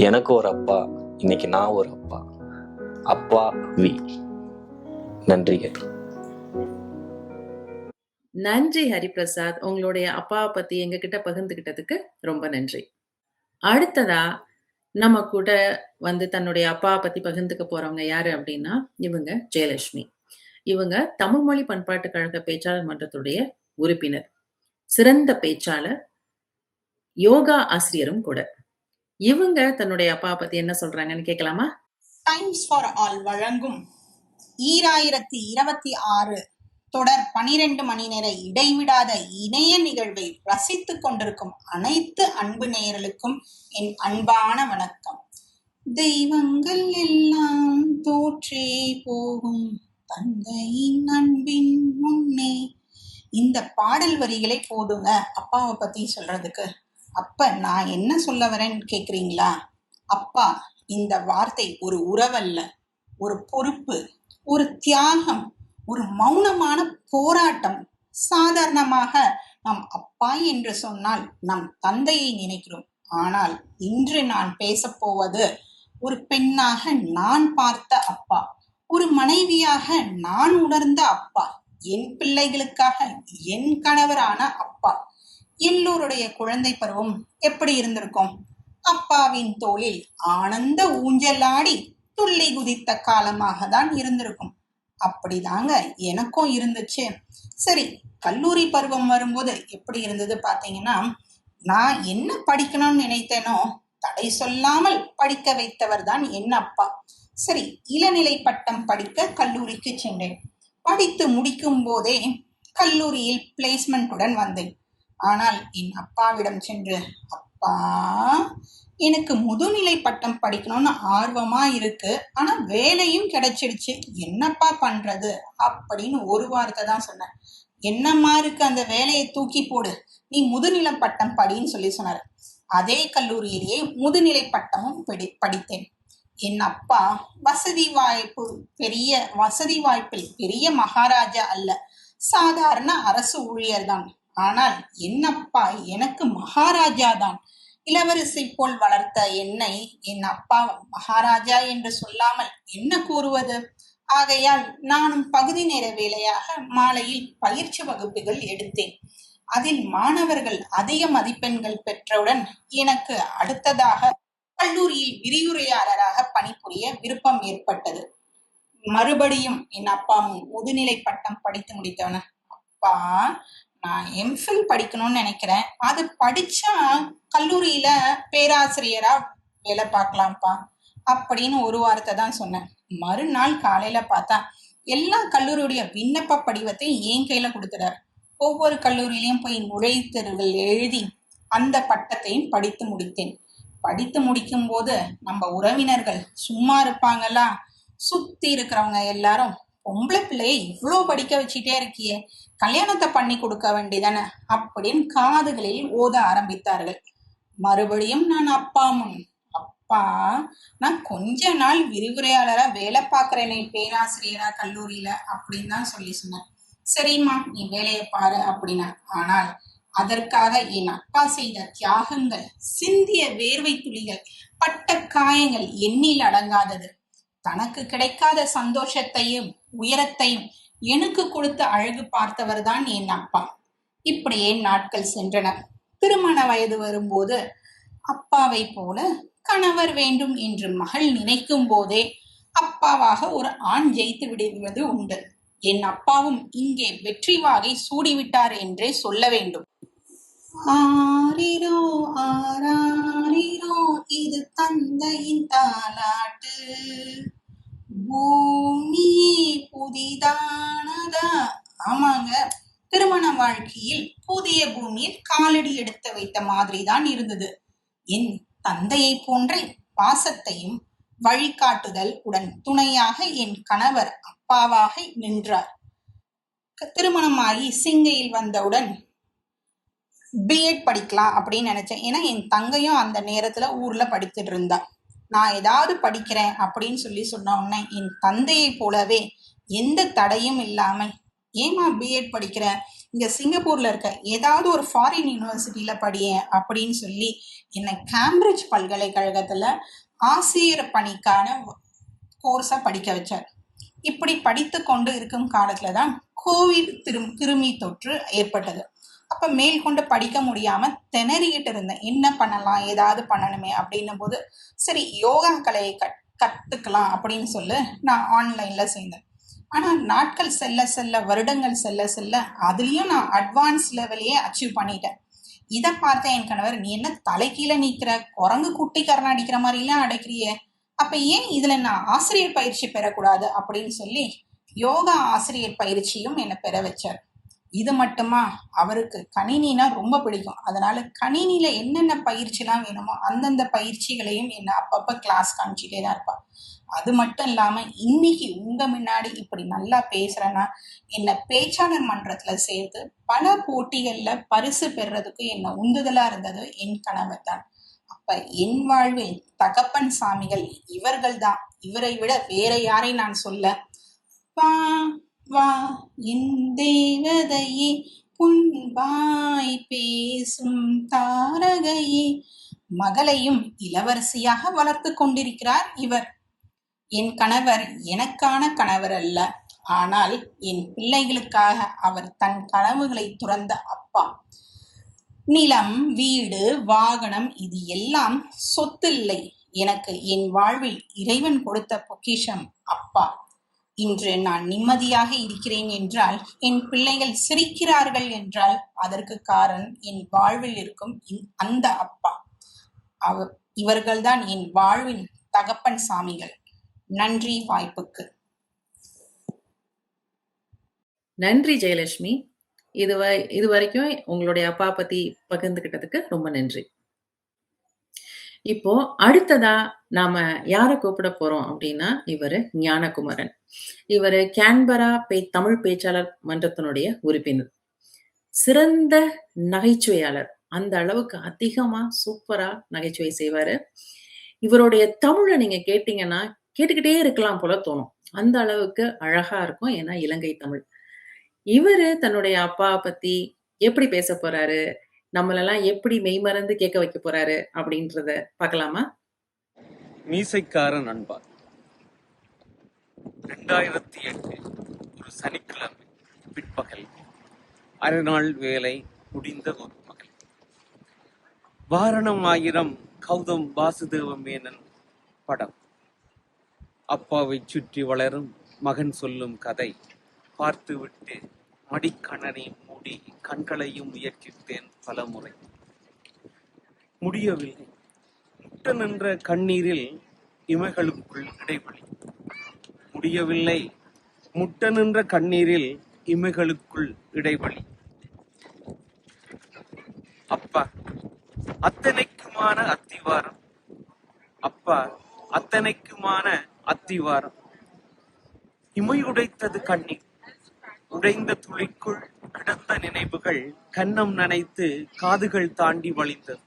எனக்கு ஒரு அப்பா, இன்னைக்கு நான் ஒரு அப்பா. அப்பா வி. நன்றி கேட்டு. நன்றி ஹரிபிரசாத். உங்களுடைய அப்பாவை பத்தி எங்ககிட்ட பகிர்ந்துகிட்டதுக்கு ரொம்ப நன்றி. அடுத்ததா நம்ம கூட வந்து தன்னுடைய அப்பாவை பத்தி பகிர்ந்துக்க போறவங்க யாரு அப்படின்னா, இவங்க ஜெயலட்சுமி. இவங்க தமிழ் மொழி பண்பாட்டு கழக பேச்சாளர் மன்றத்துடைய உறுப்பினர், சிறந்த பேச்சாளர், யோகா ஆசிரியரும் கூட. இவங்க தன்னுடைய அப்பாவை பத்தி என்ன சொல்றாங்கன்னு கேட்கலாமா? டைம்ஸ் ஃபார் ஆல் வழங்கும் 2026 தொடர் 12 மணி நேர இடைவிடாத இணைய நிகழ்வை ரசித்துக் கொண்டிருக்கும் அனைத்து அன்பு நேயர்களுக்கும் என் அன்பான வணக்கம். தெய்வங்கள் எல்லாம் தோற்றே போகும் தந்தையின் அன்பின் முன்னே. இந்த பாடல் வரிகளே போதுங்க அப்பாவை பத்தி சொல்றதுக்கு. அப்ப நான் என்ன சொல்ல வரேன்னு கேக்குறீங்களா? அப்பா இந்த வார்த்தை ஒரு உறவல்ல, ஒரு பொறுப்பு, ஒரு தியாகம், ஒரு மௌனமான போராட்டம். சாதாரணமாக நாம் அப்பா என்று சொன்னால் நம் தந்தையை நினைக்கிறோம். ஆனால் இன்று நான் பேசப்போவது ஒரு பெண்ணாக நான் பார்த்த அப்பா, ஒரு மனைவியாக நான் உணர்ந்த அப்பா, என் பிள்ளைகளுக்காக என் கணவரான அப்பா. எல்லோருடைய குழந்தை பருவம் எப்படி இருந்திருக்கும்? அப்பாவின் தோளில் ஆனந்த ஊஞ்சலாடி துள்ளி குதித்த காலமாக தான் இருந்திருக்கும். அப்படிதாங்க எனக்கும் இருந்துச்சு. சரி, கல்லூரி பருவம் வரும்போது எப்படி இருந்தது பாத்தீங்கன்னா, நான் என்ன படிக்கணும்னு நினைத்தேனோ தடை சொல்லாமல் படிக்க வைத்தவர் தான் என் அப்பா. சரி, இளநிலை பட்டம் படிக்க கல்லூரிக்கு சென்றேன். படித்து முடிக்கும் போதே கல்லூரியில் பிளேஸ்மெண்ட்டுடன் வந்தேன். ஆனால் என் அப்பாவிடம் சென்று, அப்பா எனக்கு முதுநிலை பட்டம் படிக்கணும்னு ஆர்வமா இருக்கு, ஆனா வேலையும் கிடைச்சிடுச்சு, என்னப்பா பண்றது அப்படின்னு ஒரு வார்த்தை தான் சொன்னேன். என்னம்மா இருக்கு, அந்த வேலையை தூக்கி போடு, நீ முதுநிலை பட்டம் படின்னு சொல்லி சொன்னாரு. அதே கல்லூரியிலேயே முதுநிலை பட்டமும் படித்தேன். என் அப்பா வசதி வாய்ப்பில் பெரிய மகாராஜா அல்ல, சாதாரண அரசு ஊழியர் தான். ஆனால் என் அப்பா எனக்கு மகாராஜா தான். இளவரசி போல் வளர்த்த என்னை என் அப்பா மகாராஜா என்று சொல்லாமல் என்ன கூறுவது? ஆகையால் நானும் பகுதி நேர வேலையாக மாலையில் பயிற்சி வகுப்புகள் எடுத்தேன். அதில் மாணவர்கள் அதிக மதிப்பெண்கள் பெற்றவுடன் எனக்கு அடுத்ததாக கல்லூரியில் விரிவுரையாளராக பணிபுரிய விருப்பம் ஏற்பட்டது. மறுபடியும் என் அப்பா முதுநிலை பட்டம் படித்து முடித்தவன, அப்பா நான் எம்ஃபில் படிக்கணும்னு நினைக்கிறேன், அது படிச்சா கல்லூரியில பேராசிரியரா வேலை பார்க்கலாம்ப்பா அப்படின்னு ஒரு வார்த்தை தான் சொன்னேன். மறுநாள் காலையில பார்த்தா எல்லா கல்லூரியுடைய விண்ணப்ப படிவத்தை என் கையில கொடுத்துட்டார். ஒவ்வொரு கல்லூரியிலையும் போய் நுழைவுத்தேர்வுகள் எழுதி அந்த பட்டத்தையும் படித்து முடித்தேன். படித்து முடிக்கும் போது நம்ம உறவினர்கள் சும்மா இருப்பாங்களா? சுத்தி இருக்கிறவங்க எல்லாரும், பொம்பளை பிள்ளையை இவ்வளோ படிக்க வச்சுட்டே இருக்கியே, கல்யாணத்தை பண்ணி கொடுக்க வேண்டியதானே அப்படின்னு காதுகளில் ஓத ஆரம்பித்தார்கள். மறுபடியும் நான் அப்பா முன், அப்பா அப்பா, நான் கொஞ்ச நாள் விரிவுரையாளரா வேலை பார்க்கறேனே பேராசிரியரா கல்லூரியில அப்படின்னு தான் சொல்லி சொன்னேன். சரிம்மா, நீ வேலையை பாரு அப்படின்னா. ஆனால் அதற்காக என் அப்பா செய்த தியாகங்கள், சிந்திய வேர்வை துளிகள், பட்ட காயங்கள் எண்ணில் அடங்காதது. தனக்கு கிடைக்காத சந்தோஷத்தையும் உயரத்தையும் எனக்கு கொடுத்த அழகு பார்த்தவர் தான் என் அப்பா. இப்படியே நாட்கள் சென்றன. திருமண வயது வரும்போது அப்பாவை போல கணவர் வேண்டும் என்று மகள் நினைக்கும் போதே அப்பாவாக ஒரு ஆண் ஜெயித்து விடுவது உண்டு. என் அப்பாவும் இங்கே வெற்றி வாகை சூடிவிட்டார் என்றே சொல்ல வேண்டும். ஆரிரோ ஆராரிரோ, இது தந்தையின் தாலாட்டு, பூமியே புதிதானதா. ஆமாங்க, திருமண வாழ்க்கையில் புதிய பூமியில் காலடி எடுத்து வைத்த மாதிரி தான் இருந்தது. என் தந்தையை போன்ற பாசத்தையும் வழிகாட்டுதல் உடன் துணையாக என் கணவர் அப்பாவாக நின்றார். திருமணமாகி சிங்கையில் வந்தவுடன் பிஎட் படிக்கலாம் அப்படின்னு நினைச்சேன். ஏன்னா என் தங்கையும் அந்த நேரத்துல ஊர்ல படித்துட்டு இருந்தா. நான் ஏதாவது படிக்கிறேன் அப்படின்னு சொல்லி சொன்ன உடனே என் தந்தையை போலவே எந்த தடையும் இல்லாமல், ஏமா பிஎட் படிக்கிற, இங்க சிங்கப்பூர்ல இருக்க ஏதாவது ஒரு ஃபாரின் யூனிவர்சிட்டியில படியேன் அப்படின்னு சொல்லி என்னை கேம்பிரிட்ஜ் பல்கலைக்கழகத்துல ஆசிரியர் பணிக்கான கோர்ஸை படிக்க வச்சார். இப்படி படித்து கொண்டு இருக்கும் காலத்துலதான் கோவிட் கிருமி தொற்று ஏற்பட்டது. அப்ப மேற்கொண்டு படிக்க முடியாம திணறிக்கிட்டு இருந்தேன். என்ன பண்ணலாம், ஏதாவது பண்ணணுமே அப்படின்னும் போது சரி யோகா கலையை கத்துக்கலாம் அப்படின்னு சொல்லி நான் ஆன்லைன்ல சேர்ந்தேன். ஆனா நாட்கள் செல்ல செல்ல, வருடங்கள் செல்ல செல்ல அதுலயும் நான் அட்வான்ஸ் லெவலையே அச்சீவ் பண்ணிட்டேன். இதை பார்த்த என் கணவர், நீ என்ன தலைக்கீழ நிக்கிற, குரங்கு குட்டி கரணம் அடிக்கிற மாதிரி எல்லாம் அடைக்கிறிய, அப்ப ஏன் இதுல நான் ஆசிரியர் பயிற்சி பெறக்கூடாது அப்படின்னு சொல்லி யோகா ஆசிரியர் பயிற்சியும் என்னை பெற வச்சார். இது மட்டுமா, அவருக்கு கணினினா ரொம்ப பிடிக்கும். அதனால கணினியில என்னென்ன பயிற்சிலாம் வேணுமோ அந்தந்த பயிற்சிகளையும் என்ன அப்பப்ப கிளாஸ் காமிச்சிட்டே தான் இருப்பா. அது மட்டும் இல்லாம இன்னைக்கு உங்க முன்னாடி இப்படி நல்லா பேசுறேன்னா என்ன பேச்சாளர் மன்றத்துல சேர்த்து பல போட்டிகள்ல பரிசு பெறுறதுக்கு என்ன உந்துதலா இருந்தது என் கணவர் தான். அப்ப என் வாழ்வில் தகப்பன் சாமிகள் இவர்கள் தான். இவரை விட வேற யாரை நான் சொல்ல? வா வா என் தேவதையே, புன்பாய் பேசும் தாரகையே. மகளையும் இளவரசியாக வளர்த்து கொண்டிருக்கிறார் இவர். என் கணவர் எனக்கான கணவர் அல்ல, ஆனால் என் பிள்ளைகளுக்காக அவர் தன் கனவுகளை துறந்த அப்பா. நிலம், வீடு, வாகனம் இது எல்லாம் சொத்து இல்லை. எனக்கு என் வாழ்வில் இறைவன் கொடுத்த பொக்கிஷம் அப்பா. இன்று நான் நிம்மதியாக இருக்கிறேன் என்றால், என் பிள்ளைகள் சிரிக்கிறார்கள் என்றால் அதற்கு காரணம் என் வாழ்வில் இருக்கும் அந்த அப்பா. இவர்கள்தான் என் வாழ்வின் தகப்பன் சாமிகள். நன்றி வாய்ப்புக்கு. நன்றி ஜெயலட்சுமி. இது வரைக்கும் உங்களுடைய அப்பா பத்தி பகிர்ந்துகிட்டதுக்கு ரொம்ப நன்றி. இப்போ அடுத்ததா நாம யார கூப்பிட போறோம் அப்படின்னா, இவரு ஞானகுமரன். இவரு கேன்பரா தமிழ் பேச்சாளர் மன்றத்தினுடைய உறுப்பினர். சிறந்த நகைச்சுவையாளர். அந்த அளவுக்கு அதிகமா சூப்பரா நகைச்சுவை செய்வாரு. இவருடைய தமிழை நீங்க கேட்டீங்கன்னா கேட்டுக்கிட்டே இருக்கலாம் போல தோணும். அந்த அளவுக்கு அழகா இருக்கும். ஏன்னா இலங்கை தமிழ். இவரு தன்னுடைய அப்பாவை பத்தி எப்படி பேச போறாரு, நம்மளெல்லாம் எப்படி மெய்மறந்து கேட்க வைக்க போறாரு அப்படின்றத பார்க்கலாமா? மீசைக்கார நண்பா, 2008 ஒரு சனிக்கிழமை பிற்பகல், அரைநாள் வேலை முடிந்த ஒரு பகல். வாரணம் ஆயிரம் கௌதம் வாசுதேவ மேனன் படம். அப்பாவை சுற்றி வளரும் மகன் சொல்லும் கதை பார்த்துவிட்டு மடிக்கணனை மூடி கண்களையும் முயற்சித்தேன் பல முறை. முடியவில்லை. முட்ட நின்ற கண்ணீரில் இமைகளுக்குள் இடைவெளி. முடியவில்லை. முட்ட நின்ற கண்ணீரில் இமைகளுக்குள் இடைவெளி. அப்பா அத்தனைக்குமான அத்திவாரம். அப்பா அத்தனைக்குமான அத்திவாரம். இமையுடைத்தது கண்ணீர். உடைந்த துளிக்குள் கிடந்த நினைவுகள் கன்னம் நனைத்து காதுகள் தாண்டி வழிந்தது.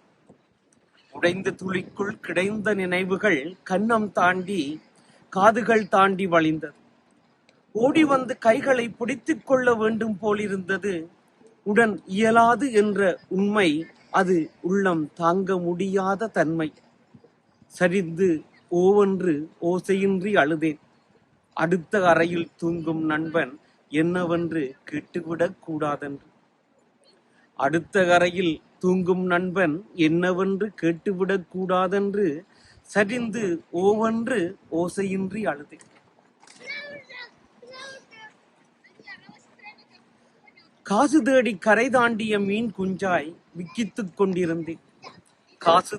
உடைந்த துளிக்குள் கிடைந்த நினைவுகள் கன்னம் தாண்டி காதுகள் தாண்டி வழிந்தது. ஓடி வந்து கைகளை பிடித்துக் கொள்ள வேண்டும் போலிருந்தது. உடன் இயலாது என்ற உண்மை, அது உள்ளம் தாங்க முடியாத தன்மை. சரிந்து ஓவென்று ஓசையின்றி அழுதேன். அடுத்த அறையில் தூங்கும் நண்பன் என்னவென்று கேட்டுவிடக் கூடாதென்று. அடுத்த அறையில் தூங்கும் நண்பன் என்னவென்று கேட்டுவிடக் கூடாதென்று சரிந்து ஓவென்று ஓசையின்றி அழுதேன். காசு தேடி கரை தாண்டிய மீன் குஞ்சாய் விக்கித்துக் கொண்டிருந்தேன். காசு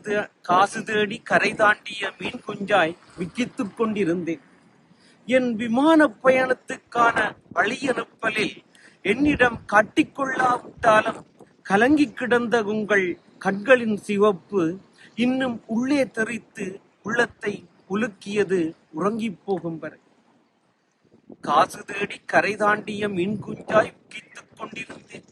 தேடி கரை தாண்டிய மீன் குஞ்சாய் விக்கித்துக் கொண்டிருந்தேன். என் விமான பயணத்துக்கான வழியனுப்பலில் என்னிடம் காட்டிக்கொள்ளாவிட்டாலும் கலங்கி கிடந்த உங்கள் கண்களின் சிவப்பு இன்னும் உள்ளே தெரித்து உள்ளத்தை உலுக்கியது உறங்கிப் போகும் வரை. காசு தேடி கரை தாண்டிய மீன் குஞ்சாய் விக்கித்துக் கொண்டிருந்தேன்.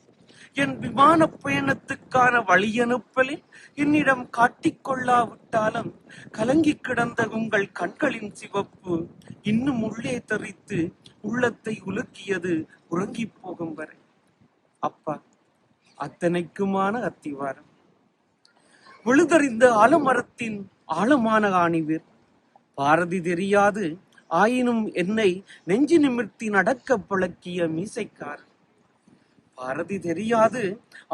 என் விமான பயணத்துக்கான வழியனுப்பலில் என்னிடம் காட்டிக்கொள்ளாவிட்டாலும் கலங்கி கிடந்த உங்கள் கண்களின் சிவப்பு இன்னும் உள்ளே தெரித்து உள்ளத்தை உலுக்கியது உறங்கிப் போகும் வரை. அப்பா, அத்தனைக்குமான அத்திவாரம். விழுதறிந்த ஆலமரத்தின் ஆழமான ஆணிவேர். பாரதி தெரியாது ஆயினும் என்னை நெஞ்சு நிமிர்த்தி நடக்க பழக்கிய மீசைக்காரர். பாரதி தெரியாது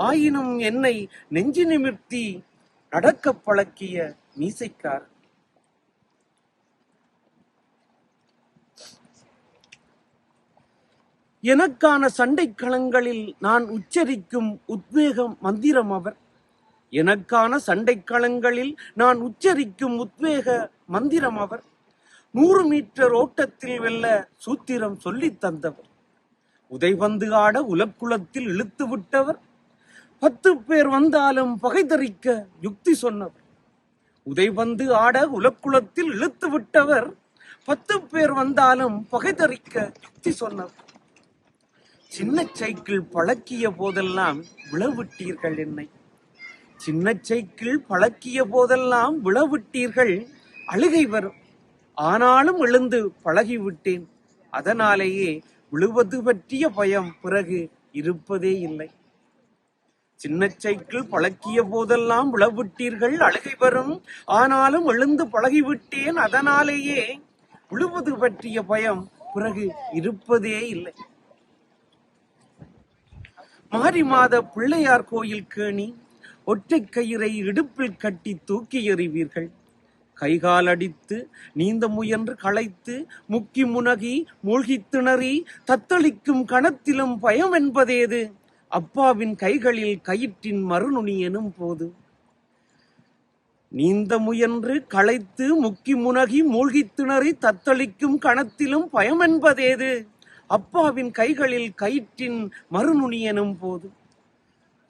ஆயினும் என்னை நெஞ்சு நிமிர்த்தி நடக்க பழக்கிய மீசைக்காரர். எனக்கான சண்டை களங்களில் நான் உச்சரிக்கும் உத்வேகம் மந்திரம் அவர். எனக்கான சண்டை களங்களில் நான் உச்சரிக்கும் உத்வேக மந்திரம் அவர். 100 மீட்டர் ஓட்டத்தில் வெல்ல சூத்திரம் சொல்லித் தந்தவர். உதைபந்து ஆட உலக்குளத்தில் இழுத்து விட்டவர். 10 பேர் வந்தாலும் பகைதறிக்க யுக்தி சொன்னவர். உதைபந்து ஆட உலக்குளத்தில் இழுத்து விட்டவர். 10 பேர் வந்தாலும் பகைதறிக்க யுக்தி சொன்னவர். சின்ன சைக்கிள் பழக்கிய போதெல்லாம் விழவிட்டீர்கள் என்னை. சின்ன சைக்கிள் பழக்கிய போதெல்லாம் விழவிட்டீர்கள். அழுகை வரும், ஆனாலும் எழுந்து பழகிவிட்டேன். அதனாலேயே விழுவது பற்றிய பயம் பிறகு இருப்பதே இல்லை. சின்ன சைக்கிள் பழக்கிய போதெல்லாம் விழவிட்டீர்கள். அழுகை வரும், ஆனாலும் எழுந்து பழகிவிட்டேன். அதனாலேயே விழுவது பற்றிய பயம் பிறகு இருப்பதே இல்லை. மாரி மாத பிள்ளையார் கோயில் கேணி. ஒற்றை கயிறை இடுப்பில் கட்டி தூக்கி எறிவீர்கள். கைகால் அடித்து நீந்த முயன்று களைத்து முக்கி முனகி மூழ்கி திணறி தத்தளிக்கும் கணத்திலும் பயம் என்பதேது? அப்பாவின் கைகளில் கயிற்றின் மறுநுனி எனும் போது. நீந்த முயன்று களைத்து முக்கி முனகி மூழ்கி திணறி தத்தளிக்கும் கணத்திலும் பயம் என்பதேது? அப்பாவின் கைகளில் கயிற்றின் மறுநுனி எனும் போது.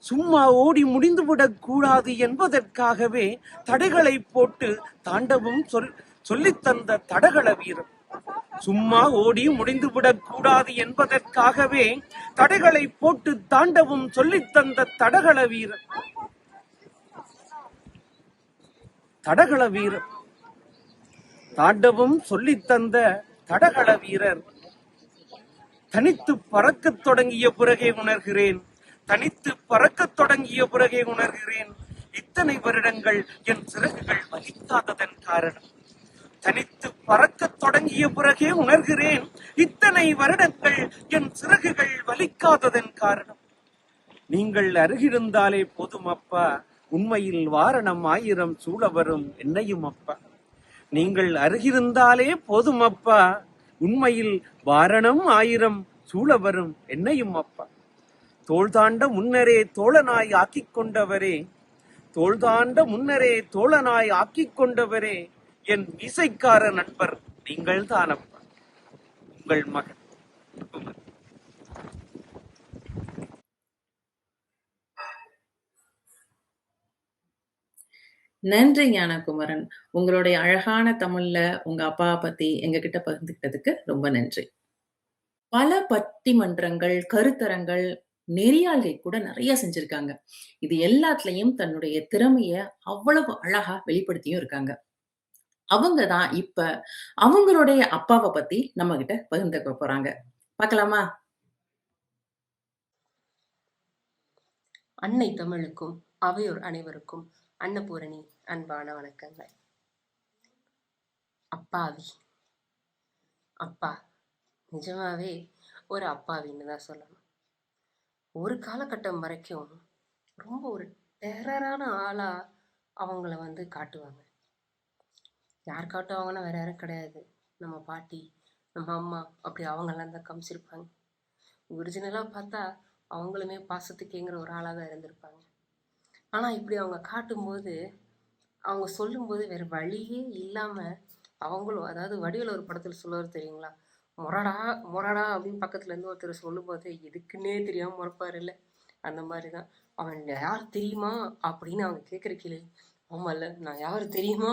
சும்மா ஓடி முடிந்துவிடக் கூடாது என்பதற்காகவே தடைகளை போட்டு தாண்டவும் சொல்லித்தந்த தடகள வீரர். சும்மா ஓடி முடிந்துவிடக் கூடாது என்பதற்காகவே தடைகளை போட்டு தாண்டவும் சொல்லித்தந்த தடகள வீரர். தடகள வீரர் தாண்டவும் சொல்லித்தந்த தடகள வீரர். தனித்து பறக்கத் தொடங்கிய பிறகே உணர்கிறேன். தனித்து பறக்கத் தொடங்கிய பிறகே உணர்கிறேன். இத்தனை வருடங்கள் என் சிறகுகள் வலிக்காததன் காரணம். தனித்து பறக்கத் தொடங்கிய பிறகே உணர்கிறேன். இத்தனை வருடங்கள் என் சிறகுகள் வலிக்காததன் காரணம். நீங்கள் அருகிருந்தாலே போதும் அப்பா. உண்மையில் வாரணம் 1000 சூழ வரும் என்னையும் அப்பா. நீங்கள் அருகிருந்தாலே போதும் அப்பா. உண்மையில் வாரணம் 1000 சூழ வரும் என்னையும் அப்பா. தோள் தாண்ட முன்னரே தோழனாய் ஆக்கிக் கொண்டவரே. தோள் தாண்ட முன்னரே தோழனாய் ஆக்கிக் கொண்டவரே. என் மீசைக்கார நண்பர் நீங்கள் தானப்பா. உங்கள் மகன். நன்றி ஞானகுமரன். உங்களுடைய அழகான தமிழ்ல உங்க அப்பாவை பத்தி எங்ககிட்ட பகிர்ந்துக்கிட்டதுக்கு ரொம்ப நன்றி. பல பட்டிமன்றங்கள், கருத்தரங்கள் நெறியாள்கை கூட நிறைய செஞ்சிருக்காங்க. இது எல்லாத்துலயும் தன்னுடைய திறமைய அவ்வளவு அழகா வெளிப்படுத்தியும் இருக்காங்க. அவங்க தான் இப்ப அவங்களுடைய அப்பாவ பத்தி நம்ம கிட்ட பகிர்ந்துக்க போறாங்க. பார்க்கலாமா? அன்னை தமிழுக்கும் அவையோர் அனைவருக்கும் அன்னபூரணி அன்பான வணக்கங்கள். அப்பாவி அப்பா நிஜமாவே ஒரு அப்பாவின்னு தான் சொல்லணும். ஒரு காலகட்டம் வரைக்கும் ரொம்ப ஒரு டெரரான ஆளா அவங்கள காட்டுவாங்க. யார் காட்டுவாங்கன்னா வேற யாரும் கிடையாது, நம்ம பாட்டி, நம்ம அம்மா, அப்படி அவங்கெல்லாம் தான் காமிச்சிருப்பாங்க. ஒரிஜினலா பார்த்தா அவங்களுமே பாசத்துக்கேங்கிற ஒரு ஆளாக தான் இருந்திருப்பாங்க. ஆனா இப்படி அவங்க காட்டும்போது, அவங்க சொல்லும்போது வேற வழியே இல்லாம அவங்களும், அதாவது வடிவேலு ஒரு படத்துல சொல்லுவார் தெரியுங்களா, முறடா முறடா அப்படின்னு பக்கத்துல இருந்து ஒருத்தர் சொல்லும்போது எதுக்குன்னே தெரியாம முறைப்பாரு இல்ல, அந்த மாதிரிதான். அவன் யார் தெரியுமா அப்படின்னு அவங்க கேட்குற கேள்வி, ஆமால்ல நான் யார் தெரியுமா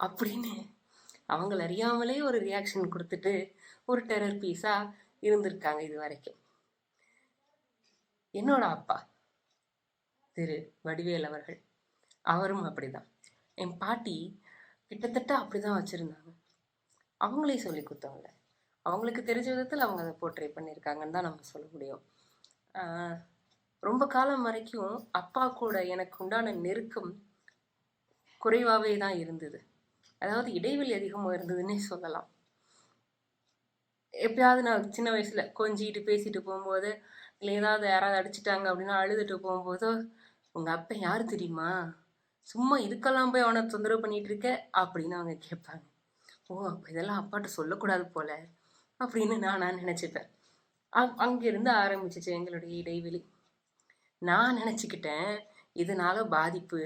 அப்படின்னு அவங்கள அறியாமலே ஒரு ரியாக்ஷன் கொடுத்துட்டு ஒரு டெரர் பீஸா இருந்திருக்காங்க இது வரைக்கும். என்னோட அப்பா திரு வடிவேல் அவர்கள், அவரும் அப்படிதான். என் பாட்டி கிட்டத்தட்ட அப்படிதான் வச்சிருந்தாங்க. அவங்களே சொல்லி கொடுத்தவங்க, அவங்களுக்கு தெரிஞ்ச விதத்தில் அவங்க அதை போர்ட்ரே பண்ணியிருக்காங்கன்னு தான் நம்ம சொல்ல முடியும். ரொம்ப காலம் வரைக்கும் அப்பா கூட எனக்கு உண்டான நெருக்கம் குறைவாகவே தான் இருந்தது. அதாவது இடைவெளி அதிகமாக இருந்ததுன்னே சொல்லலாம். எப்பயாவது நான் சின்ன வயசுல கொஞ்சிட்டு பேசிட்டு போகும்போது, இல்லை ஏதாவது யாராவது அடிச்சிட்டாங்க அப்படின்னா அழுதுட்டு போகும்போதோ, உங்க அப்பா யாரு தெரியுமா, சும்மா இதுக்கெல்லாம் போய் அவனை தொந்தரவு பண்ணிட்டு இருக்க அப்படின்னு அவங்க கேட்பாங்க. ஓ அப்போ இதெல்லாம் அப்பாட்ட சொல்லக்கூடாது போல அப்படின்னு நான் நினைச்சுப்பேன். அங்கிருந்து ஆரம்பிச்சிச்சு எங்களுடைய இடைவெளி. நான் நினச்சிக்கிட்டேன் இதனால பாதிப்பு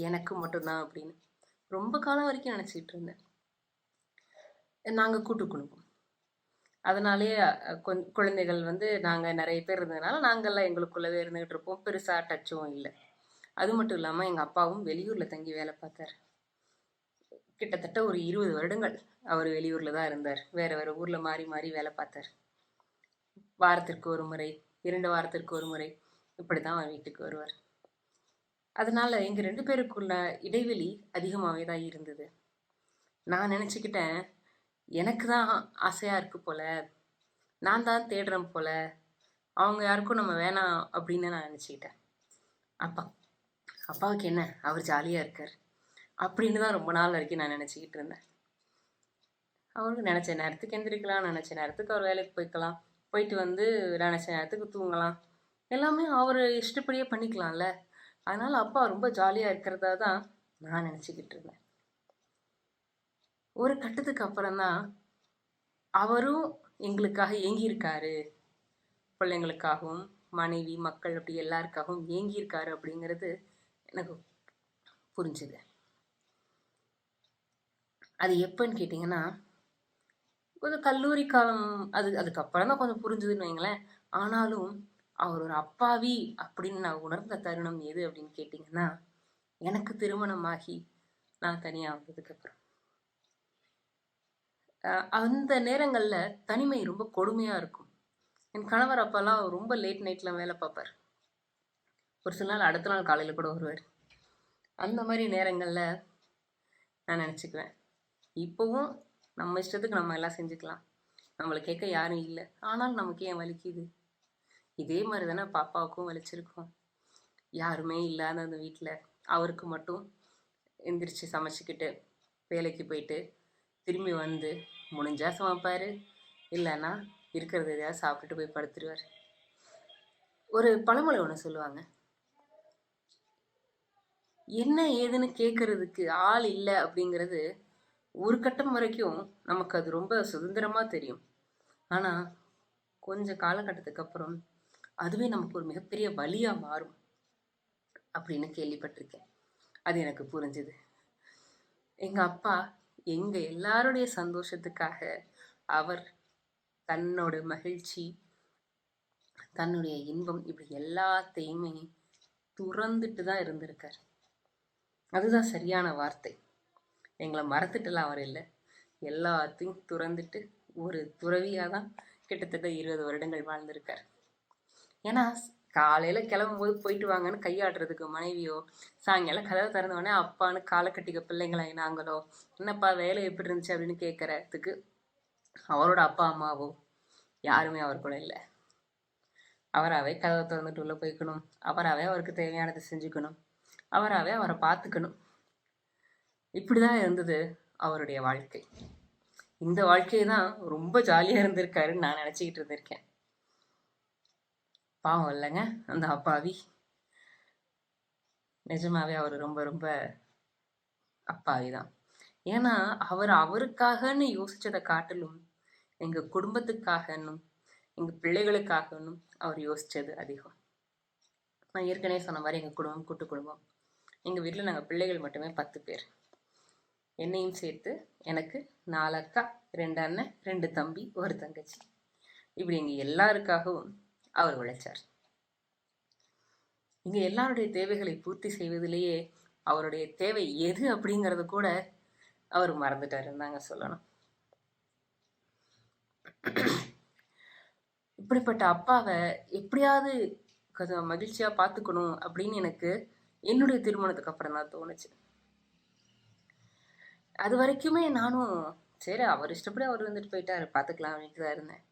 எனக்கு மட்டும்தான் அப்படின்னு. ரொம்ப காலம் வரைக்கும் நினச்சிக்கிட்டு இருந்தேன். நாங்கள் கூட்டு குடும்பம், அதனாலேயே குழந்தைகள் நாங்கள் நிறைய பேர் இருந்ததுனால நாங்கள்லாம் எங்களுக்குள்ளவே இருந்துகிட்டு இருப்போம். பெருசாக டச்சும் இல்லை. அது மட்டும் இல்லாமல் எங்கள் அப்பாவும் வெளியூரில் தங்கி வேலை பார்த்தார். கிட்டத்தட்ட ஒரு 20 வருடங்கள் அவர் வெளியூரில் தான் இருந்தார். வேறு வேறு ஊரில் மாறி மாறி வேலை பார்த்தார். வாரத்திற்கு ஒரு முறை, 2 வாரத்திற்கு ஒரு முறை இப்படி தான் அவர் வீட்டுக்கு வருவார். அதனால எங்கள் 2 பேருக்குள்ள இடைவெளி அதிகமாகவே தான் இருந்தது. நான் நினச்சிக்கிட்டேன் எனக்கு தான் ஆசையாக இருக்கு போல, நான் தான் தேடுறேன் போல, அவங்க யாருக்கும் நம்ம வேணாம் அப்படின்னு நான் நினச்சிக்கிட்டேன். அப்பாவுக்கு என்ன, அவர் ஜாலியாக இருக்கார் அப்படின்னு தான் ரொம்ப நாள் வரைக்கும் நான் நினச்சிக்கிட்டு இருந்தேன். அவருக்கு நினச்ச நேரத்துக்கு எந்திரிக்கலாம், நினச்ச நேரத்துக்கு அவர் வேலைக்கு போய்க்கலாம், போயிட்டு நினச்ச நேரத்துக்கு தூங்கலாம், எல்லாமே அவர் இஷ்டப்படியே பண்ணிக்கலாம்ல. அதனால அப்பா ரொம்ப ஜாலியாக இருக்கிறதா தான் நான் நினச்சிக்கிட்டு இருந்தேன். ஒரு கட்டத்துக்கு அப்புறம்தான் அவரும் எங்களுக்காக ஏங்கியிருக்காரு, பிள்ளைங்களுக்காகவும் மனைவி மக்கள் அப்படி எல்லாருக்காகவும் ஏங்கியிருக்காரு அப்படிங்கிறது எனக்கு புரிஞ்சுது. அது எப்பன்னு கேட்டிங்கன்னா, கொஞ்சம் கல்லூரி காலம், அதுக்கப்புறம் தான் கொஞ்சம் புரிஞ்சுதுன்னு வைங்களேன். ஆனாலும் அவர் ஒரு அப்பாவி அப்படின்னு நான் உணர்ந்த தருணம் எது அப்படின்னு கேட்டிங்கன்னா, எனக்கு திருமணமாகி நான் தனியாக வந்ததுக்கப்புறம். அந்த நேரங்களில் தனிமை ரொம்ப கொடுமையாக இருக்கும். என் கணவர் அப்போல்லாம் ரொம்ப லேட் நைட்டில் வேலை பார்ப்பார். ஒரு சில நாள் அடுத்த நாள் காலையில் கூட வருவார். அந்த மாதிரி நேரங்களில் நான் நினச்சிக்குவேன், இப்போவும் நம்ம இஷ்டத்துக்கு நம்ம எல்லாம் செஞ்சுக்கலாம், நம்மளை கேட்க யாரும் இல்லை, ஆனாலும் நமக்கு ஏன் வலிக்குது? இதே மாதிரி தானே பாப்பாவுக்கும் வலிச்சிருக்கும். யாருமே இல்லாத அந்த வீட்டில் அவருக்கு மட்டும் எந்திரிச்சு சமைச்சிக்கிட்டு வேலைக்கு போயிட்டு திரும்பி முடிஞ்சா சமைப்பார், இல்லைன்னா இருக்கிறது எதையாவது சாப்பிட்டுட்டு போய் படுத்துருவார். ஒரு பழமொழி ஒன்று சொல்லுவாங்க, என்ன ஏதுன்னு கேட்கறதுக்கு ஆள் இல்லை அப்படிங்கிறது ஒரு கட்டம் வரைக்கும் நமக்கு அது ரொம்ப சுதந்திரமாக தெரியும். ஆனால் கொஞ்சம் காலகட்டத்துக்கு அப்புறம் அதுவே நமக்கு ஒரு மிகப்பெரிய வலியாக மாறும் அப்படின்னு கேள்விப்பட்டிருக்கேன். அது எனக்கு புரிஞ்சுது. எங்கள் அப்பா எங்கள் எல்லாருடைய சந்தோஷத்துக்காக அவர் தன்னோட மகிழ்ச்சி, தன்னுடைய இன்பம், இப்படி எல்லாத்தையுமே துறந்துட்டு தான் இருந்திருக்கார். அதுதான் சரியான வார்த்தை. எங்களை மறந்துட்டுலாம் அவர் இல்லை, எல்லாத்தையும் துறந்துட்டு ஒரு துறவியாக தான் கிட்டத்தட்ட 20 வருடங்கள் வாழ்ந்திருக்கார். ஏன்னா காலையில கிளம்பும்போது போயிட்டு வாங்கன்னு கையாடுறதுக்கு மனைவியோ, சாயங்காலம் கதவை திறந்த உடனே அப்பான்னு காலை கட்டிக்க பிள்ளைங்களாய் நாங்களோ, என்னப்பா வேலை எப்படி இருந்துச்சு அப்படின்னு கேட்கறதுக்கு அவரோட அப்பா அம்மாவோ யாருமே அவர் கூட இல்லை. அவராகவே கதவை திறந்துட்டு உள்ள போய்க்கணும், அவராகவே அவருக்கு தேவையானதை செஞ்சுக்கணும், அவராகவே அவரை பார்த்துக்கணும். இப்படிதான் இருந்தது அவருடைய வாழ்க்கை. இந்த வாழ்க்கையை தான் ரொம்ப ஜாலியா இருந்திருக்காருன்னு நான் நினைச்சுக்கிட்டு இருந்திருக்கேன். பாவம் இல்லைங்க அந்த அப்பாவி. நிஜமாவே அவர் ரொம்ப ரொம்ப அப்பாவிதான். ஏன்னா அவர் அவருக்காகன்னு யோசிச்சதை காட்டிலும் எங்க குடும்பத்துக்காகன்னும் எங்க பிள்ளைகளுக்காகன்னும் அவர் யோசிச்சது அதிகம். நான் ஏற்கனவே சொன்ன மாதிரி எங்க குடும்பம் கூட்டு குடும்பம். எங்க வீட்டுல நாங்க பிள்ளைகள் மட்டுமே 10 பேர். என்னையும் சேர்த்து எனக்கு 4 அக்கா, 2 அண்ணன், 2 தம்பி, 1 தங்கச்சி. இப்படி எங்க எல்லாருக்காகவும் அவர் உழைச்சார். இங்க எல்லாருடைய தேவைகளை பூர்த்தி செய்வதிலேயே அவருடைய தேவை எது அப்படிங்கறது கூட அவர் மறந்துட்டாருன்னு தாங்க சொல்லணும். இப்படிப்பட்ட அப்பாவை எப்படியாவது கொஞ்சம் மகிழ்ச்சியா பார்த்துக்கணும் அப்படின்னு எனக்கு என்னுடைய திருமணத்துக்கு அப்புறம் தான் தோணுச்சு. அது வரைக்குமே நானும் சரி அவர் இஷ்டப்படி அவர் வந்துட்டு போயிட்டாரு பார்த்துக்கலாம் அப்படின்ட்டு தான் இருந்தேன்.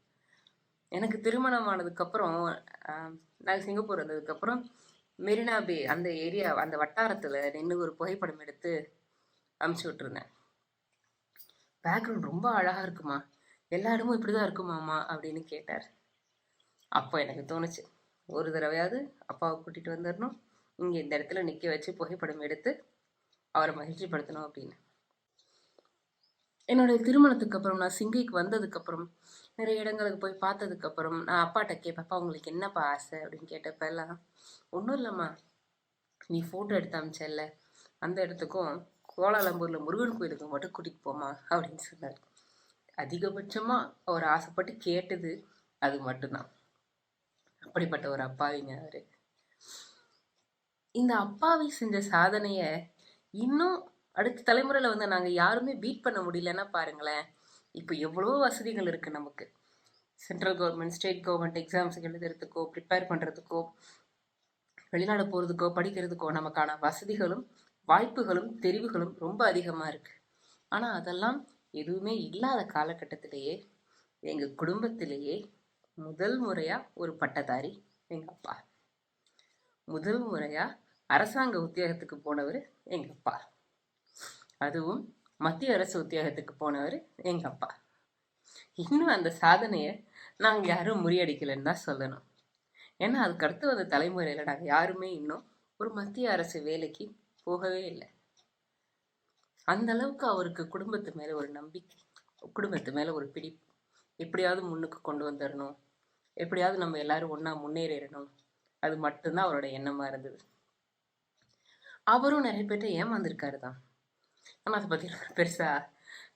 எனக்கு திருமணம் ஆனதுக்கப்புறம் நான் சிங்கப்பூர் வந்ததுக்கப்புறம் மெரினா பே அந்த ஏரியா அந்த வட்டாரத்தில் நின்று ஒரு புகைப்படம் எடுத்து அமுச்சு விட்டுருந்தேன். பேக்ரவுண்ட் ரொம்ப அழகாக இருக்குமா, எல்லா இடமும் இப்படி தான் இருக்குமாம்மா அப்படின்னு கேட்டார். அப்போ எனக்கு தோணுச்சு, ஒரு தடவையாவது அப்பாவை கூட்டிகிட்டு வந்துடணும், இங்கே இந்த இடத்துல நிற்க வச்சு புகைப்படம் எடுத்து அவரை மகிழ்ச்சிப்படுத்தணும் அப்படின்னு. என்னுடைய திருமணத்துக்கு அப்புறம் நான் சிங்கைக்கு வந்ததுக்கப்புறம் நிறைய இடங்களுக்கு போய் பார்த்ததுக்கப்புறம் நான் அப்பாட்ட கேட்பேன், அப்பா உங்களுக்கு என்னப்பா ஆசை அப்படின்னு கேட்டப்ப எல்லாம், ஒன்றும் இல்லைம்மா, நீ ஃபோட்டோ எடுத்து அமிச்சல்ல அந்த இடத்துக்கும் கோலாலம்பூரில் முருகன் கோயிலுக்கு மட்டும் கூட்டிகிட்டு போமா அப்படின்னு சொன்னார். அதிகபட்சமாக அவர் ஆசைப்பட்டு கேட்டது அது மட்டும்தான். அப்படிப்பட்ட ஒரு அப்பாவிங்க அவரு. இந்த அப்பாவி செஞ்ச சாதனைய இன்னும் அடுத்த தலைமுறையில வந்து நாங்க யாருமே பீட் பண்ண முடியலன்னா பாருங்களேன். இப்போ எவ்வளோ வசதிகள் இருக்கு நமக்கு. Central government, state government exams எழுதுறதுக்கோ, ப்ரிப்பேர் பண்றதுக்கோ, வெளிநாடு போறதுக்கோ, படிக்கிறதுக்கோ நமக்கான வசதிகளும் வாய்ப்புகளும் தெரிவுகளும் ரொம்ப அதிகமா இருக்கு. ஆனா அதெல்லாம் எதுவுமே இல்லாத காலகட்டத்திலேயே எங்க குடும்பத்திலேயே முதல் முறையா ஒரு பட்டதாரி எங்க அப்பா. முதல் முறையா அரசாங்க உத்தியோகத்துக்கு போனவர் எங்க அப்பா. அதுவும் மத்திய அரசு உத்தியோகத்துக்கு போனவர் எங்க அப்பா. இன்னும் அந்த சாதனையை நாங்க யாரும் முறியடிக்கலன்னு தான் சொல்லணும். ஏன்னா அதுக்கு அடுத்து வந்த தலைமுறையில நாங்க யாருமே இன்னும் ஒரு மத்திய அரசு வேலைக்கு போகவே இல்லை. அந்த அளவுக்கு அவருக்கு குடும்பத்து மேல ஒரு நம்பிக்கை, குடும்பத்து மேல ஒரு பிடிப்பு. எப்படியாவது முன்னுக்கு கொண்டு வந்துடணும், எப்படியாவது நம்ம எல்லாரும் ஒண்ணா முன்னேறிடணும், அது மட்டும்தான் அவரோட எண்ணமா இருந்தது. அவரும் நிறைய பேர்ட்ட ஏமாந்துருக்காரு தான். ஆனா அதை பத்தி பெருசா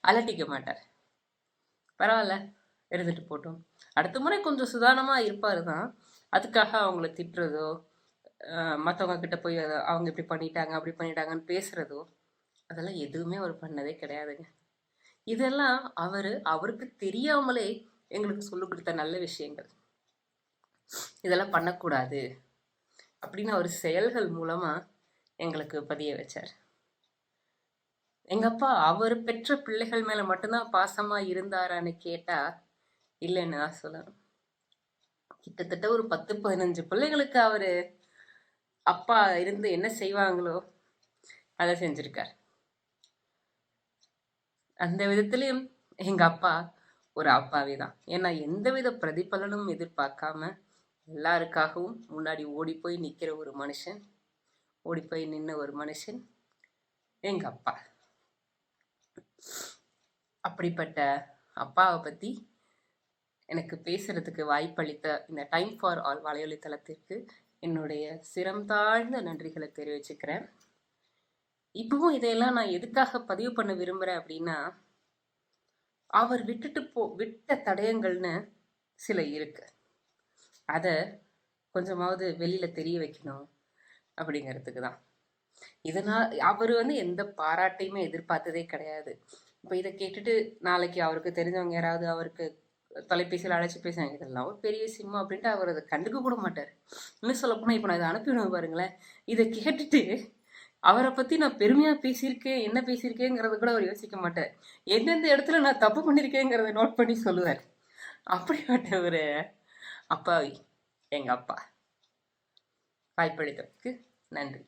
அலட்டிக்க மாட்டார். பரவாயில்ல, இருந்துட்டு போட்டோம், அடுத்த முறை கொஞ்சம் சுதாரணமா இருப்பாரு தான். அதுக்காக அவங்கள திட்டுறதோ, மற்றவங்க கிட்ட போய் அவங்க இப்படி பண்ணிட்டாங்க அப்படி பண்ணிட்டாங்கன்னு பேசுறதோ, அதெல்லாம் எதுவுமே அவர் பண்ணதே கிடையாதுங்க. இதெல்லாம் அவருக்கு தெரியாமலே எங்களுக்கு சொல்லிக் கொடுத்த நல்ல விஷயங்கள். இதெல்லாம் பண்ணக்கூடாது அப்படின்னு அவர் செயல்கள் மூலமா எங்களுக்கு பதிய வச்சார். எங்க அப்பா அவர் பெற்ற பிள்ளைகள் மேல மட்டும்தான் பாசமா இருந்தாரான்னு கேட்டா இல்லைன்னு தான் சொல்லணும். கிட்டத்தட்ட ஒரு 10-15 பிள்ளைகளுக்கு அவரு அப்பா இருந்து என்ன செய்வாங்களோ அதை செஞ்சிருக்கார். அந்த விதத்திலையும் எங்க அப்பா ஒரு அப்பாவிதான். ஏன்னா எந்தவித பிரதிபலனும் எதிர்பார்க்காம எல்லாருக்காகவும் முன்னாடி ஓடி போய் நிக்கிற ஒரு மனுஷன், ஓடி போய் நின்ன ஒரு மனுஷன் எங்க அப்பா. அப்படிப்பட்ட அப்பாவை பத்தி எனக்கு பேசுறதுக்கு வாய்ப்பளித்த இந்த டைம் ஃபார் ஆல் வலையொலி தளத்திற்கு என்னுடைய சிரம் தாழ்ந்த நன்றிகளை தெரிவிச்சுக்கிறேன். இப்பவும் இதையெல்லாம் நான் எதுக்காக பதிவு பண்ண விரும்புறேன் அப்படின்னா, அவர் விட்ட தடயங்கள்னு சில இருக்கு. அத கொஞ்சமாவது வெளியில தெரிய வைக்கணும் அப்படிங்கிறதுக்கு தான். இதனால் அவர் எந்த பாராட்டையுமே எதிர்பார்த்ததே கிடையாது. இப்போ இதை கேட்டுட்டு நாளைக்கு அவருக்கு தெரிஞ்சவங்க யாராவது அவருக்கு தொலைபேசியில் அழைச்சி பேசுவாங்க. இதெல்லாம் ஒரு பெரிய சினிமா அப்படின்ட்டு அவர் அதை கண்டுக்க கூட மாட்டார். இன்னும் சொல்லப்போனால் இப்போ நான் இதை அனுப்பிவிடுவேன் பாருங்களேன். இதை கேட்டுட்டு அவரை பற்றி நான் பெருமையாக பேசியிருக்கேன், என்ன பேசியிருக்கேங்கிறத கூட அவர் யோசிக்க மாட்டார். எந்தெந்த இடத்துல நான் தப்பு பண்ணியிருக்கேங்கிறத நோட் பண்ணி சொல்லுவார். அப்படிப்பட்ட ஒரு அப்பாவி எங்கள் அப்பா. வாய்ப்பளித்ததுக்கு நன்றி.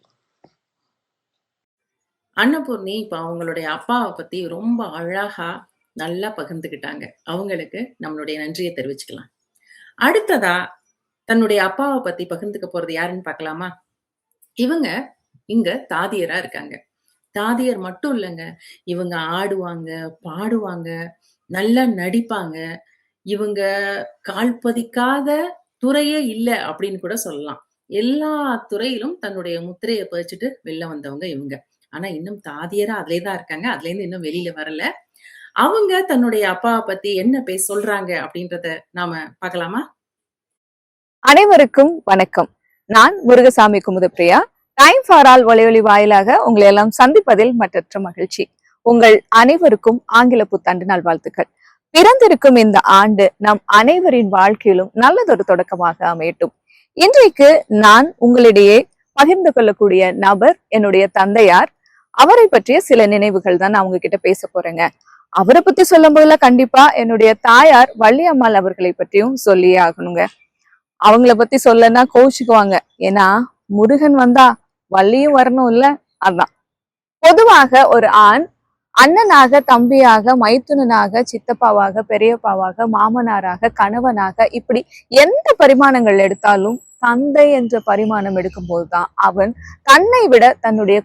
அன்னபூர்ணி இப்போ அவங்களுடைய அப்பாவை பற்றி ரொம்ப அழகா நல்லா பகிர்ந்துக்கிட்டாங்க. அவங்களுக்கு நம்மளுடைய நன்றியை தெரிவிச்சுக்கலாம். அடுத்ததா தன்னுடைய அப்பாவை பற்றி பகிர்ந்துக்க போகிறது யாருன்னு பார்க்கலாமா? இவங்க இங்க தாதியரா இருக்காங்க. தாதியர் மட்டும் இல்லைங்க, இவங்க ஆடுவாங்க, பாடுவாங்க, நல்லா நடிப்பாங்க. இவங்க கால் பதிக்காத துறையே இல்லை அப்படின்னு கூட சொல்லலாம். எல்லா துறையிலும் தன்னுடைய முத்திரையை பதிச்சுட்டு வெளில வந்தவங்க இவங்க. ஆனா இன்னும் தாதியரா அதுலயே தான் இருக்காங்க. அதுல இருந்து இன்னும் வெளியில வரல. அவங்க தன்னுடைய அப்பாவை பத்தி என்ன சொல்றாங்க அப்படின்றத நாம பார்க்கலாமா? அனைவருக்கும் வணக்கம். நான் முருகசாமி குமுதப்பிரியா. டைம் ஃபார் ஆல் ஒலியொலி வாயிலாக உங்களை எல்லாம் சந்திப்பதில் மற்றற்ற மகிழ்ச்சி. உங்கள் அனைவருக்கும் ஆங்கில புத்தாண்டு நல்வாழ்த்துக்கள். பிறந்திருக்கும் இந்த ஆண்டு நம் அனைவரின் வாழ்க்கையிலும் நல்லதொரு தொடக்கமாக அமையட்டும். இன்றைக்கு நான் உங்களிடையே பகிர்ந்து கொள்ளக்கூடிய நபர் என்னுடைய தந்தையார். அவரை பற்றிய சில நினைவுகள் தான் நான் உங்ககிட்ட பேச போறேங்க. அவரை பத்தி சொல்லும் போதுல கண்டிப்பா என்னுடைய தாயார் வள்ளியம்மாள் அவர்களை பற்றியும் சொல்லியே ஆகணுங்க. அவங்கள பத்தி சொல்லனா கோவிச்சுக்குவாங்க. ஏன்னா முருகன் வந்தா வள்ளியும் வரணும் இல்ல. அதான் பொதுவாக ஒரு ஆண் அண்ணனாக, தம்பியாக, மைத்துனனாக, சித்தப்பாவாக, பெரியப்பாவாக, மாமனாராக, கணவனாக, இப்படி எந்த பரிமாணங்கள் எடுத்தாலும் தந்தை என்ற பரிமாணம் எடுக்கும் போதுதான் அவன் தன்னை விட தன்னுடைய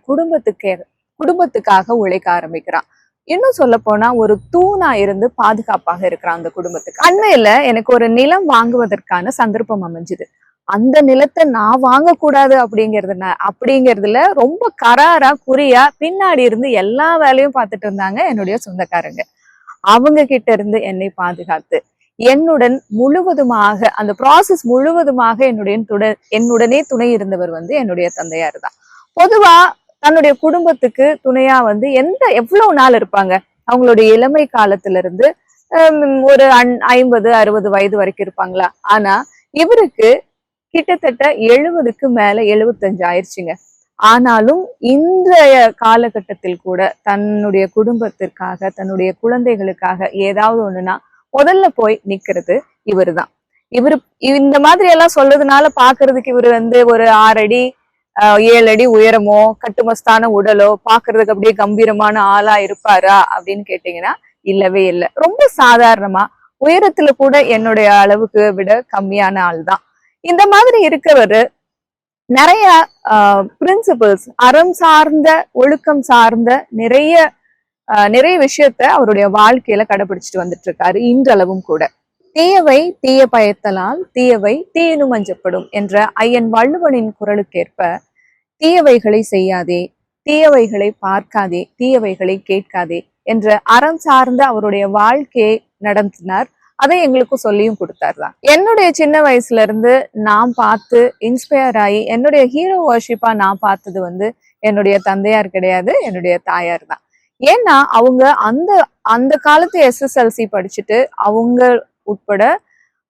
குடும்பத்துக்காக உழைக்க ஆரம்பிக்கிறான். இன்னும் சொல்ல போனா ஒரு தூணா இருந்து பாதுகாப்பாக இருக்கிறான் அந்த குடும்பத்துக்கு. அண்மையில எனக்கு ஒரு நிலம் வாங்குவதற்கான சந்தர்ப்பம் அமைஞ்சுது. அந்த நிலத்தை நான் வாங்கக்கூடாது அப்படிங்கிறதுல ரொம்ப கராரா குறியா பின்னாடி இருந்து எல்லா வேலையும் பார்த்துட்டு இருந்தாங்க என்னுடைய சொந்தக்காரங்க. அவங்க கிட்ட இருந்து என்னை பாதுகாத்து என்னுடன் முழுவதுமாக அந்த ப்ராசஸ் முழுவதுமாக என்னுடனே துணை இருந்தவர் என்னுடைய தந்தையார் தான். பொதுவா தன்னுடைய குடும்பத்துக்கு துணையா எவ்வளவு நாள் இருப்பாங்க? அவங்களுடைய இளமை காலத்துல இருந்து ஒரு 50-60 வயது வரைக்கும் இருப்பாங்களா? ஆனா இவருக்கு கிட்டத்தட்ட 70க்கு மேல 75 ஆயிடுச்சுங்க. ஆனாலும் இன்றைய காலகட்டத்தில் கூட தன்னுடைய குடும்பத்திற்காக, தன்னுடைய குழந்தைகளுக்காக ஏதாவது ஒண்ணுன்னா முதல்ல போய் நிக்கிறது இவரு தான். இவரு இந்த மாதிரி எல்லாம் சொல்றதுனால பாக்குறதுக்கு இவரு ஒரு 6 அடி 7 அடி உயரமோ, கட்டுமஸ்தான உடலோ, பாக்குறதுக்கு அப்படியே கம்பீரமான ஆளா இருப்பாரா அப்படின்னு கேட்டீங்கன்னா இல்லவே இல்லை. ரொம்ப சாதாரணமா உயரத்துல கூட என்னுடைய அளவுக்கு விட கம்மியான ஆள் தான். இந்த மாதிரி இருக்கவரு நிறைய பிரின்சிபல்ஸ், அறம் சார்ந்த, ஒழுக்கம் சார்ந்த நிறைய விஷயத்த அவருடைய வாழ்க்கையில கடைபிடிச்சிட்டு வந்துட்டு இருக்காரு இன்றளவும் கூட. தீயவை தீய பயத்தலால் தீயவை தீயினும் அஞ்சப்படும் என்ற ஐயன் வள்ளுவனின் குரலுக்கேற்ப தீயவைகளை செய்யாதே, தீயவைகளை பார்க்காதே, தீயவைகளை கேட்காதே என்ற அறம் சார்ந்த அவருடைய வாழ்க்கையை நடத்தினார். அதை எங்களுக்கும் சொல்லியும் கொடுத்தாருதான். என்னுடைய சின்ன வயசுல இருந்து நான் பார்த்து இன்ஸ்பயர் ஆகி என்னுடைய ஹீரோ வர்ஷிப்பா நான் பார்த்தது என்னுடைய தந்தையார் கிடையாது, என்னுடைய தாயார் தான். ஏன்னா அவங்க அந்த காலத்து SSLC படிச்சுட்டு அவங்க உட்பட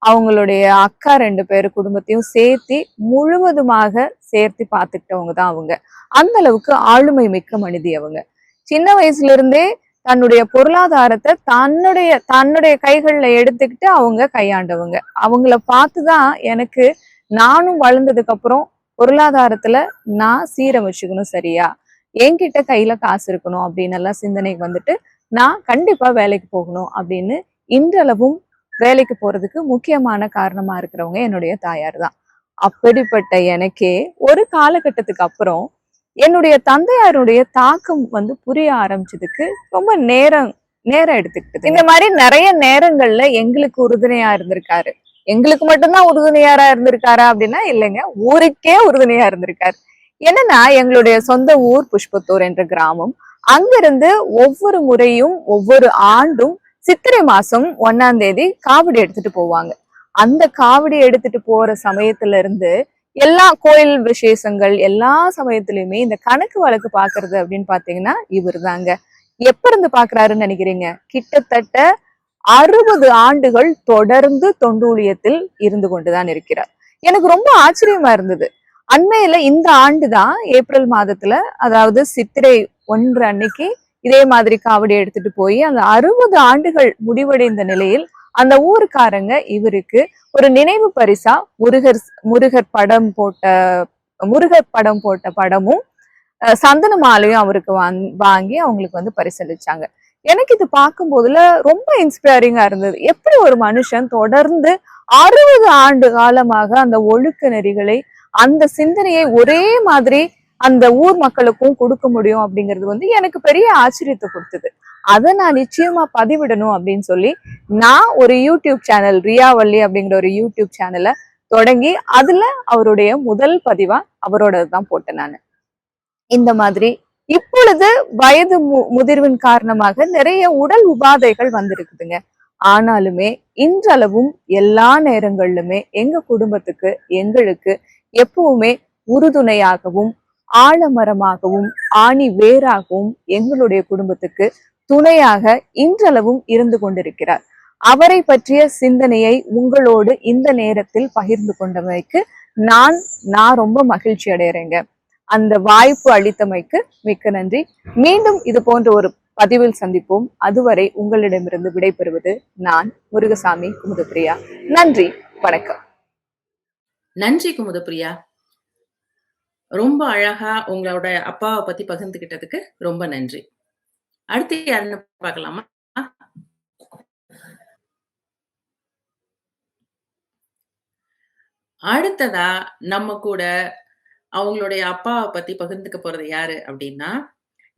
அவங்களுடைய அக்கா 2 பேரு குடும்பத்தையும் முழுவதுமாக சேர்த்து பார்த்துக்கிட்டவங்க தான் அவங்க. அந்த அளவுக்கு ஆளுமை மிக்க மனிதி அவங்க. சின்ன வயசுல இருந்தே தன்னுடைய பொருளாதாரத்தை தன்னுடைய கைகள்ல எடுத்துக்கிட்டு அவங்க கையாண்டவங்க. அவங்கள பார்த்துதான் எனக்கு நானும் வளர்ந்ததுக்கு அப்புறம் பொருளாதாரத்துல நான் சீரமைச்சுக்கணும், சரியா, என்கிட்ட கையில காசு இருக்கணும் அப்படின்னு எல்லாம் சிந்தனைக்கு நான் கண்டிப்பா வேலைக்கு போகணும் அப்படின்னு இன்றளவும் வேலைக்கு போறதுக்கு முக்கியமான காரணமா இருக்கிறவங்க என்னுடைய தாயார் தான். அப்படிப்பட்ட எனக்கே ஒரு காலகட்டத்துக்கு அப்புறம் என்னுடைய தந்தையாருடைய தாக்கம் புரிய ஆரம்பிச்சதுக்கு ரொம்ப நேரம் எடுத்துக்கிட்டது. இந்த மாதிரி நிறைய நேரங்கள்ல எங்களுக்கு உறுதுணையா இருந்திருக்காரு. எங்களுக்கு மட்டும்தான் உறுதுணையாரா இருந்திருக்காரா அப்படின்னா இல்லைங்க, ஊருக்கே உறுதுணையா இருந்திருக்காரு. என்னன்னா எங்களுடைய சொந்த ஊர் புஷ்பத்தூர் என்ற கிராமம். அங்கிருந்து ஒவ்வொரு முறையும் ஒவ்வொரு ஆண்டும் சித்திரை மாசம் 1ஆம் தேதி காவடி எடுத்துட்டு போவாங்க. அந்த காவடி எடுத்துட்டு போற சமயத்துல இருந்து எல்லா கோயில் விசேஷங்கள் எல்லா சமயத்திலயுமே இந்த கணக்கு வழக்கு பாக்குறது அப்படின்னு பாத்தீங்கன்னா இவர் தாங்க. எப்ப இருந்து பாக்குறாருன்னு நினைக்கிறீங்க? கிட்டத்தட்ட 60 ஆண்டுகள் தொடர்ந்து தொண்டூழியத்தில் இருந்து கொண்டுதான் இருக்கிறார். எனக்கு ரொம்ப ஆச்சரியமா இருந்தது. அண்மையில இந்த ஆண்டுதான் ஏப்ரல் மாதத்துல, அதாவது சித்திரை 1 அன்னைக்கு இதே மாதிரி காவடி எடுத்துட்டு போய் அந்த 60 ஆண்டுகள் முடிவடைந்த நிலையில் அந்த ஊருக்காரங்க இவருக்கு ஒரு நினைவு பரிசா முருகர் படம் போட்ட படமும் சந்தன மாலையும் அவருக்கு வாங்கி அவங்களுக்கு பரிசளிச்சாங்க. எனக்கு இது பார்க்கும் போதுல ரொம்ப இன்ஸ்பைரிங்கா இருந்தது. எப்படி ஒரு மனுஷன் தொடர்ந்து 60 ஆண்டு காலமாக அந்த ஒழுக்க நெறிகளை, அந்த சிந்தனையை ஒரே மாதிரி அந்த ஊர் மக்களுக்கும் கொடுக்க முடியும் அப்படிங்கிறது எனக்கு பெரிய ஆச்சரியத்தை கொடுத்தது. அதை நான் நிச்சயமா பதிவிடணும் அப்படின்னு சொல்லி நான் ஒரு யூடியூப் சேனல், ரியாவள்ளி அப்படிங்கிற ஒரு யூடியூப் சேனலை தொடங்கி அதுல அவருடைய முதல் பதிவா அவரோடதான் போட்டேன் நான். இந்த மாதிரி இப்பொழுது வயது முதிர்வின் காரணமாக நிறைய உடல் உபாதைகள் வந்திருக்குதுங்க. ஆனாலுமே இன்றளவும் எல்லா நேரங்களிலுமே எங்க குடும்பத்துக்கு, எங்களுக்கு எப்பவுமே உறுதுணையாகவும் ஆலமரமாகவும் ஆணி வேராகவும் எங்களுடைய குடும்பத்துக்கு துணையாக இன்றளவும் இருந்து கொண்டிருக்கிறார். அவரை பற்றிய சிந்தனையை உங்களோடு இந்த நேரத்தில் பகிர்ந்து கொண்டமைக்கு நான் ரொம்ப மகிழ்ச்சி அடைகிறேங்க. அந்த வாய்ப்பு அளித்தமைக்கு மிக்க நன்றி. மீண்டும் இது போன்ற ஒரு பதிவில் சந்திப்போம். அதுவரை உங்களிடமிருந்து விடைபெறுவது நான் முருகசாமி குமுதப்பிரியா. நன்றி, வணக்கம். நன்றி குமுதப்பிரியா. ரொம்ப அழகா உங்களோட அப்பாவை பத்தி பகிர்ந்துகிட்டதுக்கு ரொம்ப நன்றி. அடுத்து யாருன்னு பார்க்கலாமா? அடுத்ததா நம்ம கூட அவங்களுடைய அப்பாவை பத்தி பகிர்ந்துக்க போறது யாரு அப்படின்னா,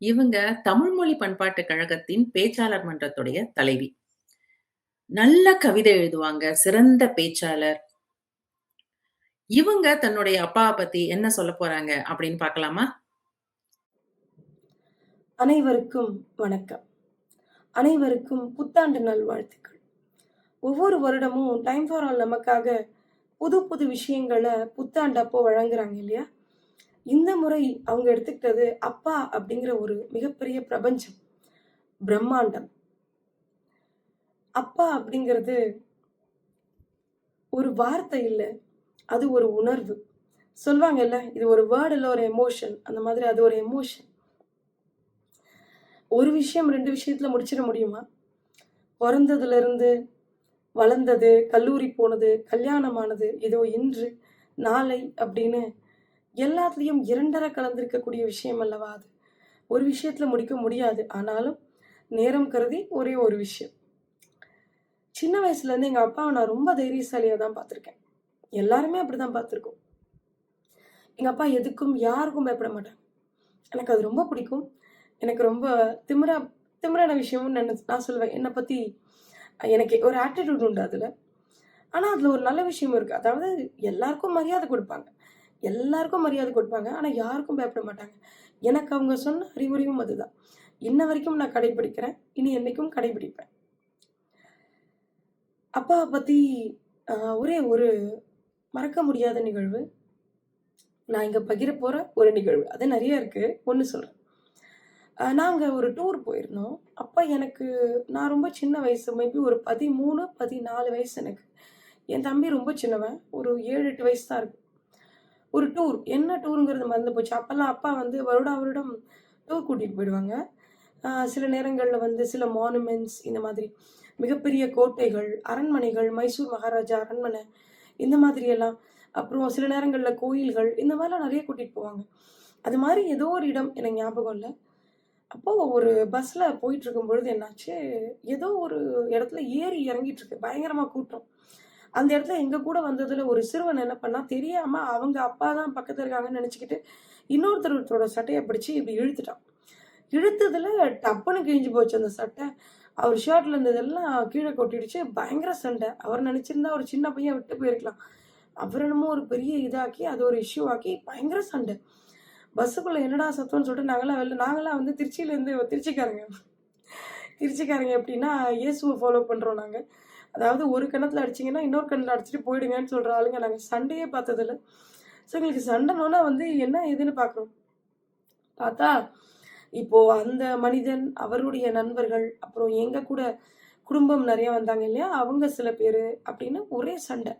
இவங்க தமிழ் மொழி பண்பாட்டு கழகத்தின் பேச்சாளர் மன்றத்துடைய தலைவி. நல்ல கவிதை எழுதுவாங்க, சிறந்த பேச்சாளர். இவங்க தன்னுடைய அப்பாவை பத்தி என்ன சொல்ல போறாங்க அப்படின்னு பார்க்கலாமா? அனைவருக்கும் வணக்கம். அனைவருக்கும் புத்தாண்டு நல்வாழ்த்துக்கள். ஒவ்வொரு வருடமும் டைம் ஃபார் ஆல் நமக்காக புது புது விஷயங்களை புத்தாண்டு அப்போ வழங்குறாங்க இல்லையா? இந்த முறை அவங்க எடுத்துக்கிட்டது அப்பா அப்படிங்கிற ஒரு மிகப்பெரிய பிரபஞ்சம், பிரம்மாண்டம். அப்பா அப்படிங்கிறது ஒரு வார்த்தை இல்லை, அது ஒரு உணர்வு. சொல்லுவாங்கல்ல, இது ஒரு வேர்டு இல்லை, ஒரு எமோஷன். அந்த மாதிரி அது ஒரு எமோஷன். ஒரு விஷயம் 2 விஷயத்துல முடிச்சிட முடியுமா? பிறந்ததுல இருந்து வளர்ந்தது, கல்லூரி போனது, கல்யாணமானது, இதோ இன்று, நாளை அப்படின்னு எல்லாத்துலேயும் 2.5 கலந்திருக்கக்கூடிய விஷயம் அல்லவா அது? ஒரு விஷயத்துல முடிக்க முடியாது. ஆனாலும் நேரம் கருதி ஒரே ஒரு விஷயம். சின்ன வயசுலேருந்து எங்கள் அப்பாவை நான் ரொம்ப தைரியசாலியாக தான் பார்த்துருக்கேன். எல்லாருமே அப்படி தான் பார்த்துருக்கோம். எங்கள் அப்பா எதுக்கும் யாருக்கும் பயப்பட மாட்டாங்க. எனக்கு அது ரொம்ப பிடிக்கும். எனக்கு ரொம்ப திமிரான விஷயமும் நான் சொல்லுவேன். என்னை பற்றி எனக்கு ஒரு ஆட்டிடியூட் உண்டு அதில். ஆனால் அதில் ஒரு நல்ல விஷயமும் இருக்குது. அதாவது எல்லாருக்கும் மரியாதை கொடுப்பாங்க, ஆனால் யாருக்கும் பயப்பட மாட்டாங்க. எனக்கு அவங்க சொன்ன அறிவுரையும் அதுதான். இன்ன வரைக்கும் நான் கடைபிடிக்கிறேன், இனி என்னைக்கும் கடைபிடிப்பேன். அப்பாவை பற்றி ஒரே ஒரு மறக்க முடியாத நிகழ்வு நான் இங்கே பகிர போகிற ஒரு நிகழ்வு. அது நிறைய இருக்குது, ஒன்று சொல்கிறேன். நாங்கள் ஒரு டூர் போயிருந்தோம். அப்போ நான் ரொம்ப சின்ன வயசு, மேபி ஒரு 13, 14 வயசு எனக்கு. என் தம்பி ரொம்ப சின்னவன், ஒரு 7, 8 வயசு தான் இருக்கும். ஒரு டூர், என்ன டூருங்கிறது மறந்து போச்சு. அப்போல்லாம் அப்பா வருடம் டூர் கூட்டிகிட்டு போயிடுவாங்க. சில நேரங்களில் சில மானுமெண்ட்ஸ், இந்த மாதிரி மிகப்பெரிய கோட்டைகள், அரண்மனைகள், மைசூர் மகாராஜா அரண்மனை, இந்த மாதிரியெல்லாம், அப்புறம் சில நேரங்களில் கோயில்கள், இந்த மாதிரிலாம் நிறைய கூட்டிகிட்டு போவாங்க. அது மாதிரி ஏதோ ஒரு இடம் எனக்கு ஞாபகம் இல்லை. அப்போது ஒரு பஸ்ஸில் போயிட்டுருக்கும் பொழுது என்னாச்சு, ஏதோ ஒரு இடத்துல ஏறி இறங்கிட்டுருக்கு, பயங்கரமாக கூட்டம். அந்த இடத்துல எங்கள் கூட வந்ததில் ஒரு சிறுவன் என்ன பண்ணால், தெரியாமல் அவங்க அப்பா தான் பக்கத்தில் இருக்காங்கன்னு நினச்சிக்கிட்டு இன்னொருத்தரோட சட்டையை பிடிச்சி இப்படி இழுத்துட்டான். இழுத்ததில் டப்புன்னு கிழிஞ்சு போச்சு அந்த சட்டை. அவர் ஷர்ட்டில் இருந்ததெல்லாம் கீழே கொட்டிடுச்சு. பயங்கர சண்டை. அவர் நினச்சிருந்தா ஒரு சின்ன பையன் விட்டு போயிருக்கலாம். அவர் என்னமோ ஒரு பெரிய இதாக்கி அது ஒரு இஷ்யூ ஆக்கி பயங்கர சண்டை. பஸ்ஸுக்குள்ளே என்னடா சத்தம்னு சொல்லிட்டு நாங்களாம் திருச்சிக்காரங்க எப்படின்னா இயேசுவை ஃபாலோ பண்ணுறோம் நாங்கள். அதாவது ஒரு கணத்தில் அடிச்சிங்கன்னா இன்னொரு கண்ணில் அடிச்சுட்டு போயிடுங்கன்னு சொல்கிற ஆளுங்க நாங்கள். சண்டையே பார்த்ததில்ல. ஸோ எங்களுக்கு சண்டைனோன்னா என்ன ஏதுன்னு பார்க்குறோம். பார்த்தா இப்போது அந்த மனிதன், அவருடைய நண்பர்கள், அப்புறம் எங்கள் கூட குடும்பம் நிறைய வந்தாங்க இல்லையா? அவங்க சில பேரு அப்படின்னு ஒரே சண்டை.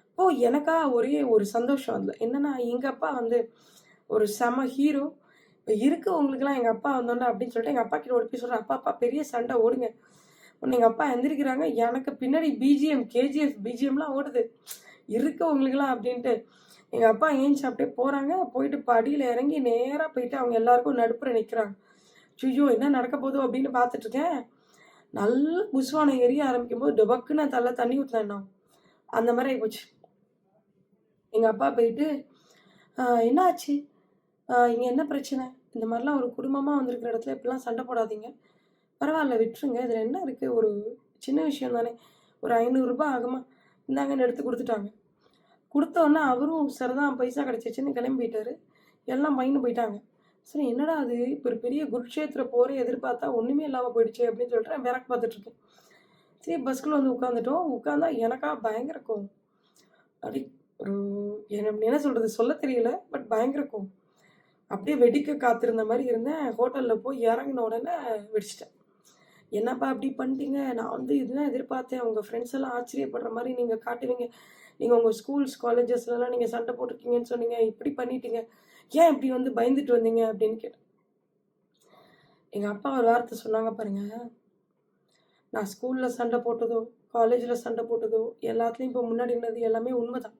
அப்போ எனக்கா ஒரே ஒரு சந்தோஷம் அதுல. என்னன்னா, எங்க அப்பா வந்து ஒரு செம ஹீரோ. இப்ப இருக்கவங்களுக்கெல்லாம் எங்க அப்பா வந்தோனே அப்படின்னு சொல்லிட்டு எங்க அப்பா கிட்ட ஓடி போய் சொல்றேன், "அப்பா, அப்பா பெரிய சண்டை ஓடுங்க." உடனே எங்க அப்பா எந்திரிக்கிறாங்க. எனக்கு பின்னாடி பிஜிஎம், கேஜிஎஃப் பிஜிஎம்லாம் ஓடுது. இருக்கவங்களுக்கெல்லாம் அப்படின்ட்டு. எங்க அப்பா ஏந்திச்சு அப்படியே போறாங்க. போயிட்டு படியில இறங்கி நேரா போயிட்டு அவங்க எல்லாருக்கும் நடுப்புற நிக்கிறாங்க. ஐயோ! என்ன நடக்க போதோ அப்படின்னு பார்த்துட்டு இருக்கேன். நல்லா புஸ்வானம் எரிய ஆரம்பிக்கும்போது டொபக்குன்னு தல தண்ணி ஊத்துனேன் நான். அந்த மாரி ஆயிப்போச்சு. எங்க அப்பா போயிட்டு, என்ன ஆச்சு? இங்க என்ன பிரச்சனை? இந்த மாரிலாம் ஒரு குடும்பமா வந்திருக்கிற இடத்துல இப்படிலாம் சண்டை போடாதீங்க. பரவால்ல விட்டுருங்க. இதுல என்ன இருக்கு? ஒரு சின்ன விஷயம் தானே. ஒரு ரூ. 500 ஆகுமா? இந்தாங்கன்னு எடுத்து குடுத்துட்டாங்க. குடுத்தோனே அவரும் சரிதான் பைசா கிடைச்சிருச்சுன்னு கிளம்பி போயிட்டாரு. எல்லாம் பயந்து போயிட்டாங்க. சரி என்னடா இது? இப்ப ஒரு பெரிய குருட்சேத்திர போரே எதிர்பார்த்தா ஒண்ணுமே இல்லாம போயிடுச்சே அப்படின்னு சொல்லிட்டு நான் விறகு பார்த்துட்டு இருக்கேன். சரி பஸ்க்குள்ள வந்து உட்காந்துட்டோம். உட்காந்தா எனக்கா பயங்கர கோவம். அப்படி ஒரு என்ன சொல்றது? சொல்ல தெரியல. பட் பயங்கர கோவம். அப்படியே வெடிக்க காத்திருந்த மாரி இருந்தேன். ஹோட்டல்ல போய் இறங்குன உடனே வெடிச்சுட்டேன். என்னப்பா இப்படி பண்ணிட்டீங்க? நான் வந்து இதுதான் எதிர்பார்த்தேன். உங்க ஃப்ரெண்ட்ஸ் எல்லாம் ஆச்சரியப்படுற மாரி நீங்க காட்டுவீங்க. நீங்க உங்க ஸ்கூல்ஸ், காலேஜஸ்லலாம் நீங்க சண்டை போட்டுருக்கீங்கன்னு சொன்னீங்க. இப்படி பண்ணிட்டீங்க. ஏன் இப்படி வந்து பயந்துட்டு வந்தீங்க? அப்படின்னு கேட்டேன். எங்க அப்பா ஒரு வார்த்தை சொன்னாங்க பாருங்க. நான் ஸ்கூல்ல சண்டை போட்டதோ, காலேஜ்ல சண்டை போட்டதோ, எல்லாத்துலயும் இப்போ முன்னாடி இருந்தது எல்லாமே உண்மைதான்.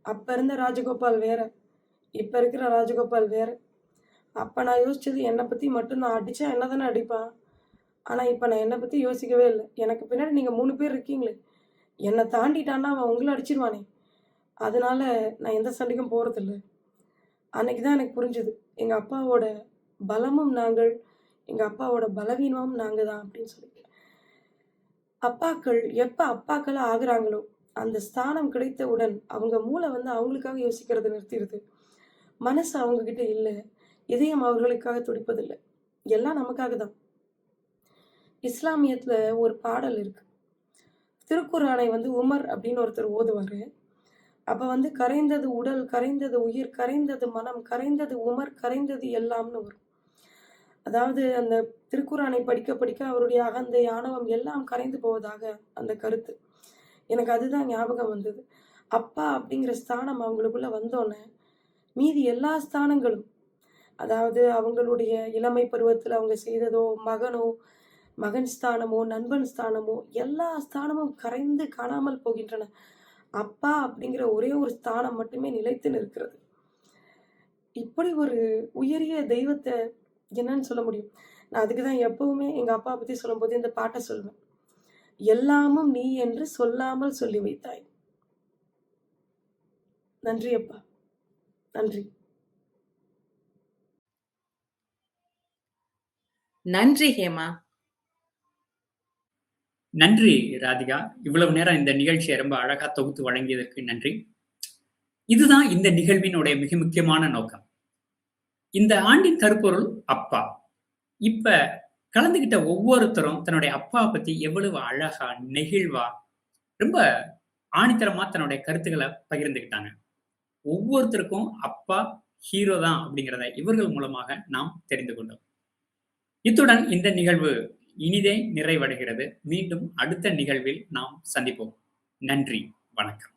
அப்ப இருந்த ராஜகோபால் வேற. இப்ப இருக்கிற ராஜகோபால் வேற. அப்ப நான் யோசிச்சது என்னை பத்தி மட்டும்தான். அடிச்சா என்ன தானே அடிப்பான். ஆனா இப்ப நான் என்னை பத்தி யோசிக்கவே இல்ல. எனக்கு பின்னாடி நீங்க 3 பேர் இருக்கீங்களே. என்னை தாண்டிட்டான்னா அவன் உங்கள அடிச்சிருவானே. அதனால நான் எந்த சண்டைக்கும் போறதில்ல. அன்னைக்கு தான் எனக்கு புரிஞ்சது. எங்க அப்பாவோட பலமும் நாங்கள், எங்க அப்பாவோட பலவீனமும் நாங்க தான் அப்படின்னு சொல்லிட்டு. அப்பாக்கள் எப்ப அப்பாக்களா ஆகுறாங்களோ, அந்த ஸ்தானம் கிடைத்தவுடன் அவங்க மூளை வந்து அவங்களுக்காக யோசிக்கிறத நிறுத்திருது. மனசு அவங்க கிட்ட இல்ல. இதயம் அவர்களுக்காக துடிப்பதில்ல. எல்லாம் நமக்காக தான். இஸ்லாமியத்துல ஒரு பாடல் இருக்கு. திருக்குர்ஆனை வந்து உமர் அப்படின்னு ஒருத்தர் ஓதுவாரு. அப்ப வந்து கரைந்தது உடல், கரைந்தது உயிர், கரைந்தது மனம், கரைந்தது உமர், கரைந்தது எல்லாம்னு வரும். அதாவது அந்த திருக்குர்ஆனை படிக்க படிக்க அவருடைய அகந்தை, ஆணவம் எல்லாம் கரைந்து போவதாக அந்த கருத்து. எனக்கு அதுதான் ஞாபகம் வந்தது. அப்பா அப்படிங்கிற ஸ்தானம் அவங்களுக்குள்ள வந்தோனே, மீதி எல்லா ஸ்தானங்களும், அதாவது அவங்களுடைய இளமை பருவத்துல அவங்க செய்ததோ, மகனோ, மகன் ஸ்தானமோ, நண்பன் ஸ்தானமோ, எல்லா ஸ்தானமும் கரைந்து காணாமல் போகின்றன. அப்பா அப்படிங்கிற ஒரே ஒரு ஸ்தானம் மட்டுமே நிலைத்து நிற்கிறது. இப்படி ஒரு உயரிய தெய்வத்தை என்னன்னு சொல்ல முடியும்? நான் அதுக்கு தான் எப்பவுமே எங்க அப்பா பத்தி சொல்லும்போது இந்த பாட்டை சொல்வேன். எல்லாமும் நீ என்று சொல்லாமல் சொல்லி வைத்தாய். நன்றி அப்பா. நன்றி. நன்றி ஹேமா. நன்றி ராதிகா. இவ்வளவு நேரம் இந்த நிகழ்ச்சியை ரொம்ப அழகா தொகுத்து வழங்கியதற்கு நன்றி. இதுதான் இந்த நிகழ்வினுடைய மிக முக்கியமான நோக்கம். இந்த ஆண்டின் கருப்பொருள் அப்பா. இப்ப கலந்துகிட்ட ஒவ்வொருத்தரும் தன்னுடைய அப்பா பத்தி எவ்வளவு அழகா, நெகிழ்வா, ரொம்ப ஆணித்தரமா தன்னுடைய கருத்துக்களை பகிர்ந்துக்கிட்டாங்க. ஒவ்வொருத்தருக்கும் அப்பா ஹீரோ தான் அப்படிங்கிறத இவர்கள் மூலமாக நாம் தெரிந்து கொண்டோம். இத்துடன் இந்த நிகழ்வு இனிதே நிறைவடைகிறது. மீண்டும் அடுத்த நிகழ்வில் நாம் சந்திப்போம். நன்றி, வணக்கம்.